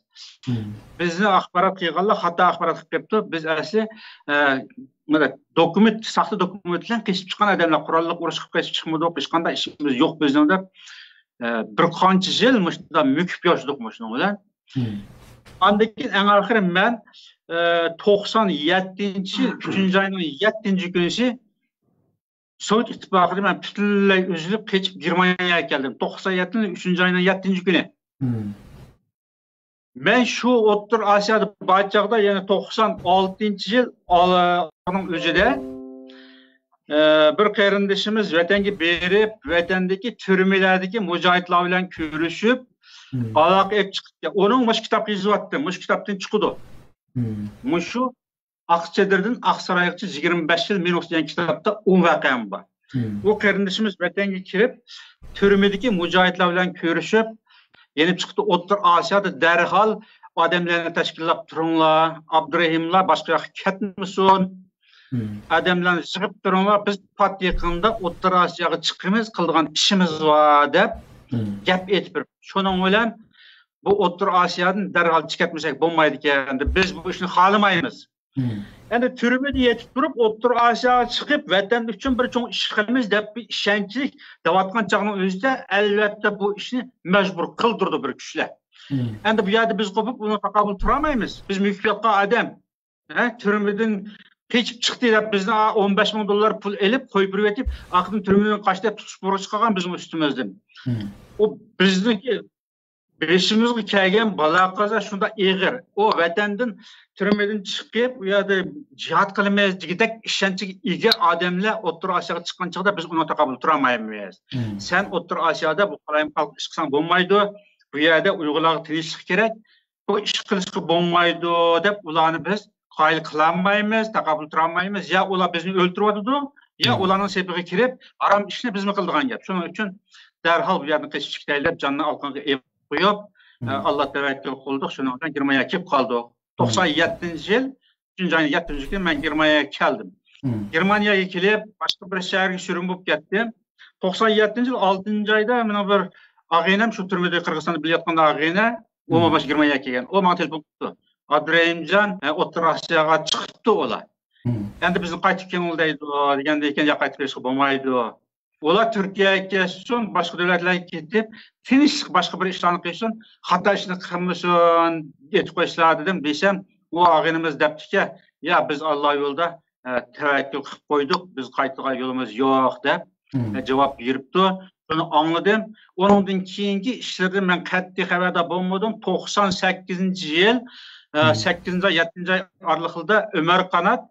Bizni axborot qilganlar xato axborot qilib ketdi. Biz asli mana dokument, saxta dokumentlardan qechib chiqqan odamlar qurolli urush qilib chiqmadi, hech qanday ishimiz yo'q bizning deb bir qancha yil mushunda müküp yoshdik mushunun bilan. Ondan keyin eng oxiri men 97-yil 3-oyning 7-kunisi Sovet İttifaqı'da ben bütünlüğü üzülüp keçip Germaniyaga keldim. 97'nin 3-oyning 7-kuni. Men şu O'rta Osiyoda barchaqda yana 96-yil onun o'zida bir qarindoshimiz vatanga berib, vatandagi turmalardagi mujohidlar bilan ko'rishib, aloqa olib chiqdi. Onun mush kitob yozyapti, mush kitobdan chiqdi. Mushu Aqchadirdan Aqsaroygacha 25 yil men o'qigan kitobda 10 voqeam bor. O qarindoshimiz vatanga kirib, turmadagi mujohidlar bilan ko'rishib, yenip çıktı O'rta Osiyoda darhol odamlarni tashkillab turinglar, Abdurahimlar boshqa yoqqa ketmasin. Adamlarni chiqib turinglar, biz pat yaqinda O'rta Osiyoga chiqimiz, qiladigan ishimiz bor deb gap aytib berdi. Shuning bilan bu O'rta Osiyodan darhol chiqatmasak bo'lmaydi ekan deb biz bu ishni xohlamaymiz. Endi turmada yetib turib O'rta Osiyoga chiqib vatan uchun bir cho'ng ish qilamiz deb bir ishonchlik davotgan chog'ning o'zida albatta bu ishni majbur qildirdi bir kuchlar. Endi bu yerda biz qo'pib uni taqabul turamaymiz. Biz mükaffatga odam, turmadan keçip chiqdi deb bizni 15 ming dollar pul elib qo'yib berib, aqdim turmadan qaçta tutish bo'rish qilgan bizning ustimizdan. O bizniki Beşimizga kelgan balaqaza shunda eg'ir. O vatandan turmadan chiqib, u yerda jihad qilamiz degan ishonchga ega odamlar O'rta Osiyoga chiqqan chog'da biz uni taqabul turamaymiz. Sen O'rta Osiyoda bu qalayim xalq ish qilsan bo'lmaydi. Bu yerda Uyg'urlarga tinchlik kerak. Bu ish qilishga bo'lmaydi deb ularni biz qoyil qilolmaymiz, taqabul turamaymiz. Ya ular bizni o'ltiryapti, ya ularning sepiga kirib, harom ishni biz qildigan gap. Shuning uchun darhol bu yerni qishib chiqaylar, jonni alqonga qo'yib, Allah tevekkül qildik. Shundan so'ng Germaniyaga kelib qoldik. 97-yil 3-oyning 7-kuni men Germaniyaga keldim. Germaniyaga kelib, boshqa bir shaharga shurum bo'lib ketdim. 97-yil 6-oyda mana bir ag'inam shu turmada Qirg'izistonda bilayotgan ag'ina, u bosh Germaniyaga kelgan. O menga telefon qildi. Abdurahimjon, O'rta Osiyoga chiqibdi ular. Endi bizni qaytib kelinglar deganda ekan, ya qaytib kelishga bo'lmaydi. Ular Türkiye'ye gelsin, başka devletlerine gidip, tinchlik başka bir işlerini qilsin, xato ishni qilmasin, aytib qo'yishlar dedim. Desem, o ağinimiz debdi ki, ya biz Allah yo'lda tevekkül qilib qo'ydik, biz qaytadigan yo'limiz yo'q deb javob beribdi. Buni angladim. Ondan keyingi ishlardan men qat'iy xabardor bo'lmadim. 98-yil 8-oy 7-oy oralig'ida Ömer Kanat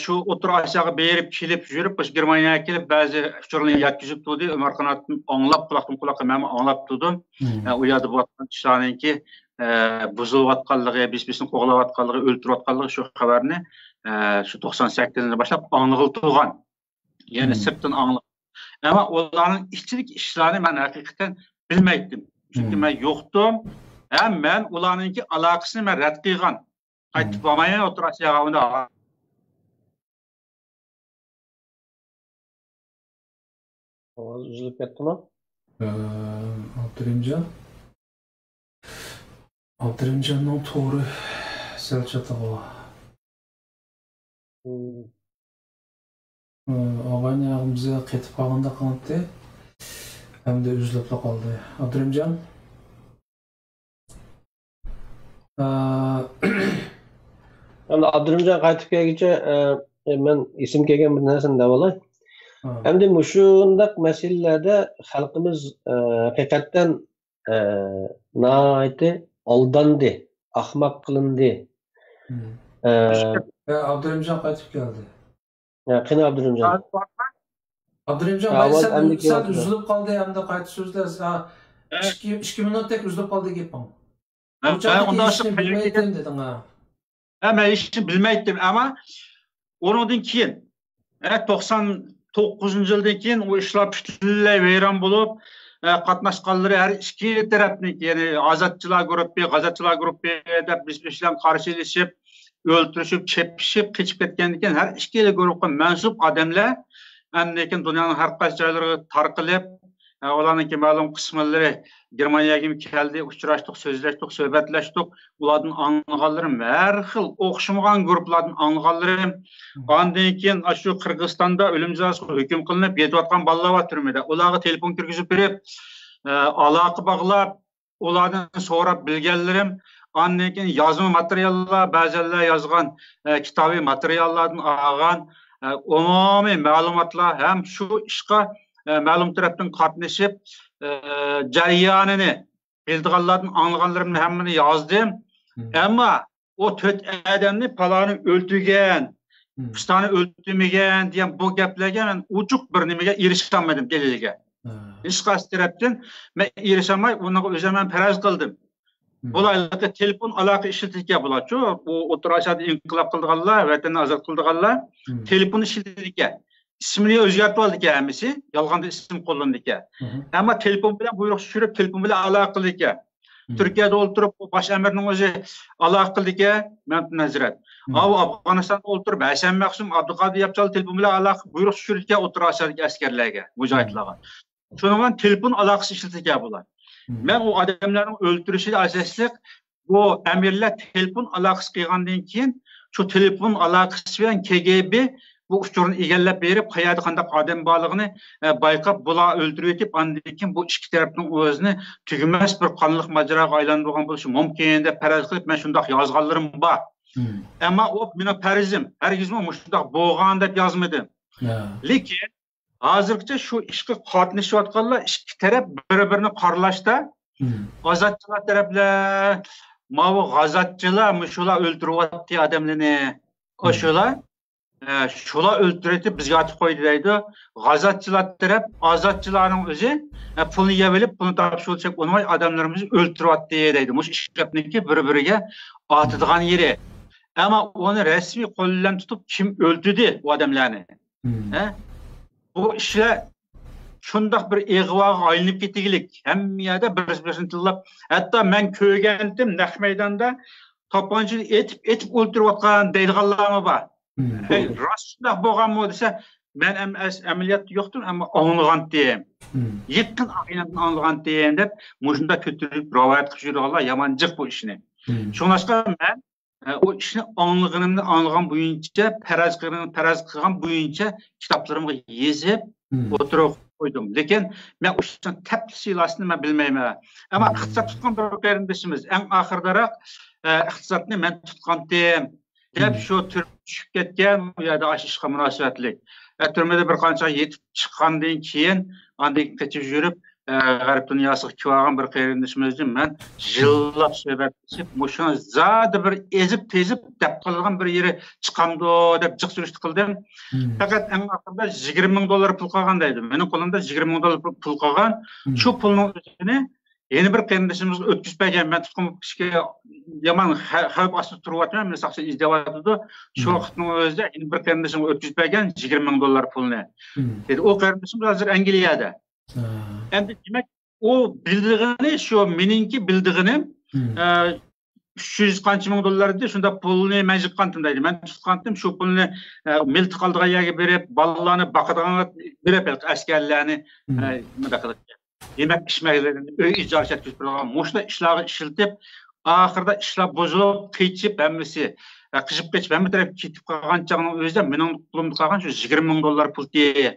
şu O'rta Osiyoga berib kelib yurib, Germaniyaga kelib ba'zi uchurlarni yetkazib turdi. Ömer Kanatni anglab, quloqdan quloqqa men anglab turdim. U yerda bo'layotgan ishlarningki buzilayotganligi, biz-bizni qo'g'layotganligi, o'ltirayotganligi shu xabarni shu 98-dan boshlab anglatgan. Ya'ni sirtdan anglat. Ama ularning ichkilik ishlarini men haqiqatan bilmaydim. Chunki men yo'qdim. Ham men ularningki aloqasini men rad qilgan. Qaytib bormayman O'rta Osiyoga unda. Ovoz uzilib ketdimi? Abdurimjonning to'g'ri sal chatoq. Og'ayni ketib qolganda qilibdi. Hamda uzilib qoldi. Abdurimjon. Endi Abdurimjon qaytib kelguncha men isim kelgan bir narsani davolay. Endi shundaq masalalarda xalqimiz haqiqatan nihoyatda aldandi, ahmoq qilindi. Abdurimjon qaytib keldi. Qani Abdurimjon. Abdurimjon sen uzilib qoldi hamda qaytib so'zlar 2 minutdek uzilib qoldi gaping. Ondan sonra bilmaydim dedin ha. Men ishni bilmaydim ama ondan keyin 99-yildan keyin o ishlar butunlay vayron bo'lib, qatnashganlari har ikki tarafniki, ya'ni azatchilar guruhi deb biz bilan qarshilashib, o'ltirishib, chepishib, qechib ketgandan keyin har ikki guruhga mansub odamlar lekin dunyoning har qaysi joylariga tarqalib, ularning ma'lum qismlari Germaniyaga keldi, uchrashdik, so'zlashdik, suhbatlashdik. Ulardan anglaganlarim har xil o'xshamagan guruhlardan anglaganlarim. Ondan keyin shu Qirg'izistonda o'lim jazosiga hukm qilinib, yetayotgan bolalar bor turmada. Ularga telefon kirgizib berib, aloqa bog'lab, ulardan so'rab bilganlarim, ondan keyin yozma materiallar, ba'zilar yozgan kitobiy materiallardan olgan umumiy ma'lumotlar ham shu ishga ma'lum tarafdan qatnashib, jarayonini bildiganlardan anglaganlarimni hammani yozdim. Ammo o 4 adamni paloni o'ltirgan, pistani o'ltirmagan degan bu gaplarga men uchuq bir nimaga erisha olmadim dalilga. Hech qaysi tarafdan men erisha olmay, unga o'zim ham faraz qildim. Bularga telefon aloqa ishlatilgan bo'lar-ku, u o'tirashada inqilob qilganlar, vatanni ozod qilganlar telefon ishlatilgan. İsmini o'zgartirib oldi hammasi, yolg'onda ism qo'llandi ekan. Ammo telefon bilan buyruq tushirib, telefon bilan aloqa qildi ekan. Turkiyada o'ltirib, bosh amirning o'zi aloqa qildi ekan, men nazorat. Afg'onistonda o'ltirib, Hasan Maqsum, Abduqodir Yapchal telefon bilan aloqa buyruq tushirdi ekan o'tirashadagi askarlarga, mujohidlarga. Shundan telefon aloqasi ishlatilgan bular. Men o adamlarning o'ltirishida asosliq bu amirlar telefon aloqasi qilgandan keyin shu telefon aloqasi bilan KGB bu uchurni egallab berib, qayerda qanday odam borligini bayqab, bular o'ldirib etib, ondan keyin bu ikki tarafning o'zini tugamas bir qonliq mojaroga aylantirgan bo'lishi mumkin deb faraz qilib, men shunday yozganlarim bor. Ammo o mening farizim, hargizmi shunday bo'lgan deb yozmadim. Lekin hozirgacha shu ishga qatnashayotganlar ikki taraf bir-birini qorlashda, ozodchilar taraflar, mana g'azotchilar, mushular o'ldiryapti odamlarni, o'shalar shular o'ldirib bizga atib qo'ydi deydi. G'azotchilar taraf, ozodchilarning o'zi pulni yeb olib, pulni topshirib o'nmay odamlarimizni o'ldiryapti deydi. Mush ishqatniki bir-biriga otadigan yeri. Ammo uni rasmiy qo'ldan tutib kim o'ldirdi bu odamlarni? Bu ishlar shundoq bir ig'voga aylanib ketganlik. Hamma yerda bir-birini tillab, hatto men ko'rgandim naq maydonda to'pponchani etib o'ldirayotgan deydiganlarmi bor. Rastlar bo'lganmi desa, men amaliyot yo'qdim, ammo anglagan deyim. Yetkin aynan anglagan deyim deb, mushunda ko'tarib rivoyat qilib yurganlar yamanjiq bu ishni. Shunga men o ishni anglagan bo'yicha, faraz qilgan bo'yicha kitoblarimga yozib o'tirib qo'ydim. Lekin men o'shan tafsilotini men bilmayman. Ammo iqtisod tutgan bir qarindishimiz eng oxirdaroq iqtisodni men tutgandim deb shu turib tushib ketgan, bu yerda ishga munosabatlik. Turmada bir qancha yetib chiqqandan keyin andan qochib yurib g'arb dunyosiga kelgan bir qarindishimizni men jillab suhbatlashib, mushuni zodi bir ezib-tezib deb qilgan bir yeri chiqamdi deb jiq surishti qildim. Faqat eng oxirida $20,000 pul qolgan deydi. Mening qo'limda $20,000 pul qolgan. Shu pulning o'zini yeni bir qarindishimiz o'tkazib men tutqun ishga yomon xavf ostida turyapman, men saqcha izlayapti. Shu vaqtning o'zida yeni bir qarindishim o'tkazib $20,000 pulni. Dedi, o qarindishim hozir Angliyada. Endi demak, o bildig'ini shu meningki bildig'inim 300 qancha ming dollar edi, shunda pulni men jiqqandim deydi. Men tutqandim, shu pulni miltiq oldigan yerga berib, bolalarni boqadigan berib, askarlarni nima qilib yemek içmeklerini, öy icarət etib turgan, mushda ishlarga ishiltib, oxirida ishlar buzilib, qechib, hammasi qizib ketib, hamma taraf ketib qolgan chog'ning o'zida mening qo'limda qolgan shu $20,000 pul diye.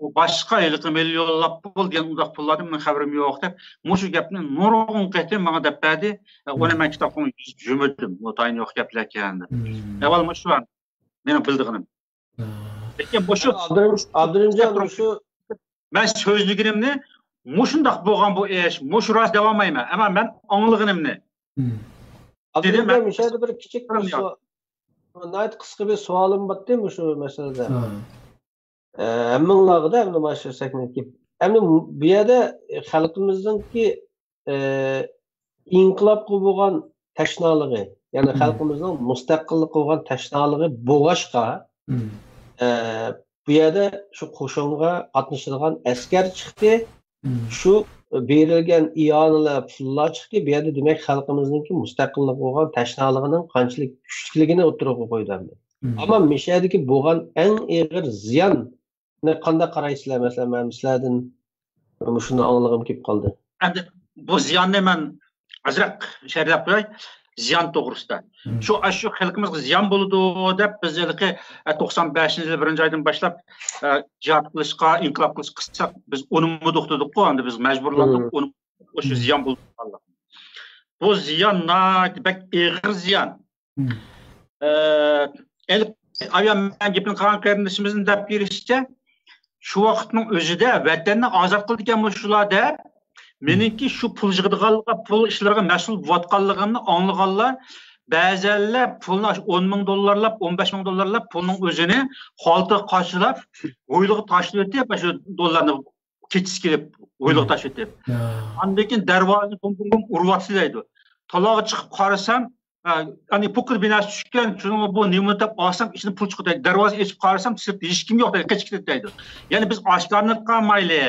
O boshqa yilqi millionlab pul degan undaq pullardan mening xabarim yo'q deb, mushu gapni nurg'un qaytib menga deb berdi. Uni men kitobga yozib jo'mirdim, o tayin yo'q gaplar ekandi. Avval mushu mening bildig'inim. Lekin bu shu Abdurrahimjon shu men so'zligimni mushundaq bo'lgan bu ish, mush rost davomayman, ammo men anglag'inimni. Abdurrahimjon mishada bir kichik bir nayt qisqa bir savolim bor shu masalada. Hammanglarga endi mana shu saknaki. Endi bu yerda xalqimizningki inqilob bo'lgan tashnaligi, ya'ni xalqimizning mustaqillik bo'lgan tashnaligi bo'g'ashqa bu yerda shu qo'shinga qatnashadigan askar chiqdi. Shu berilgan ionalar, pullar chiqdi. Bu yerda demak xalqimizningki mustaqillik bo'lgan tashnaligining qanchalik kuchliligini o'tirib qo'ydi. Ammo mishadagi bo'lgan eng og'ir ziyonni qanday qaraysizlar? Masalan, men sizlardan shuni anglag'im kelib qoldi. Endi bu ziyonni men azroq sharhlab qo'yay. ziyon to'g'risida. Shu xalqimizga ziyon bo'ladi deb biz 95-yil 1-oydan boshlab jihad qilishga, inqilob qilishga qissak biz unutdik dedik-ku, endi biz majburlandik o'sha ziyon bo'ldi. Bu ziyon bak og'ir ziyon. Aviam men gapini qilgan qarindishimizning deb berishicha, shu vaqtning o'zida vatanni ozod qilgan shular deb meniki shu pul yig'diganlarga, pul ishlariga mas'ul bo'layotganligimni anglaganlar, ba'zilar pulni $10,000, $15,000 pulning o'zini xolta qochilab, o'yliga tashlab o'tib, shu dollarni kechis kelib, o'yliga tashlab o'tib. Undan keyin darvozani bum uryapti deydi. Taloga chiqib qarasam, hani poker binası tushgan, shuni bu nima deb olsam, ichida pul chiqdi. Darvoza ochib qarasam, sirtda hech kim yo'q deydi, kechikdi deydi. Ya'ni biz oshkorni qilmayli.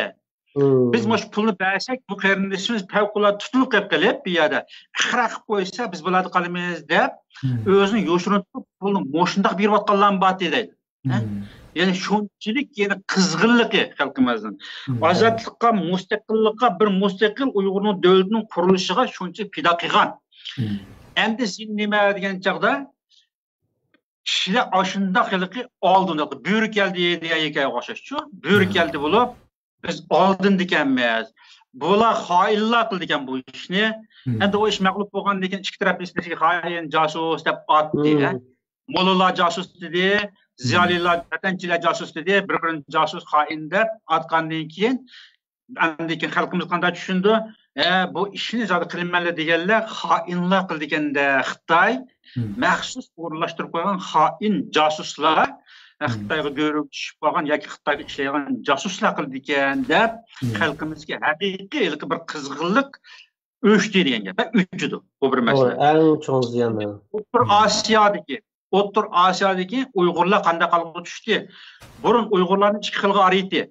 Biz mana shu pulni bersak, bu qarindishimiz favqulodda tutilib qolib, bu yerda ixra qilib qo'ysa, biz bularni qilamiz deb, o'zini yo'shirinib pulni mo'shundoq berayotganlarni bor deydi. Ya'ni shunchalik yana qizg'inligi xalqimizning. Ozodlikqa, mustaqillikqa, bir mustaqil Uyg'urning davlatining qurilishiga shuncha fido qilgan. Endi sen nima degan chaqda kishilar oshunda xilqi oldinda bo'ri keldi degan hikoyaga o'xshash-ku. Bo'ri keldi bo'lib, biz oldin deganmiz. Bular xoinlar qildi ekan bu ishni. Endi o ish mag'lub bo'lgandan keyin ikki taraf ishlashga xoin, josus deb otdi. Mollalar josus dedi, ziyolilar, vatanchilar josus dedi, bir-birini josus xoin deb otgandan keyin endi keyin xalqimiz qanday tushundi? Bu ishni zodi qilinmaydi deganlar xoinlar qildi ekanda. Xitoy maxsus o'rlashtirib qo'ygan xoin josuslar Xitoyga go'rib tushib qolgan yoki Xitoyga ishlaydigan josuslar qildi ekan deb xalqimizga haqiqiy bir qizg'inlik o'chdi degan gap. O'chdi bu bir masala. Eng cho'ng ziyoni. O'rta Osiyodagi Uyg'urlar qanday qolib tushdi? Burun Uyg'urlarni ikki xilga ayirdi.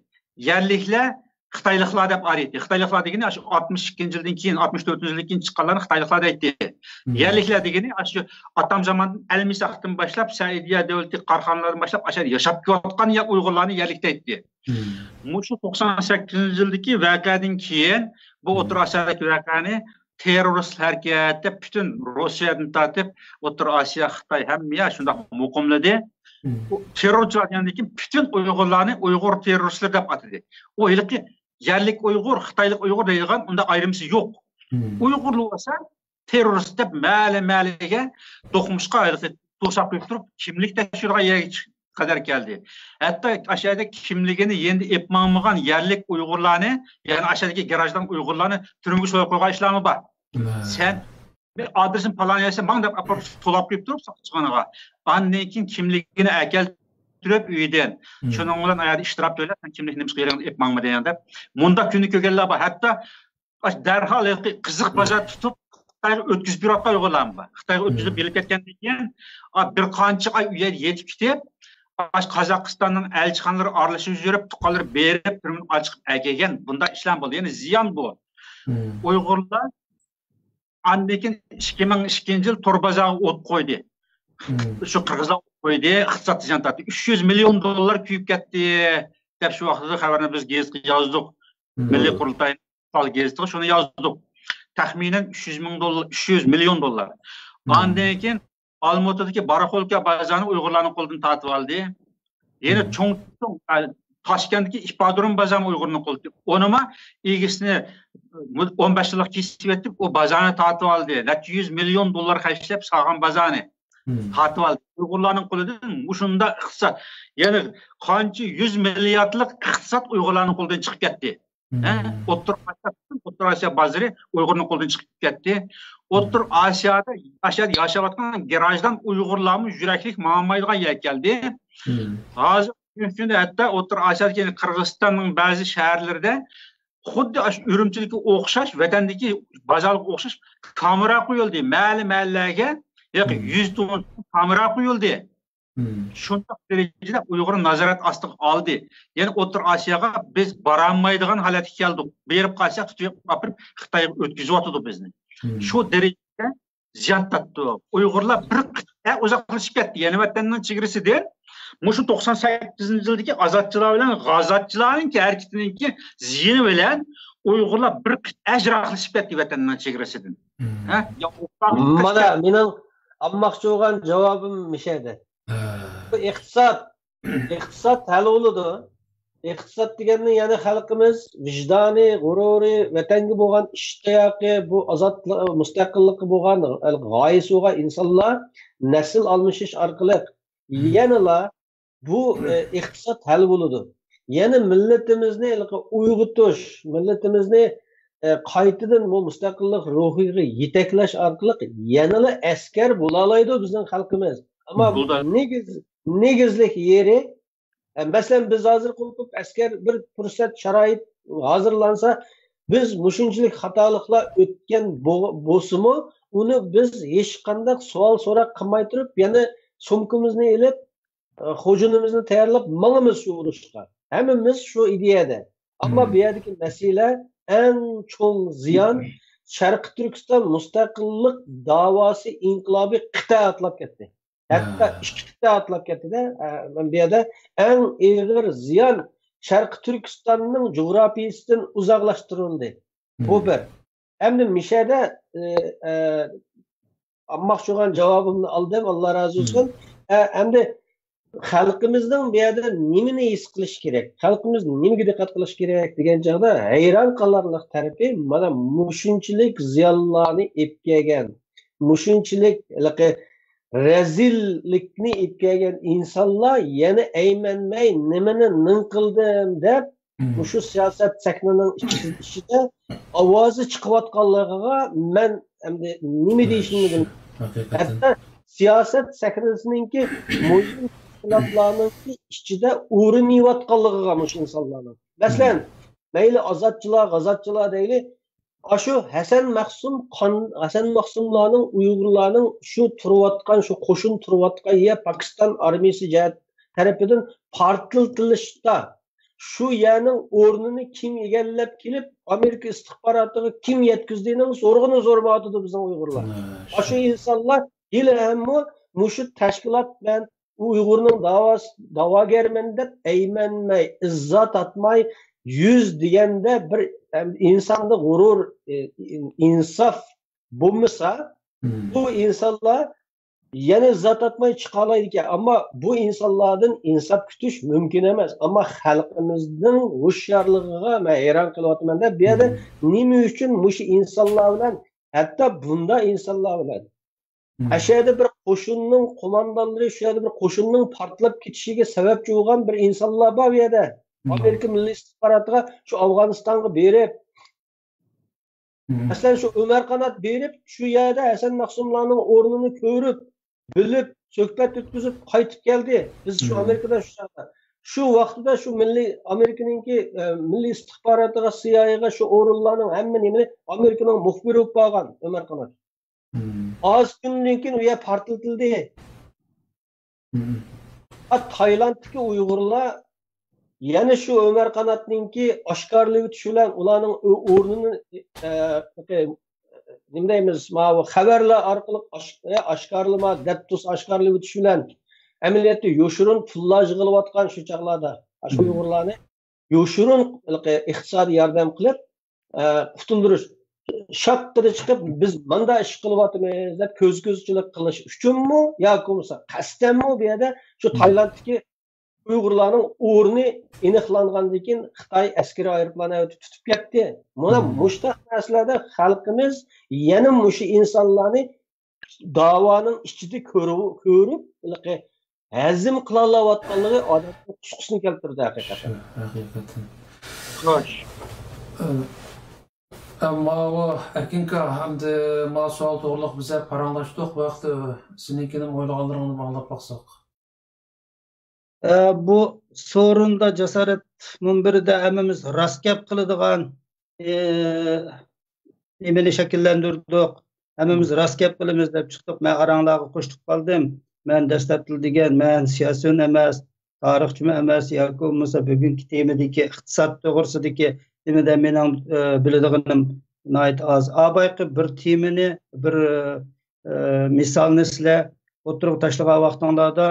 Yerliklar Xitoyliklar deb ayirdi. Xitoyliklar degani shu 62-yildan keyin 64-yildan keyin chiqqanlarni Xitoyliklar deydi. Yerliklar degani shu atam zamondan Almisaqdan boshlab Saidiya davlati qarxonlaridan boshlab ashar yashab kelayotgan Uyg'urlarni yerlik deydi. Shu 98-yildagi voqeadan keyin bu O'rta Osiyodagi voqeani terrorist harakat deb butun Rossiyadan tortib O'rta Osiyo, Xitoy hamma shunday muqimladi. Terrorchilar yandagi butun Uyg'urlarni Uyg'ur terroristlar deb atadi. O ilki yerlik Uyg'ur, Xitoylik Uyg'ur deyilgan unda ayrimisi yo'q. Uyg'urlar bo'lsa terrorist deb ma'liga do'qmishqa to'sab qo'yib turib kimlik tekshirishga qadar keldi. Hatto aşağıda kimligini endi epmamagan yerlik Uyg'urlarni, ya'ni aşağıdagi garajdan Uyg'urlarni turmuga so'yib qo'ygan ishlarmi bor. Sen bir adresin falan yasa bana da to'lab qo'yib turib chiqqaniga. Andan keyin kimligini keltirib uydan. Shuning bilan ayadi ishtirok qilib, sen kimlikni nima qilganing epmangmi deganda. Munda kuni ko'rganlar bor. Hatto darhol qiziq bozor tutib Xitoyga o'tkazib berayotgan Uyg'urlar bor. Xitoyga o'tkazib berib ketgandan keyin bir qancha oy uyga yetib ketib, Qozog'istonning elchixonalari aralashib yurib, tuqqanlar berib, turmun ochib kelgan. Bunda ishlar bo'ldi. Ya'ni ziyon bu. Uyg'urlar andan 2002-yil To'rbazorga o't qo'ydi. Shu Qirg'izlar qo'ydi, iqtisod ziyon tortdi. $300 million kuyib ketdi deb shu vaqtda xabarni biz gazetga yozdik. Milliy qurultay gazetiga shuni yozdik. Taxminan $300 million. Andan keyin Olmaotadagi Baraxolka bazarini Uyg'urlarning qo'lidan tortib oldi. Yana cho'ng Toshkentdagi Ipodurum bazarini Uyg'urning qo'lidan. Onima egisini 15 yillik kesib etib, o bazarni tortib oldi. $100 million xarjlab sog'an bazarni tortib oldi. Uyg'urlarning qo'lidan mushunda iqtisod, ya'ni qancha 100 milliardlik iqtisod Uyg'urlarning qo'lidan chiqib ketdi. O'rta Osiyo bozori Uyg'urning qo'lidan chiqib ketdi. O'rta Osiyoda yashayotgan garajdan Uyg'urlarning yuraklik muammoga keldi. Hozir shunda hatto O'rta Osiyodagi Qirg'izistonning ba'zi shaharlarida xuddi Urumchiga o'xshash, vatandagi bozorga o'xshash kamera qo'yildi. Mahallaga yoki 100 ton kamera qo'yildi. Shunday darajada Uyg'ur nazorat ostiga oldi. Ya'ni O'rta Osiyoga biz borolmaydigan holatga keldik. Berib qolsak tutib olib Xitoyga o'tkazib o'tdi bizni. Shu darajada ziyon tortdi. Uyg'urlar bir uzoqlashib ketdi. Ya'ni vatanning chegarasidan Muşu 98-yildagi azodchilar bilan g'azotchilarning harakatininki ziyini bilan Uyg'urlar bir ajralishib ketdi vatandan chegarasidan. Ha? Mana mening olmoqchi bo'lgan javobim mishadi. iqtisod hal bo'ladi. Iqtisod deganda yana xalqimiz vijdoni, g'ururi, vatanga bo'lgan ishtiyoqi, bu ozodlik, mustaqillikka bo'lgan g'oyasi bo'lgan insonlar nasl almashish orqali yanala bu iqtisod hal bo'ladi. Yana millatimizni uyg'otish, millatimizni qaytadan bu mustaqillik ruhiga yetaklash orqali yanala askar bo'la oladi bizning xalqimiz. Ammo negizlik yeri masalan biz hozir qo'rqib askar bir fursat sharoit hozirlansa biz mushunchalik xatoliklar o'tgan bo'lsa-mu uni biz hech qanday savol so'roq qilmay turib yana sumkamizni ilib xo'jinimizni tayyorlab mangimiz shu urushga. Hammamiz shu ideyada. Ammo bu yerdagi masala eng cho'ng ziyon Sharqi Turkiston mustaqillik davosi inqilobiy qita atlab ketdi. Hatta ikkita atlab ketdi-da. Men bu yerda eng og'ir ziyon Sharqi Turkistonning jo'grafiyasidan uzoqlashtirildi. Bu bir. Endi mishada almoqchi bo'lgan javobimni oldim, Alloh rozi bo'lsin. Endi xalqimizning bu yerda nimani his qilish kerak? Xalqimiz nimaga diqqat qilish kerak degan joyda hayron qolarlik tarafi mana mushunchilik ziyonlarni epkagan, mushunchilik rezillikni epkagan insonlar yana aymanmay nimani nin qildim deb shu siyosat saknining ichida ovozi chiqayotganligiga men endi nima deyishimni bilmayman. Hatto siyosat saknisiningki xiloflarning ichida o'rinayotganligiga mush insonlarning. Masalan, mayli ozodchilar, g'azotchilar deyli, shu Hasan Mahsumlarning Uyg'urlarning shu turayotgan, shu qo'shin turayotgan ya Pokiston armiyasi tarafidan portlatilishda shu yerning o'rnini kim egallab kelib, Amerika istixborotiga kim yetkazdining zo'rg'ini zo'rmatdi bizning Uyg'urlar. Shu insonlar hali ham mushu tashkilot bilan Uyg'urning da'vogarman deb aymanmay, izzat atmay, yüz deganda bir insonda g'urur, insof bo'lmasa, bu insonlar yana izzat atmay chiqalaydi ekan. Ammo bu insonlardan insof kutish mumkin emas. Ammo xalqimizning hushyorligiga men hayron qilyapman-da. Bu yerda nima uchun mushu insonlar bilan, hatto bunda insonlar bilan Aşağıda bir qo'shinning qo'mondonlari, shu yerda bir qo'shinning portlab ketishiga sababchi bo'lgan bir insonlar bor bu yerda. Amerika milliy istixborotiga shu Afg'onistonga berib, masalan shu Umar Qanot berib, shu yerda Hasan Mahsumlarning o'rnini ko'rib, bilib, suhbat o'tkazib qaytib keldi. Biz shu Amerikada shu vaqtida shu milliy Amerikaningki milliy istixborotiga, CIA'ga shu o'rinlarning hamma nimani Amerikaning muxbiri bo'lib qolgan Umar Qanot. Az kundan keyin u yer portlatildi. Taylanddagi Uyg'urlar yana shu Umar Qanotningki oshkorligi bilan ularning o'rnini nima deymiz, mana xabarlar orqali oshkorlama, debtus oshkorligi bilan amaliyotda yoshirin pullaj qilayotgan shu chaqlarda shu Uyg'urlarni yoshirin iqtisodiy yordam qilib qutuldirish shaqqida chiqib biz manda ish qilyapmiz deb ko'zchilik qilish uchunmi yoki bo'lmasa qasddanmi bu yerda shu Taylanddagi Uyg'urlarning o'rni aniqlangandan keyin Xitoy askari aeroplani tutib ketdi. Mana mushtaq narsalarda xalqimiz yana mushu insonlarni da'voning ichida ko'rib hazm qilayotganligi odamga tushqisini keltirdi haqiqatan. Xo'sh. Ama o erkinka hamda ma sual to'g'riliq bize paranlaştık vaqti seninkini o'ylaganlaringni bağlab baqsaq. Bu sorunda cesaret munbirida hammamiz rast gap qiladigan nimani shakllantirdik. Hammamiz rast gap qilamiz deb chiqdik. Men qaranglarga qo'shib qoldim. Men dastlabtil degan, men siyosiy emas, tarixchi emas yoki bo'lmasa bugungi temadagi iqtisod to'g'risidagi nimada mening biladiganim nayt az. Abayqi bir temani, bir misolni sizlar o'tirib tashlagan vaqtinglarda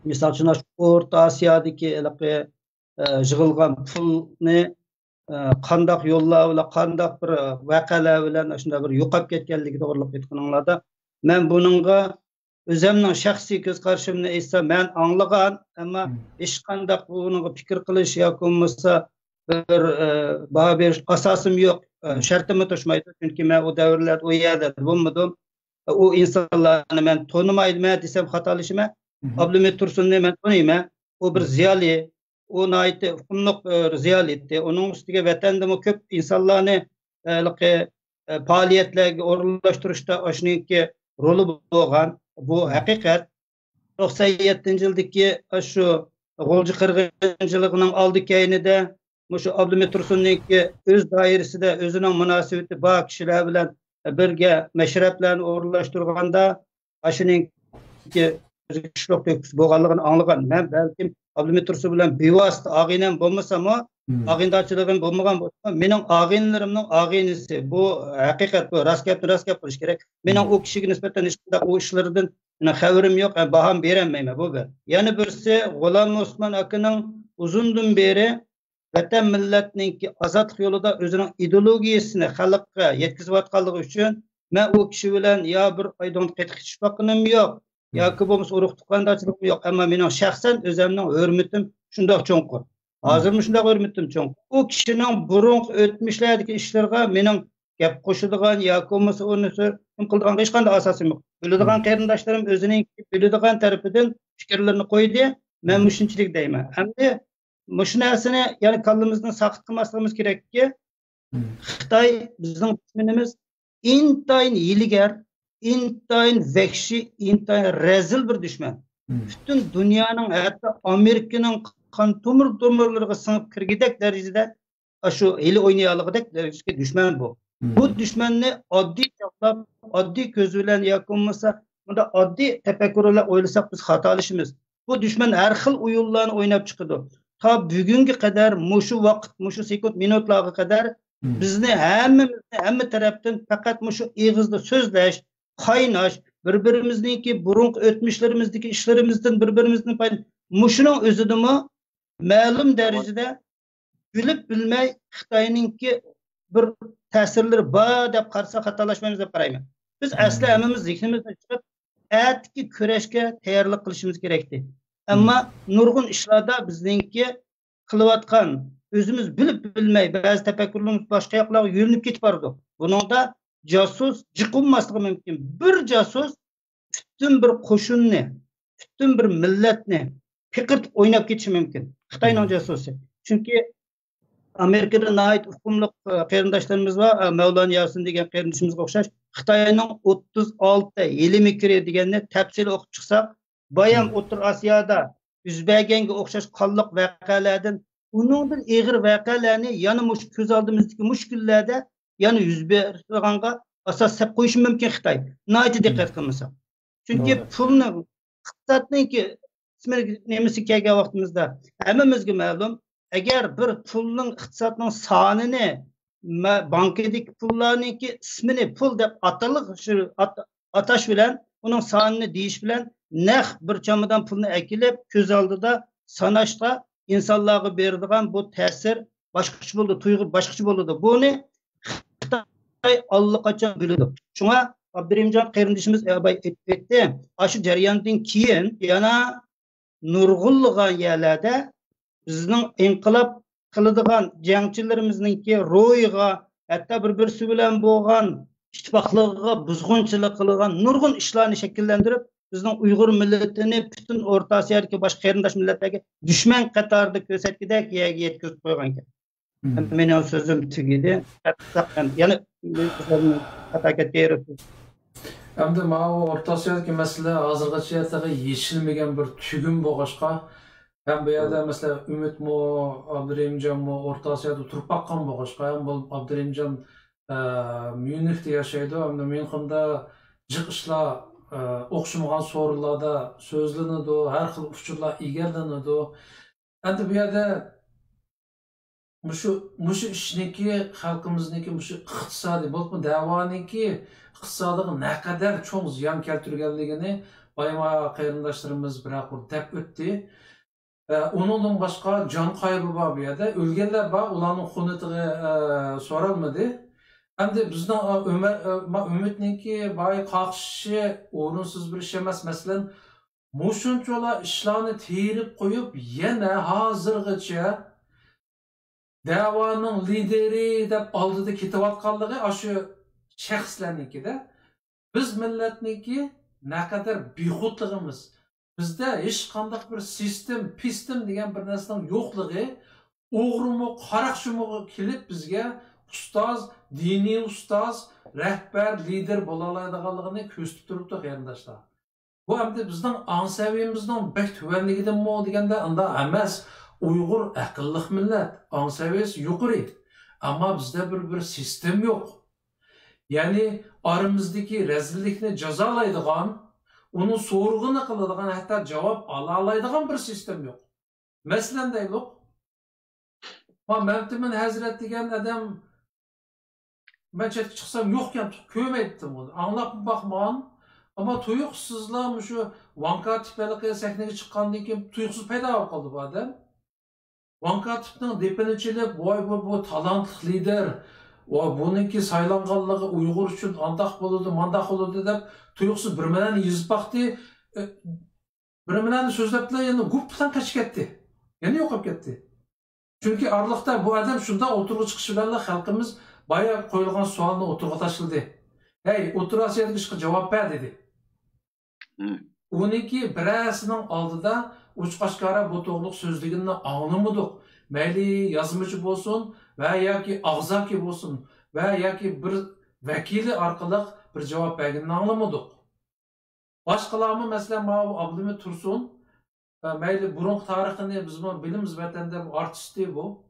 misol uchun O'rta Osiyodagi yig'ilgan pulni qandaq yo'llar bilan qandaq bir voqealar bilan shunday bir yo'qolib ketganligi to'g'riliq aytganinglarda men buningga o'zimning shaxsiy ko'z qarashimni aytsam men anglagan ammo hech qanday bunga fikr qilish yoki bo'lmasa bir baho berish asosim yo'q shartimga to'shmaydi chunki men u davrlarda u yerda bo'lmadim u insonlarni men tonimayman desam xatolashman Abdulhamid Tursunni men taniyman u bir ziyoli u naiti hukumliq ziyoli edi uning ustiga vatandami ko'p insonlarni faoliyatlarga o'rinlashtirishda shuninki roli bo'lgan bu haqiqat 97-yildagi shu G'o'lji qirg'inchiligining oldi keyinida shu Abdulhamid Tursunniki o'z doirasida o'zining munosabati bor kishilar bilan birga mashrablarni o'rinlashtirganda shuninki kuchliq to'kis bo'lganligini anglagan men balkim Abdulhamid Tursun bilan bevosita og'inam bo'lmasam-u og'indochiligim bo'lmagan bo'lsa mening og'inlarimning og'inisi bu haqiqat bu rost gap qilish kerak mening u kishiga nisbatan hech qanday u ishlaridan xabarim yo'q bahom berolmayman bu bir yana birisi G'ulom Osmon akaning uzundan beri vatan millatninki ozodlik yo'lida o'zining ideologiyasini xalqqa yetkazayotganligi uchun men u kishi bilan yo bir oydin qetishmoqnim yo'q yoki bo'lmasa urug' tuqqandochiligim yo'q ammo mening shaxsan o'zimning hurmatim shundoq cho'nqur hozirmi shundoq hurmatim cho'nqur u kishining burungi o'tmishlardagi ishlariga mening gap qo'shadigan yoki bo'lmasa uni qiladigan hech qanday asosim yo'q biladigan qarindoshlarim o'zining biladigan tarafidan fikrlarini qo'ydi men shunchalik deyman endi shu narsani ya'ni kallamizdan saqit qilmasligimiz kerakki Xitoy bizning dushmanimiz intayin yiligar intayin vahshiy intayin rezil bir dushman butun dunyoning hatto Amerikaning qon tomirlariga singib kirgidek darajada shu hili o'ynay olgidek darajada dushman bu dushmanni oddiy chaqlab oddiy ko'z bilan yoki bo'lmasa bunda oddiy tafakkur bilan o'ylasak biz xatolashimiz bu dushman har xil o'yinlarni o'ynab chiqadi ta bugunga qadar mushu vaqt mushu sekund minutlarga qadar bizni hamma tarafdan faqat mushu eg'izda so'zlash qaynash bir-birimizniki burungi o'tmishlarimizdagi ishlarimizdan bir-birimizdan mushuning o'zidami ma'lum darajada bilib bilmay Xitoyninki bir ta'sirlari bor deb qarasak xatolashmaymiz deb qarayman biz asli hammamiz zehnimizdan chiqib atki kurashga tayyorlik qilishimiz kerakdi ammo nurg'un ishlarda bizningki qilayotgan o'zimiz bilib bilmay ba'zi tafakkurlarimiz boshqa yoqlarga yo'linib ketib bordi buningda josus jiqilmasligi mumkin bir josus butun bir qo'shinni butun bir millatni piqirtib o'ynab ketishi mumkin Xitoyning josusi chunki Amerikada nait hukumliq qarindoshlarimiz bor Mavlon Yasin degan qarindishimizga o'xshash Xitoyning 36 yili deganni tafsili o'qib chiqsak bayam O'rta Osiyoda yuz berganga o'xshash qonliq voqealardan uningdan og'ir voqealarni yana mush ko'z oldimizdagi mushkullarda yana yuz berganga asos sab qo'yishi mumkin Xitoy noiti diqqat qilmasa chunki pulni iqtisodniki nemasi kelgan vaqtimizda hammamizga ma'lum agar bir pulning iqtisodning sonini bankadagi pullarniki ismini pul deb atash bilan uning sonini deyish bilan naq bir chamadan pulni akilib ko'z oldida sanashda insonlarga beradigan bu ta'sir boshqacha bo'ldi tuyg'u boshqacha bo'ldi buni Xitoy allaqachon biladi shunga Abdurimjon qarindishimiz aytdi shu jarayondan keyin yana nurg'unlagan yerlarda bizning inqilob qiladigan jangchilarimizningki ro'yiga hatto bir-birisi bilan bo'lgan ittifoqligiga buzg'unchilik qilgan nurg'un ishlarni shakllantirib bizning Uyg'ur millatini butun O'rta Osiyodagi boshqa qarindosh millatlarga dushman qatorida ko'rsatgidek yerga yetkazib qo'ygan ekan. Mening so'zim tugidi. Yana Endi mana O'rta Osiyodagi masala hozirgacha yechilmagan bir tugum bo'lg'achqa hem bu yerda mesela Ümitmo, Abdurrahimjonmo O'rta Osiyoda turib baqqan bo'lg'achqa ham bu Abdurrahimjon Myunxda yashaydi, hamda Myunxda jiq ishlar o'xshamagan so'rinlarda so'zlanadi, har xil uchurlar egallanadi. Endi bu yerda mushu ishniki xalqimizniki mushu iqtisodiy bo'lib da'voniki iqtisodiga naqadar cho'ng ziyon keltirganligini bayma qarindoshlarimiz biroq deb o'tdi. Onundan başka can kaybı var bu yerde. Ölgenler var, ulanın xunutuğu sorulmadı. Hem de bizden ümitninki bayi kalkışı uğrunsuz bir şey emas. Mesela muşunçola işlerini terip koyup yine hazırgıça davanın lideri dep aldıda ketivatkanlığı aşı şahslarnikide biz milletniki ne kadar bihutluğumuz bizde hiç kandak bir sistem pistim degan bir narsaning yo'qligi o'g'rimi qaraqshimi kelib bizga ustoz diniy ustoz rahbar lider bo'la oladiganligini ko'rsatib turibdi qarindoshlar. Bu hamda bizning ong saviyamizning bek tuvanligidanmi deganda unda emas. Uyg'ur aqlli millat, ong saviyasi yuqori. Ammo bizda bir sistem yo'q. Ya'ni oramizdagi rezillikni jazolaydigan, uni so'rg'ini qiladigan, hatto javob ola oladigan bir sistem yo'q. Masalan deylik, Mamtimin Hazrat degan odam ben chetga chiqsam yo'qkan ko'rmaydim uni. Anglab bakman ama tuyuqsizlar şu Vanka tipli sahnaga chiqqandan keyin tuyuqsiz paydo bo'lib qoldi bu odam. Vanka tipning depinichilib, voy bu talantli lider, va buningki saylanganligi Uyg'ur uchun andaq bo'ladi, mandaq bo'ladi deb tuyuqsiz bir bilan yozib baqdi. Bir bilan so'zlablar yana gupdan qochib ketdi. Yana yo'qolib ketdi. Çünkü aralıkta bu adam şunda oturuğa çıkışı bilen halkımız bayağı koyulgan sualını oturuğa taşıldı. Hey, oturuğa çıkışı cevap ver dedi. Onunki birisinin aldıda uçkaşkara bu doğruluk sözlüğünü anlamadık. Meyli yazmacı olsun veya ki ağzaki olsun veya ki bir vekili arkalık bir cevap verdiğini anlamadık. Başkalarımı mesela Mavi Abdülhamid Tursun Meyli burun tarixini biz bilimiz vatanda bu artisti bu.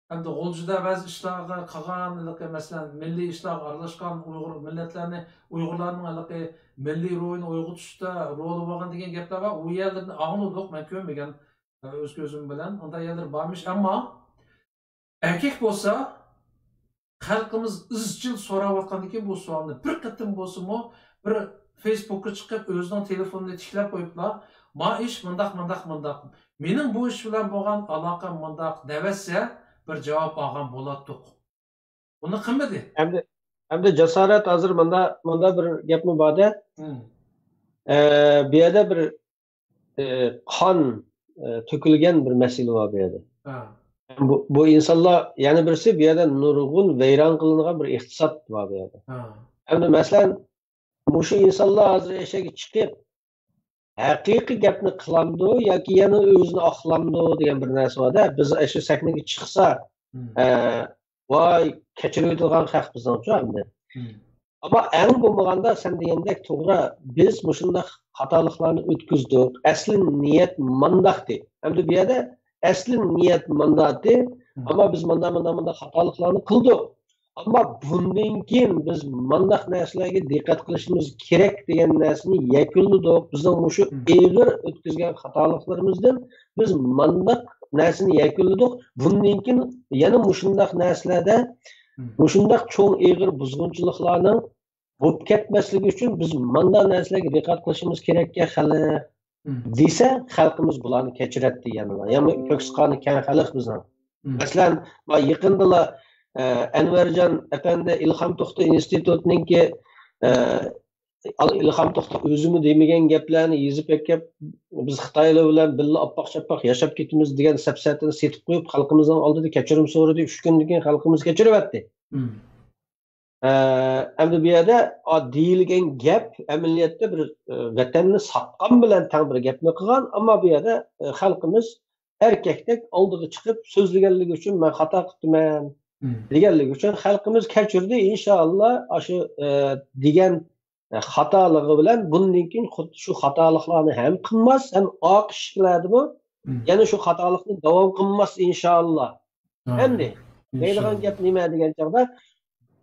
Hem de G'oljida bazı işlarga qilganligi, mesela milliy ishlarga aralashgan Uyg'ur millatlarni, Uyg'urlarning milliy ro'yini uyg'otishda roli bo'lgan degan gaplar bor. U yerlarni angladik, men ko'rmagan o'z ko'zim bilan. Unda yerlar bormish, ammo erkak bo'lsa xalqimiz izchil so'rayotgandan keyin bu savolni bir qatim bo'lsa-mu bir Facebook'a chiqib o'zining telefonini tiklab qo'yiblar. Ma ish mundaq. Mening bu ish bilan bo'lgan aloqam mundaq deverse bir javob olgan bo'lardik. Buni qilmadi. Hamda jasorat hozir munda bir gapmi borda. Bu yerda bir qon to'kilgan bir masala bor bu yerda. Bu insonlar yana birisi bu yerda nurg'un vayron qilingan bir iqtisod bor bu yerda. Hamda masalan mushu insonlar hozir eshaga chiqib haqiqiy gapni qilamdi yoki yana o'zini oqlamdi degan bir narsa borda. Biz shu sahnaga chiqsa, voy kechiradigan haq bizning hamda. Ammo eng bo'lmaganda sen degandek to'g'ri, biz mushunda xatoliklarni o'tkazdik. Asli niyat mandaqdi. Hamda bu yerda asli niyat mandaqdi, ammo biz manda xatoliklarni qildik. Ama bundan keyin biz mandaq narsalarga diqqat qilishimiz kerak degan narsani yakunladik. Bizning mushu eg'ir o'tkazgan xatoliklarımızdan biz mandaq narsani yakunladik. Bundan keyin yana mushundaq narsalarda mushundaq cho'ng eg'ir buzg'unchiliklarning bo'lib ketmasligi uchun biz mandaq narsalarga diqqat qilishimiz kerakka hali desa xalqimiz bularni kechiradi yana. Ya'ni ko'ksqoni keng xalq bizning. Masalan, yaqinda Envercan Efendi İlham To'xta institutininki İlham To'xta o'zimi demagan gaplarni yozib ekib biz Xitoylar bilan birga oppoq-chappoq yashab ketamiz degan sapsatini setib qo'yib xalqimizning oldida kechirim so'radi. 3 kundan keyin xalqimiz kechiryapti. Endi bu yerda deyilgan gap amaliyotda bir vatanni sotgan bilan tang bir gapni qilgan, ammo bu yerda xalqimiz erkakdek oldiga chiqib so'zlaganligi uchun men xato qildim deganligi uchun xalqimiz kechirdi. Inshaalloh shu degan xatoligi bilan bundan keyin xuddi shu xatoliklarni ham qilmas, ham oq ish qiladimi? Yana shu xatolikni davom qilmas inshaalloh. Endi deydigan gap nima degan chog'da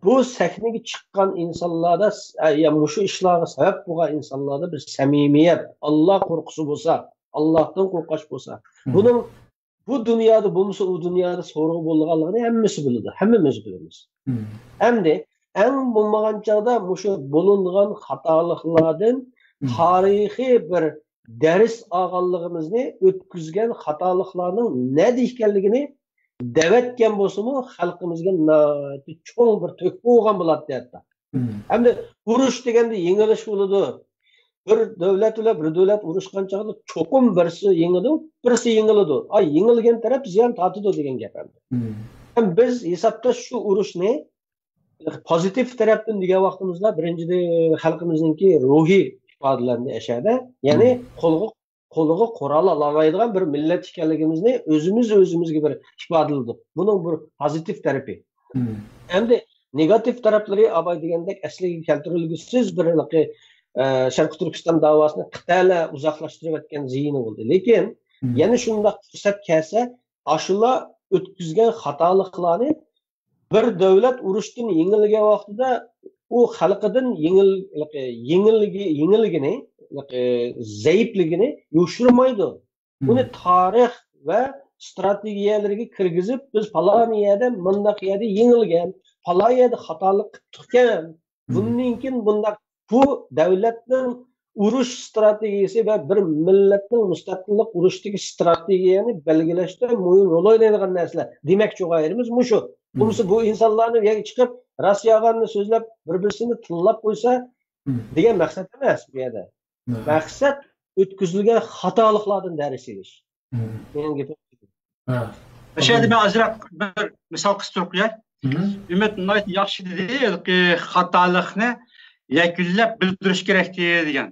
bu sahnaga chiqqan insonlarda ya shu ishlarga sabab bo'lgan insonlarda bir samimiyat, Alloh qo'rqusi bo'lsa, Allohdan qo'rqish bo'lsa, buning bu dünyada bulunsa o dünyada sorgu bulunanlarını hemmimiz biliriz. Hem de en bulungan çağda şu bulunan hatalıklardan tarihi bir ders olganligimizni o'tkazgan xatoliklarning nima ekanligini davatgan bo'lsa-mu xalqimizga cho'ng bir to'kib bo'lgan bo'ladi deyapti. Hamda urush deganda yengilish bo'ladi. Bir davlat bilan bir davlat urushgan chog'da cho'qim birisi yengiladi, birisi yengiladi. Ay yengilgan taraf ziyon tortadi degan gap hamda. Ham biz hisobda shu urushni pozitiv tarafdan degan vaqtimizda birinchida xalqimizningki ruhiy ifodalarni ashada, ya'ni qo'liga qurol olmaydigan bir millat ekanligimizni o'zimizga bir ifodaladik. Buning bir pozitiv tarafi. Hamda negativ taraflari abay degandek asliga keltirilgisiz bir Sharq Turkiston davosini Xitoylar uzoqlashtirib o'tgan ziyini bo'ldi. Lekin yana shunday fursat kelsa, ashular o'tkazgan xatoliklarni bir davlat urushdan yengilgan vaqtida u xalqidan yengilligini, zaifligini yo'shirmaydi. Uni tarix va strategiyalarga kirgizib, biz falon yerda mundaq yerda yengilgan, falon yerda xatolik qilgan. Bundan keyin bundaq bu davlatning urush strategiyasi va bir millatning mustaqillik urushdagi strategiyani belgilashda muhim rol o'ynaydigan narsalar. Demakchi o'g'ayrimiz shu. Bu insonlarni yo'lga chiqib, Rossiyaga so'zlab, bir-birini tillab qo'ysa degan maqsad emas bu yerda. Maqsad o'tkazilgan xatoliklardan dars olish. Mening gapim. O'shada men ozroq bir misol qistirib qo'yay. Ümit nayt yaxshi dedi, xatolikni yakunlab bildirish kerak degan.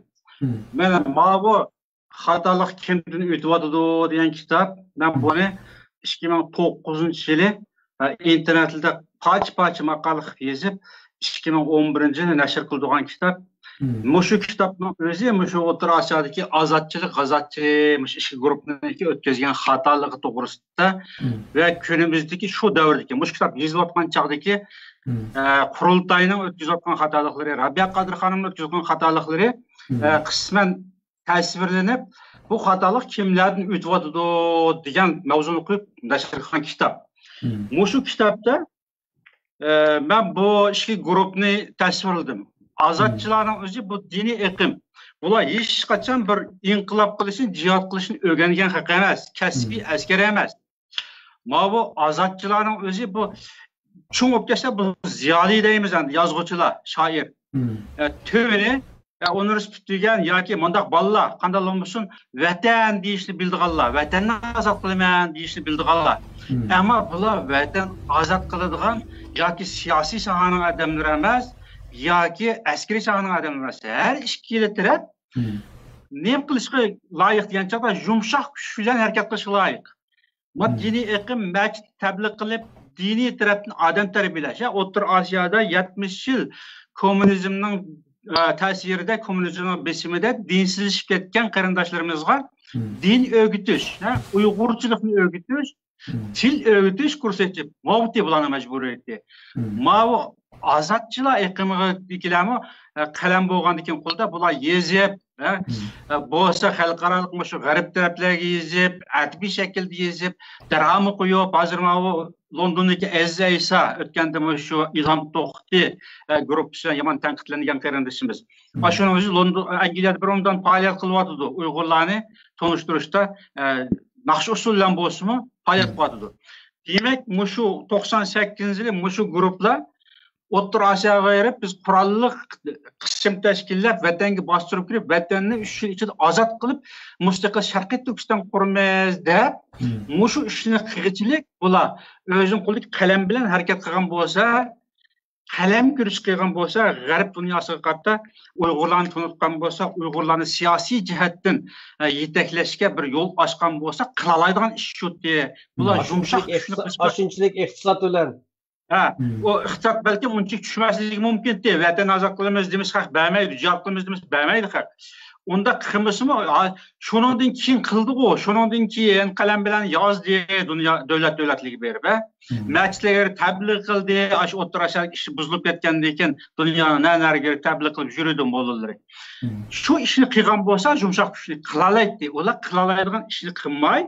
Mana bu xatolik kimdan o'tyapti degan kitob, men buni 2009-yili internetda parcha maqola yozib 2011-yilda nashr qildigan kitob. Mushu kitobning o'zi mushu O'rta Osiyodagi ozodchilik, g'azotchi ish guruhlariga o'tkazgan xatoligi to'g'risida va kunimizdagi shu davrdagi mushu kitob yozilgan chog'dagi qurultayning o'tkazayotgan xatoliklari, Rabiya Qodir xonimning o'tkazgan xatoliklari qisman tasvirlanib, bu xatolik kimlardan o'tyapti degan mavzuni qo'yib nashr qilgan kitob. Mushu kitobda men bu ishki guruhni tasvirladim. Azatçıların özü bu dini eqim. Bular hech qachon bir inqilob qilishni, jihad qilishni o'rgangan haq emas, kasbiy askar emas. Mana bu azatçıların özü bu cho'ng olib kelsa bu ziyoli deymiz endi, yozuvchilar, shoir. Tövini universitet tugagan yoki mundaq bolalar qanday bo'lsin, vatan deyishni bildiganlar, vatanni ozod qilaman deyishni bildiganlar. Ammo bular vatan ozod qiladigan yoki siyosiy sohaning odamlari emas, yoki askeri sohaning odamlari emas. Har ikkala taraf nima qilishga loyiq degan chog'da yumshoq kuch bilan harakat qilishga loyiq. Diniy eqim masjid tabliq qilib, diniy tarafdan odam tarbiyalash. O'rta Osiyoda 70 yil kommunizmning ta'sirida, kommunizmning besimida dinsizlashib ketgan qarindoshlarimizga din o'rgatish, uyg'urchilikni o'rgatish, til o'rgatish ko'rsatib, mavti bilan majburiyati. Mana azatçılar eqimiga qalam bo'lgandan keyin qo'lda bular yezib, bo'lsa xalqaro shu g'arb taraflarga yezib, adbiy shaklda yezib, drama qo'yib, hozir mana Londondagi Azza Isa o'tganda shu Ilhom To'xti guruhi yomon tanqidlangan qarindoshimiz. Shuning o'zi London Angliyada bir ondan faoliyat qilyapti, Uyg'urlarni tonishtirishda naqsh usullan bo'lsa-mu faoliyat qilyapti. Demak, shu 98-yili shu guruhlar O'rta Osiyoga erib biz qurolli qism tashkillab vatanga bostirib kirib, vatanni 3 yil ichida ozod qilib, mustaqil Sharqiy Turkiston quramiz deb, shu ishni qilg'ichilik bular o'zining qo'lidagi qalam bilan harakat qilgan bo'lsa, qalam kirish qilgan bo'lsa, g'arb dunyosiga qarata Uyg'urlarni tunutgan bo'lsa, Uyg'urlarni siyosiy jihatdan yetaklashga bir yo'l ochgan bo'lsa, qila oladigan ish shu. Bular yumshoq shunchalik iqtisod bilan o iqtisod balki unchalik tushmasligi mumkin de. Vatan ozod qilamiz demiz haq bermaydi, jihad qilamiz demiz bermaydi haq. Unda qilmasimi? Shuningdan keyin qildi u. Shuningdan keyin qalam bilan yozdi, dunyo davlatligi berib, masjidlarga tabliq qildi. Shu O'rta Osiyo ishi buzilib ketgandan keyin dunyoni nariga tabliq qilib yurdi bolalar. Shu ishni qilgan bo'lsa, yumshoq kuchli qila oladi. Ular qila oladigan ishni qilmay,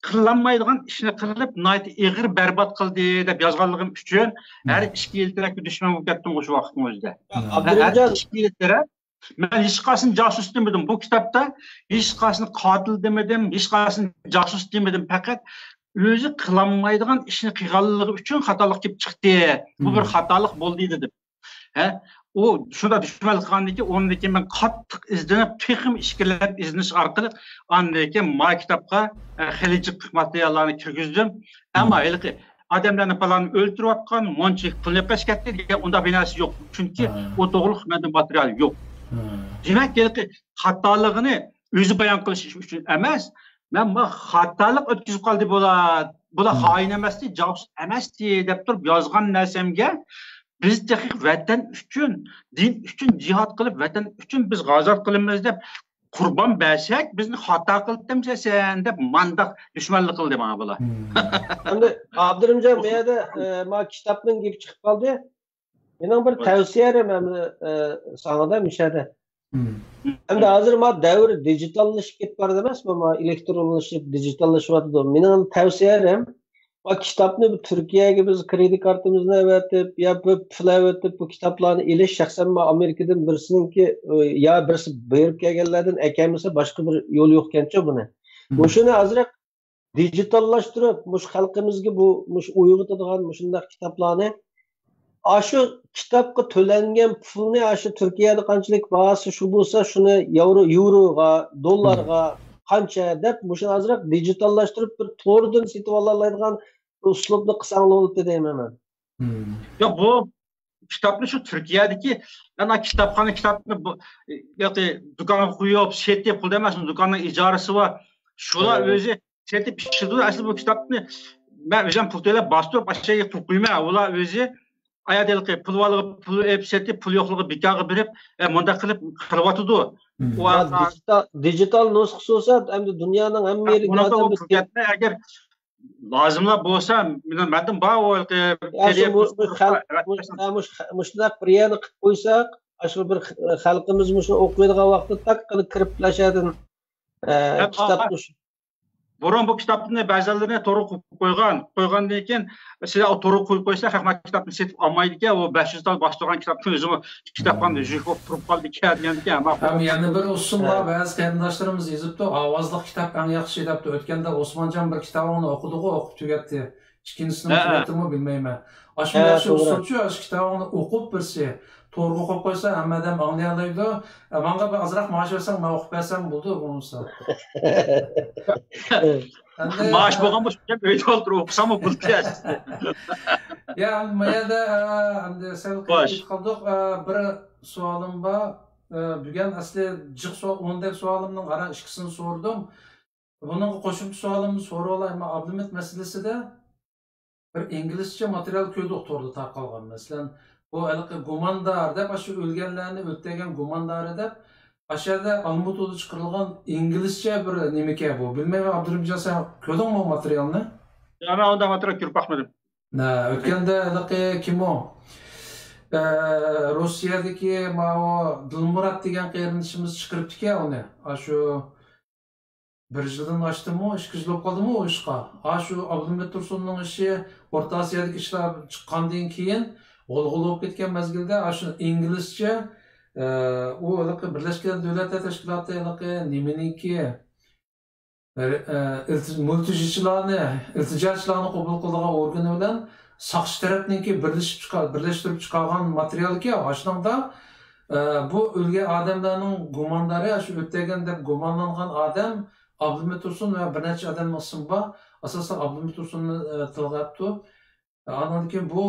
qilolmaydigan ishni qilib, nayt ig'ir barbod qildi deb yozganligim uchun har 2 yil taraf dushman bo'lib ketdim o'sha vaqtning o'zida. Har 2 yil taraf Ben hiç kalsın casus demedim. Bu kitapta hiç kalsın katil demedim, hiç kalsın casus demedim. Fakat özü kılanmaydıgan işini kıyğanlığı üçün hatalık kep çıktı. Bu bir hatalık boldu dedim. He? O şurada düşmanlık qandaki ondaki ben qattiq izlenip texim işkilep izleniş arqılı andaki ma kitapqa xelicik materiallarını kirgizdim. Ama elki adamlarını falan öldürüp atkan, monçik pulne peşketdi diye onda binası yok. Çünkü o doğruluk mende material yok. Demek ki hatalığını özü bayan qilish üçün emas. Ben bu hatalık ötküzüp qaldı bula hain emasdi, casus emasdi dep turib yozgan narsamga biz dakik vatan üçün, din üçün cihat qilib, vatan üçün biz g'azot qilamiz deb qurban bersak, bizni xato qildim sen deb mandaq düşmanlık qildi bana bular. Endi Abdurrahimjon, bu yerda ma kitapning kelib chiqib qoldi. Mening bir tavsiyam sana da mishada. Endi hozir ma davr dijitallashib ketib bordi emasmi? Ma elektronlashib, dijitallashyapti. Mening tavsiyam bu kitapni Türkiye'ye biz kredi kartımızla öğretip ya bu pul bu kitaplarını iliş şahsen Amerika'dan birisininki ya birisi buyurup gelgenlerden ekemisi başka bir yol yok kençe bunu. Bu şunu azıcık dijitallaştırıp muş halkımızga bu muş uyg'otadigan mushundaq kitaplarni aşı kitapga to'langan pulni aşı Türkiye'de qanchalik bahası şu bo'lsa shuni euroga, dollarga qancha deb mushuni azroq dijitallashtirib bir to'rdan setib oladigan uslubni qilsang bo'ladi deyman men. Ya bu kitapni şu Türkiye'deki ana kitapxona kitapni yoki do'konga qo'yib, setib pul emasmi, do'konning ijarasi var. Shular o'zi setib pishirdi. Aslında bu kitapni men o'zim pul to'lab bostirib aşağıya pul qo'yman. Ular o'zi ayadilqi pul olib, pul setib, pul yo'qligi bekorga berib, munda qilib qilyotdi. Dijital nusxası olsa hem dünyanın hem yeri agar lazımlar bo'lsa, men bor mushtaq bir yerni qilib qo'ysak, shu bir xalqimiz shuni o'qiydigan vaqtda tak qilib kirib bilashadin. Kitap Burun bu kitapni ba'zilarine to'g'ri qo'ygandan keyin sizlar o to'g'ri qo'yib qo'ysa, hamma kitapni setib olmaydi ekan, o 500 tal boshlagan kitapni o'zim kitapxonada jihib turib qoldi ekan. Ham yana bir usullar ba'zi qarindoshlarimiz yozibdi, ovozli kitap eng yaxshi debdi. O'tganda Osmonjon bir kitobini o'qidi-ku, o'qib tugatdi. Ikkinchisini tugatdimi bilmayman. Shu yaxshi usulchi shu kitobini o'qib birsi to'g'ri qo'yib qo'ysa, hammadan anglay oladi. Menga bir azroq maash bersang, men o'qib bersam bo'ldi bunisi. Maaş bo'lgan bo'lsa, uyda o'tirib o'qisam bo'ldi. Ya, mayada endi sen qoldik. Bir savolim bor. Bugun asli jiq savol, 10 savolimning ara ikkisini so'rdim. Buning qo'shimcha savolimni so'rab olayman. Abdumit masalasida bir inglizcha material ko'rdik to'g'ri tarqalgan. Masalan, bu gumandor deb shu o'lganlarni o'ltirgan gumandor deb aşağıda Almutu'da çıkarılan İngilizce bir nemike bu. Bilmem Abdurrahimjon sen ko'rdingmi bu materialni? Ya men onda material ko'rib baxmadim. O'tganda kim o? Rossiyadagi ma'o Dilmurod degan qarindoshimiz chiqiribdi-ku uni. Shu bir yildan oshdimi, 2 yil bo'lib qoldimi o ishqa. Shu Abdumit Tursunning ishi O'rta Osiyodagi ishlar chiqqandan keyin g'ulg'ul bo'lib ketgan mezgilda shu inglizcha u Birleşken Devletler Teşkilatı nimeniki iltijochilarni qabul qiladigan organi bilan saqchi tarafniki birlashtirib chiqargan materialga aslında bu o'lgan odamlarning gumondori shu o'tgan deb gumonlangan odam Abdumit Tursun va bir necha odamning ismi bor. Asosan Abdumit Tursunni tilg'abdi. Andan keyin bu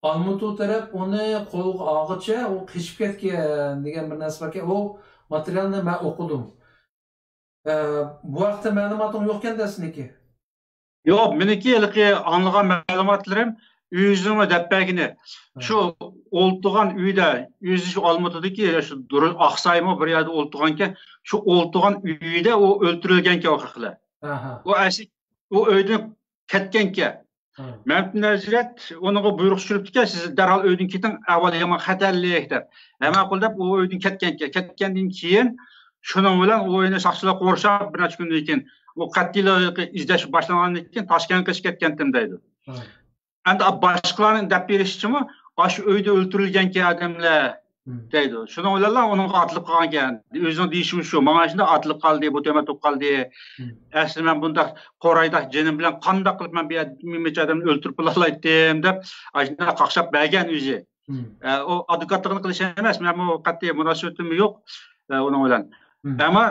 Almutu taraf uni qo'lga olg'icha u qishib ketgan degan bir narsa borki, o materialni men o'qidim. Bu vaqtda ma'lumotim yo'q ekandasiniki. Yo'q, meniki anlagan ma'lumotlarim o'zimni dabbagini shu o'ltirgan uyda, o'zi shu Almutudagi shu Oqsaymi bir yerda o'ltirganki, shu o'ltirgan uyda u o'ltirilganki oqiqlar. O asli o uydan ketganki Məhəmməd Nəzirət ona buyruq sürübdü ki, siz dərhal öydən ketin, avval yaman xətərliyə etər. Həmən qılda o öydən ketgəndən keyin şunun bilan o oyunu saxçılar qoruşab bir neçə gündən keyin o qətlilə izləşib başlanğandan keyin Taşkentə keçib ketgəndimdəydi. Əndi başqalarının dəb berişçimi, şu öydə öldürülgən ki adamlar deydi. Şunu oylarlar, onun atılıp kalgan ekan. Özünün deyişimi şu, mana shunda atılıp kaldı, bu tömet top kaldı. Aslında men bunda qorayda jenim bilan qandaq qilib men bu yerda adamni o'ltirib qo'ylaydim deb, ashunda qaqshab bergan o'zi. O advokatligini qilish emas, men bu qat'iy munosabatim yo'q uning bilan. Ammo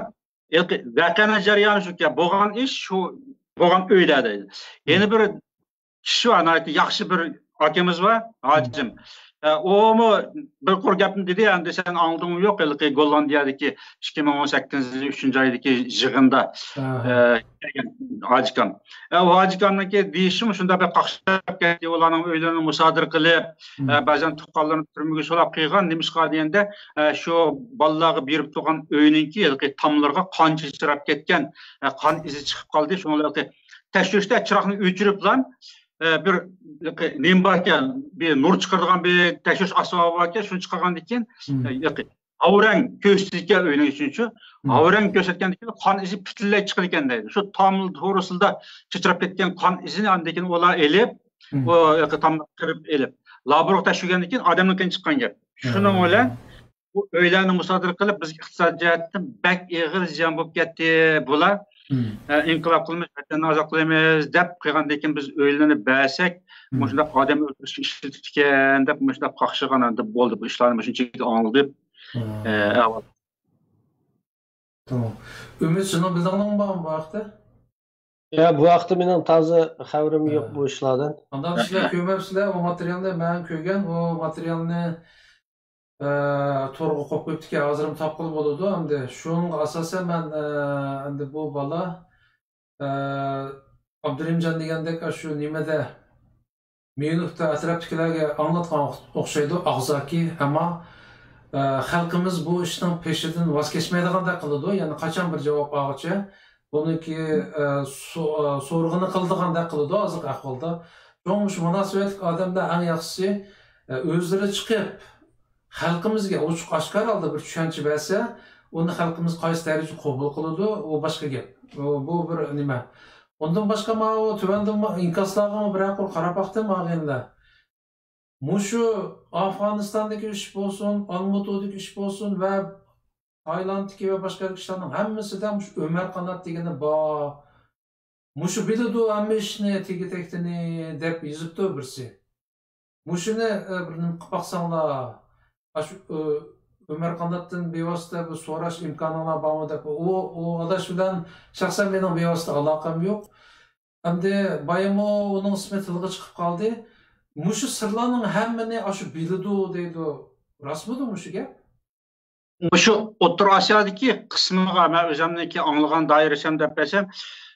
voqeaning jarayoni shuki, bo'lgan ish shu bo'lgan uyda deydi. Yana bir kishi var, yaxshi bir akamiz var, hojim. O mu bir qur gapni dedi, endi sen anladingmi yo'q, Gollandiyadagi 2018-3 oydagi yig'inda hojikam. O hojikamniki deyishim shunda bir qaqshab ketdi, ularning uylarini musodir qilib, ba'zan tuqqanlarni turmaga solab qo'ygan, nimishqa deganda shu bolalarga berib turgan uyninki tomlarga qon chirab ketgan, qon izi chiqib qoldi. Shunlarga tashvishda chiroqni o'chiriblar. Bir nima bor ekan, bir nur chiqargan bir tashish asbobi bor ekan, shuni chiqargandan keyin avrang ko'rsatgan o'yning uchunchi, avrang ko'rsatgandan keyin qon izi butunlay chiqar ekan deydi. Shu tomil to'g'risida chichirab ketgan qon izini andan keyin ular elib, o tomni qirib elib, laboratoriyaga tashirgandan keyin odamdan chiqqan gap. Shuning bilan bu o'ylarni musodir qilib, biz iqtisodiy jihatdan bak ig'ir ziyon bo'lib ketdi bular. İnqilab qilmish, vatanni ozoqlaymiz deb qo'ygandan keyin biz o'ylanib bersak, shunda odam o'ldirishga ishlatgan deb shunda qaqshigan deb bo'ldi. Bu ishlarni shunchaki anladim. Avval. Tamam. Ümit, shuni bildingmi bu vaqtda? Ya bu vaqtda mening toza xabarim yo'q bu ishlardan. Ondan sizlar ko'mabsizlar, o materialni men ko'rgan, o materialni to'g'ri qo'yib qo'yibdiki, hozir ham topqil bo'ladi. Endi shunga asosan men endi bu bola Abdurimjon degandek shu nimada Minutda atrofdagilarga anglatgan o'xshaydi, og'zaki, ammo xalqimiz bu ishning peshidan voz kechmaydigandek qiladi. Ya'ni qachon bir javob olguncha buniki so'rg'ini qildigandek qiladi hozir ahvolda. Shu munosabatli odamlar eng yaxshisi o'zlari chiqib xalqimizga ochiq oshkor holda bir tushuncha bersa, uni xalqimiz qaysi darajada qabul qiladi, u boshqa gap. Bu bir nima. Ondan boshqa men o tuvandim inkoslarga bir aql qarab baqdim ag'inlar. Mushu Afg'onistondagi ish bo'lsin, Olmutudagi ish bo'lsin va Taylanddagi va boshqa ishlarning hammasida mush Ömer Qanat degani bor. Mushu biladi hamma ishni tegi-tekdini deb yozibdi birsi. Mushuni bir qilib baqsanglar, Ömer Qanatdan bevosita bu so'rash imkoniyati bormi deb, u adash bilan shaxsan mening bevosita aloqam yo'q. Endi bayamo uning ismi tilga chiqib qoldi. Mushu sirlarning hammani shu biladi deydi. Rostmidi mushu gap? Mushu O'rta Osiyodagi qismiga men o'zimniki anglagan doirasam deb desam,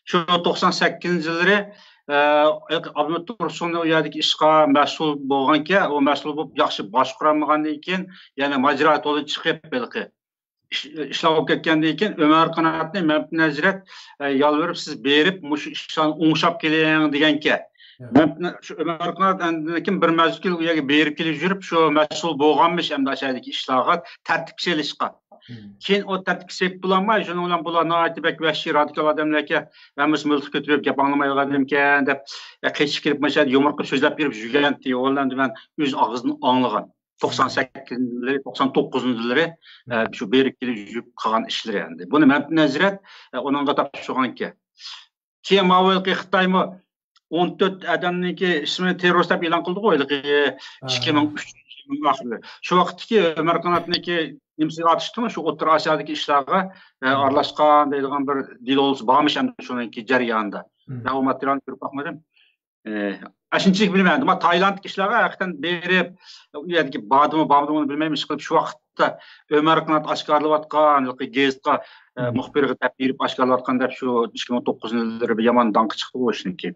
shu 98-yillari Abdullah Tursun'un o yerdeki işqa məsul bolğanki, o məsul bo'lib yaxshi boshqarmagandan keyin, yana majrat olib chiqib belki ishlar olib ketgandan keyin Ömer Qanatni Mehmet Hazrat yalvarib siz berib, mush ishlarni o'ngshab keling deganki. Şu Ömer Qanat kim bir mazgil u yerga berib kelib yurib, shu mas'ul bo'lganmish hamda aşağıdaki ishlarga tartib kelishqa. Keyin o tartib sebep bulanmay, şunun bilan bular nihoyatda bek vahshiy radikal odamlarga hammasi mulk ko'tarib gap anglamayotgan deb qechib kelib mashad yumurqa so'zlab berib yurgan diye o'ylandi men o'z og'zidan anglagan. 98-yillari, 99-yillari shu berib kelib yurib qolgan ishlar endi. Buni Mehmet Hazrat onunga topshirganki. Keyin mavvalgi Xitoymi 14 adamniki ismini terrorist deb e'lon qildi-ku, 2003 Şu vaqtdagi Ömer Qanatniki nimsiga atışdimi, shu O'rta Osiyodagi ishlarga aralashgan deydigan bir dil olsa bormish ham shuningki jarayonda. Men o materialni ko'rib baxmadim. Ashunchalik bilmayman. Men Taylandga ishlarga haqiqatan berib, u yerdagi badimi bilmaymiz qilib shu vaqtda Ömer Qanat oshkorlayotgan, gazetga muxbirga berib oshkorlayotgan deb shu 2009-yillarda bir yomon danqi chiqdi bu ishninki.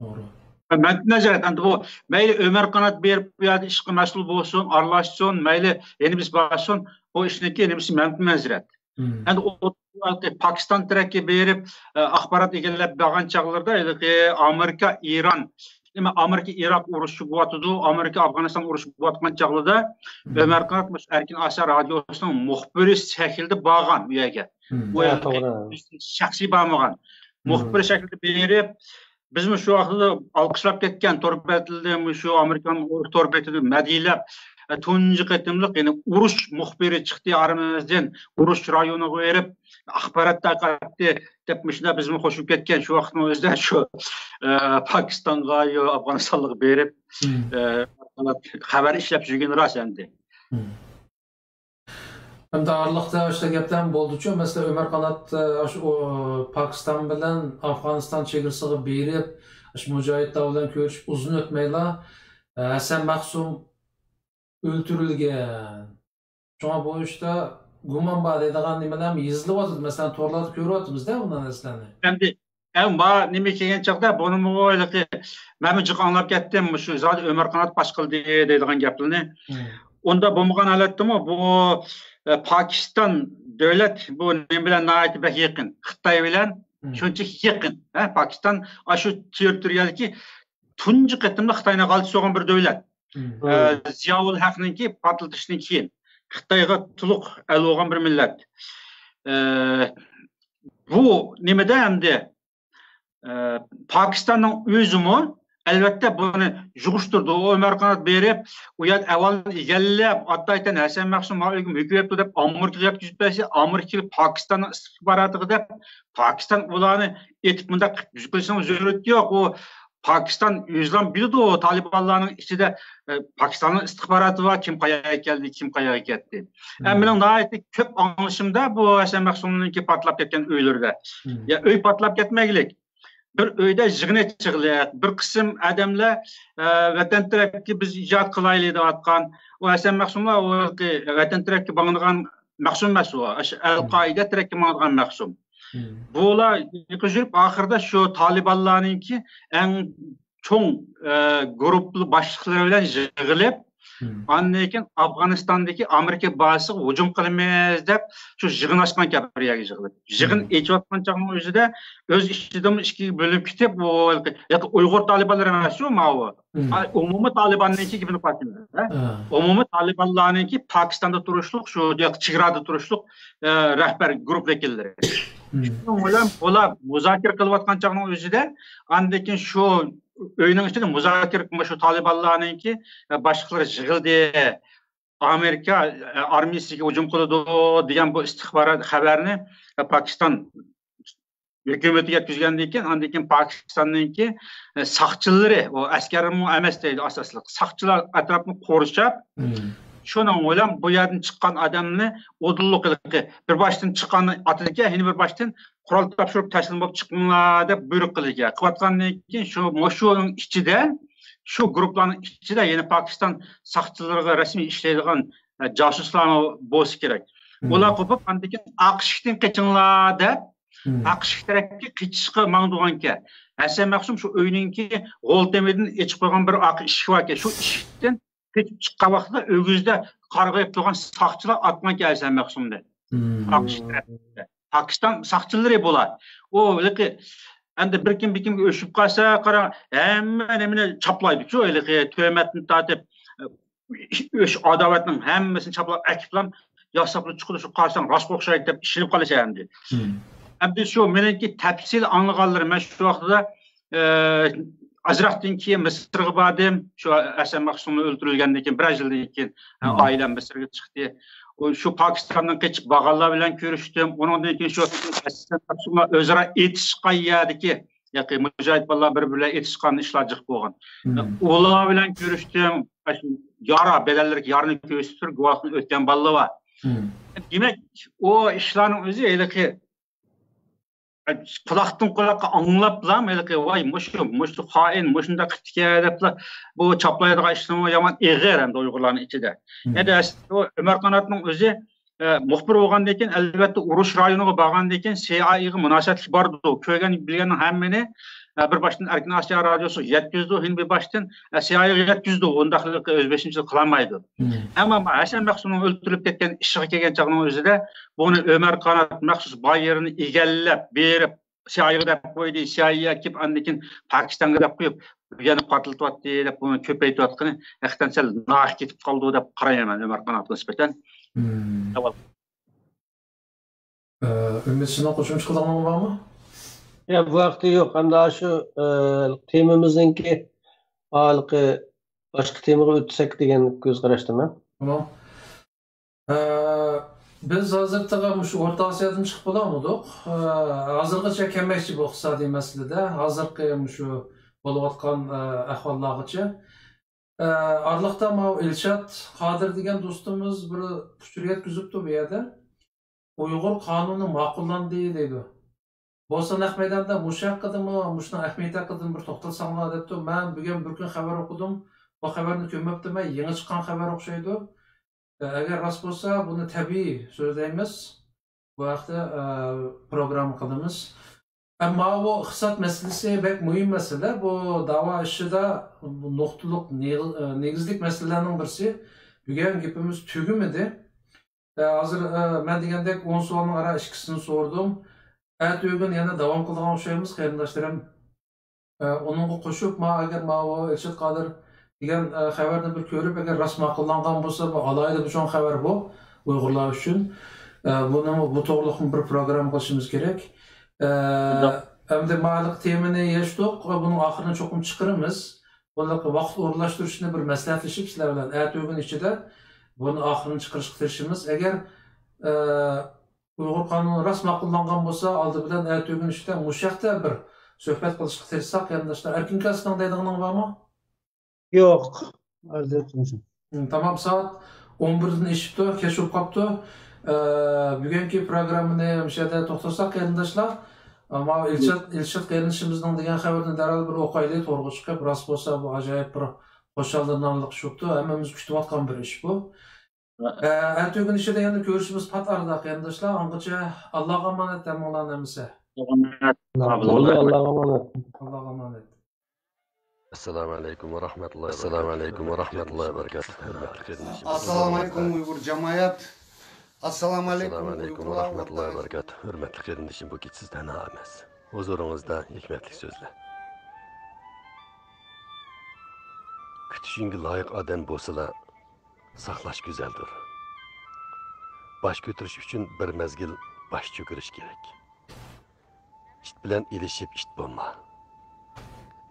To'g'ri. Ben nazaret endi bu mayli Ömer Qanat berib bu yerda ishga mas'ul bo'lsin, aralashsin, mayli endi biz bo'lsin, bu ishniki nimasi Mehmet Hazrat. Endi o Pakistan tarafga berib axborot egallab bergan chaqlarda Amerika, İran, Amerika Iroq urushi bo'lyapti, Amerika Afg'oniston urushi bo'layotgan chaqlarda Ömer Qanat Erkin Osiyo radiosining muxbiri shaklida borgan bu yerga. Bu shaxsiy bormagan. Muxbir shaklida berib bizmi shu vaqtda alqishlab ketgan Torbetli, shu Amerikan torbetini madilab tunji qatimliq yani urush muxbiri chiqdi aramizdan urush rayoniga berib axborot tarqatdi deb mishna bizmi qo'shib ketgan shu vaqtning o'zida shu Pokistonga yo Afg'onistonga berib xabar ishlab жүрген rost endi. Hem de ağırlıkta işte gepten bolduçu. Mesela Ömer Kanat Pakistan bilen Afganistan çekirsiği berip Mücahitler bilen görüşüp uzun ötmeyle Hasan Maksum öldürülgen. Şuna bu işte guman var edilen nimeler yazılı vardı. Mesela torlarda görüyoruz değil mi bundan esnane? Endi ama nime kelgan chaqda buni o'ylab men jiq anglab ketdim shu zot Ömer Kanat baş qildi deydigan gaplarni. Onda bo'lmagan holatdami bu Pakistan devlet bu ne bilen nayeti pek yakın. Xitay bilen şunçuk yakın. Pakistan aşı territoriyadaki tunji qatimli Xitayga qalti so'gan bir devlet. Ziyaul Haqninki patlatishdan keyin Xitayga to'liq el olgan bir millat. Bu nimada endi Pakistanning o'zimi elbette bunu yığıştırdı. O Ömer Kanat berip, uyat evvel egellep, hatta Hasan Maksum hükümet dep Amerika'ya yüzbesi, Amerikalı Pakistan'ın istihbaratı dep, Pakistan ulanı etip bunda yüzbesinin zürriyeti yok. O Pakistan yüzden bildi o Talibanların içinde Pakistan'ın istihbaratı var. Kim kayaya geldi, kim kayaya gitti. Benim daha köp anlaşımda bu Hasan Maksum'unki patlap ketken öylerde. Ya öy patlap ketmeklik. Bir öyde jig'ne chiqiladi. Bir qism odamlar vatan tarafga biz ijod qilaylik deb aytgan. O Hasan Maksumlar o vatan tarafga bag'langan Maksum emas o. Al-Qoida tarafga bag'langan Maksum. Bular yig'ilib oxirida shu Talibanlarninki eng cho'ng guruhli boshliqlari bilan yig'ilib Ondan keyin Afg'onistondagi Amerika bazasi hujum qilamiz deb shu yig'in ochgan gapirga yig'ilib. Yig'in echayotgan chog'ning o'zida o'z ichidan ikkiga bo'lib ketib, Uyg'ur talibanlari emas shu ma'vo. Umumiy Talibanninki gibi farqida. Umumiy Talibanlarninki Pokistonda turishliq, shu chegarada turishliq rahbar guruh vakillari. Ular muzokara qilayotgan chog'ning o'zida ondan keyin shu Öyünün içinde muzakir şu Talibanlarınki başlıkları yığıldı. Amerika armiyasiga hücum qildi degan bu istihbarat xabarini Pakistan hukumati yetkazgandan keyin, ondan keyin Pokistonningki saqchilari, o askarmi emas deydi asosli. Saqchilar atrofni qo'rishab, şunun bilan bu yerdan chiqqan odamni o'dillik bir boshdan chiqqanni atidiki, yana bir boshdan qurol topshirib taslim bo'lib chiqinglar deb buyruq qilgan. Qilayotgandan keyin shuning ichida, shu guruhlarning ichida yana Pokiston saqchilariga rasmiy ishlaydigan josuslar bo'lsa kerak. Ular qo'pib, ondan keyin AQShdan qochinglar deb AQSh tarafga qochishga mangdiganka. Hasan Maksum shu uyninki g'oltamidan echib qo'ygan bir AQSh bor ekan. Shu ishdan ketib chiqqan vaqtda o'g'izda qarg'ayib turgan saqchilar atgan Hasan Maksumda. AQSh tarafida. Pakistan saqchilari bo'lar. O endi bir kimga o'shib qolsa, qara, hamma chaplaydi-ku, tuhmatni tortib, o'sh adovatning hammasini chaplab akiblam, yosaqli chiqdi shu qarsang rost o'xshaydi deb ishilib qolish endi. Endi shu meniki tafsil anlaganlarim shu vaqtda azroqdan keyin Misrga bordim. Shu Hasan Maksumni o'ldirilgandan keyin bir yildan keyin oilam Misrga chiqdi. Şu Pakistan'dan kaçıp bağlarla bilen görüştüm. Ondan keyin şu Hasan Maksumla özara etişqayyadiki, yaqi mücahit ballar bir-birle etişqan işlajıq bolğan. Ular bilen görüştüm. Yara bedellerki yarını köstür guvahını ötken ballar var. Demek o işlerin özü eleki kulaqdan kulaqqa anglaplam, eleki vay muşu hain, muşunda qitke depla bu çaplayadigan işlemi yaman eğer hem de Uyg'urlarning ichida. Endi o Ömer Kanatning o'zi muxbir bo'lgandan keyin albatta urush rayoniga borgandan keyin CIA'ga munosabatli bordi. Ko'rgan bilganning hammani bir boshdan Erkin Osiyo radiosi yetkazdi, hin bir boshdan CIA'ga yetkazdi. Undaqlik o'zbekistoncha qilolmaydi. Ammo Hasan Maksumning o'ldirilib ketgan ishiga kelgan chog'ning o'zida buni Ömer Kanat maxsus bayerini egallab berib CIA'ga deb qo'ydi. CIA kelib andan keyin Pokistonga deb qo'yib yana patiltyapti deb buni ko'paytayotgani haqiqatan sal naq ketib qoldi deb qarayman Ömer Kanatga nisbatan. Ümit sizin qo'shimcha qiladigan bormi? Ya bu vaqti yo'q. Hamda shu temamizningki başka temaga ötsek degan göz qarashdaman. Tamam. Biz hazırda şu Orta Asya'dan çıkıp olamadık. Hazırgacha kelmekçi bu iqtisodiy masalada. Hazırki şu bolayotgan ahvollargacha. Arlıqda Elshad Qodir degan do'stimiz bir puchur yetkazibdi bu yerda. Uyg'ur qonuni ma'qullandi deydi. Bo'lsa naq maydonda mush haqidami, mushning ahamiyati haqida bir to'xtalsanglar debdi. Men bugun bir kun xabar o'qidim. Bu xabarni ko'mabdiman, yangi chiqqan xabar o'xshaydi. Agar rost bo'lsa, buni tabiiy so'zlaymiz. Bu haqda program qilamiz. Ammo bu iqtisod masalasi bek muhim masala. Bu da'vo ishida bu nuqtaliq negizlik masalalarning birisi. Bugun gapimiz tugimidi. Hozir men degandek 10 savolning ara ikkisini so'rdim. Bugun yana davom qilgan o'xshaymiz qarindoshlarim. Onunga qo'shib, agar Elshad Qodir degan xabarni bir ko'rib, agar rost ma'qullangan bo'lsa, bu alohida bir xabar bu Uyg'urlar uchun. Bu to'g'riliq bir program qilishimiz kerak. Endi ma'lum temani yechdik, buning oxirini cho'qim chiqaramiz. Bular vaqt o'rlashtirishni bir maslahatlashib sizlar bilan bugun ichida buni oxirini chiqarishga tirishamiz. Agar Uyg'ur qonuni rost ma'qullangan bo'lsa, oldi bilan bugun ichida mushaqda bir suhbat qilishga tirishsak, qarindoshlar, erkin kasdan deydiganing bormi? Yo'q. Arz etmişim. Tamam, saat 11'den eşitdi, keşif qapti. Bugungi programmani o'shada to'xtasak qarindoshlar. Ama Elshad qarindoshimizning degan xabarni darhol bir o'qaylik, to'g'ri chiqib, rost bo'lsa bu ajoyib bir xo'shallanarlik shukdi. Hammamiz kutayotgan bir ish bu. Ertugun ishida yana ko'rishimiz pat arada qarindoshlar. Angacha Allohga omonat demoqlanamiz. Allohga omonat. Allohga omonat. Assalomu alaykum va rahmatullohi va barakatuh. Assalomu alaykum Uyg'ur jamoat. Assalomu alaykum va rahmatullohi va barakatuh. Hurmatli qarindoshim, bu kech sizdan emas. Huzuringizda hikmatli so'zlar. Kutishingga loyiq odam bo'lsalar, saqlash go'zaldir. Bosh ko'tarish uchun bir mezgil bosh cho'kirish kerak. It bilan ilishib it bo'lma.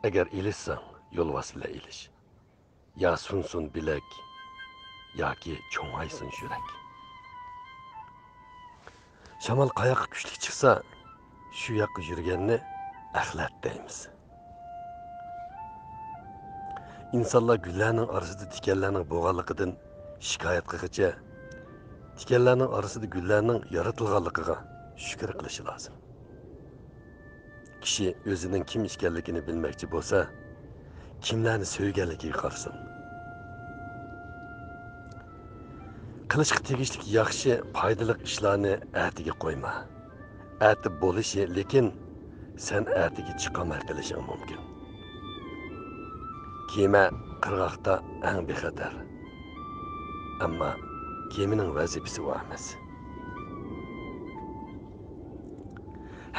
Agar ilishsang, yo'lvas bilan ilish. Ya sunsun bilak, yoki cho'ng'aysin yurak. Shamol qayoqqa kuchli chiqsa, shu yoqqa yurganni axlat deymiz. İnsanlar güllərinin arasında tikanlarning bo'lganligidan shikoyat qilguncha, tikanlarning arasida gullarning yaratilganligiga shukr qilishi lozim. Kishi o'zining kim ekanligini bilmoqchi bo'lsa, kimlarni so'yganligiga qarasin. Qilishga tegishli yaxshi, foydali ishlarni ertaga qo'yma. Erta bo'lishi, lekin sen ertaga chiqamay qilishing mumkin. Kema qirg'oqda eng bexatar. Ammo kemining vazifasi bu emas.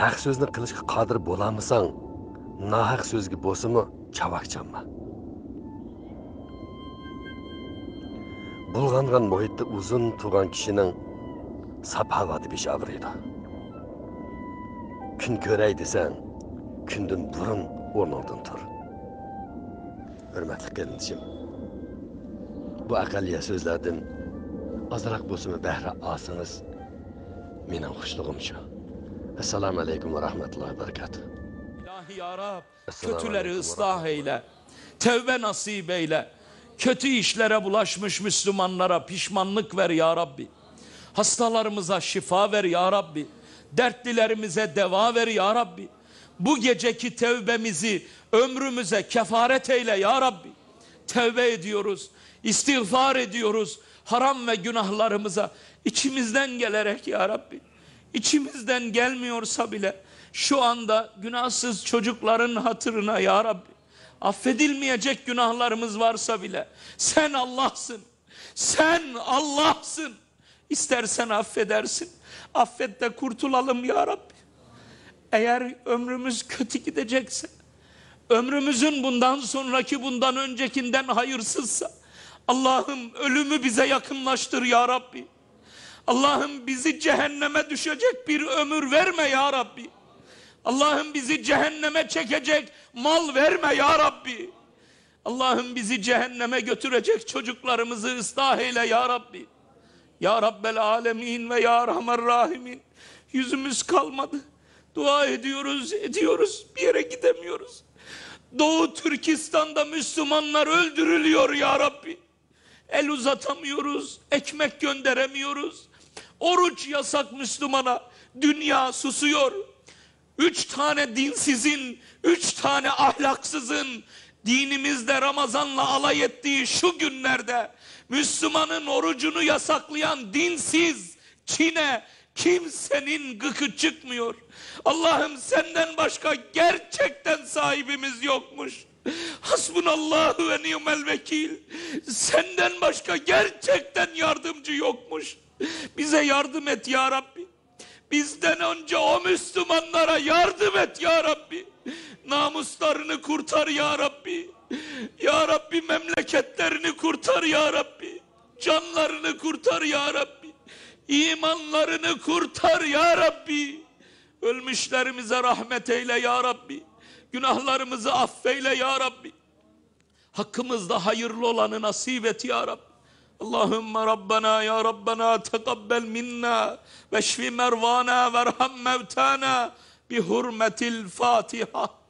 Haq so'zni qilishga qodir bo'lamasang, nohaq so'zga bo'lsa-mu chavaqchanma. Bulg'angan muhitda uzun turgan kishining sap havoda beshi og'riydi. Kun ko'ray desang, kundan burun o'rningdan tur. Hurmatli qarindoshim, bu aqalliya so'zlardan azroq bo'lsa-mu bahra olsangiz, mening xushlig'im shu. Assalomu alaykum va rahmatullohi va barakatuh. İlahi ya Rab, kötüleri ıslah eyle, tevbe nasip eyle. Kötü işlere bulaşmış Müslümanlara pişmanlık ver ya Rabbi. Hastalarımıza şifa ver ya Rabbi. Dertlilerimize deva ver ya Rabbi. Bu geceki tevbemizi ömrümüze kefaret eyle ya Rabbi. Tevbe ediyoruz, istiğfar ediyoruz. Haram ve günahlarımıza içimizden gelerek ya Rabbi. İçimizden gelmiyorsa bile şu anda günahsız çocukların hatırına ya Rabbi. Affedilmeyecek günahlarımız varsa bile sen Allah'sın. Sen Allah'sın. İstersen affedersin. Affet de kurtulalım ya Rabbi. Eğer ömrümüz kötü gidecekse, ömrümüzün bundan sonraki bundan öncekinden hayırsızsa, Allah'ım ölümü bize yakınlaştır ya Rabbi. Allah'ım bizi cehenneme düşecek bir ömür verme ya Rabbi. Allah'ım bizi cehenneme çekecek mal verme ya Rabbi. Allah'ım bizi cehenneme götürecek çocuklarımızı ıslah eyle ya Rabbi. Ya Rabbel Alemin ve Ya Rahman Rahimin. Yüzümüz kalmadı. Dua ediyoruz, bir yere gidemiyoruz. Doğu Türkistan'da Müslümanlar öldürülüyor ya Rabbi. El uzatamıyoruz, ekmek gönderemiyoruz. Oruç yasak Müslümana. Dünya susuyor. 3 tane dinsizin, 3 tane ahlaksızın dinimizde Ramazan'la alay ettiği şu günlerde Müslümanın orucunu yasaklayan dinsiz Çin'e kimsenin gıkı çıkmıyor. Allah'ım senden başka gerçekten sahibimiz yokmuş. Hasbunallahu ve ni'mel vekil. Senden başka gerçekten yardımcı yokmuş. Bize yardım et ya Rabbi. Bizden önce o Müslümanlara yardım et ya Rabbi. Namuslarını kurtar ya Rabbi. Ya Rabbi memleketlerini kurtar ya Rabbi. Canlarını kurtar ya Rabbi. İmanlarını kurtar ya Rabbi. Ölmüşlerimize rahmet eyle ya Rabbi. Günahlarımızı affeyle ya Rabbi. Hakkımızda hayırlı olanı nasip et ya Rabbi. Allahümme Rabbena ya Rabbena tekabbel minna ve şfi mervana ve erham mevtana bi hurmetil Fatiha.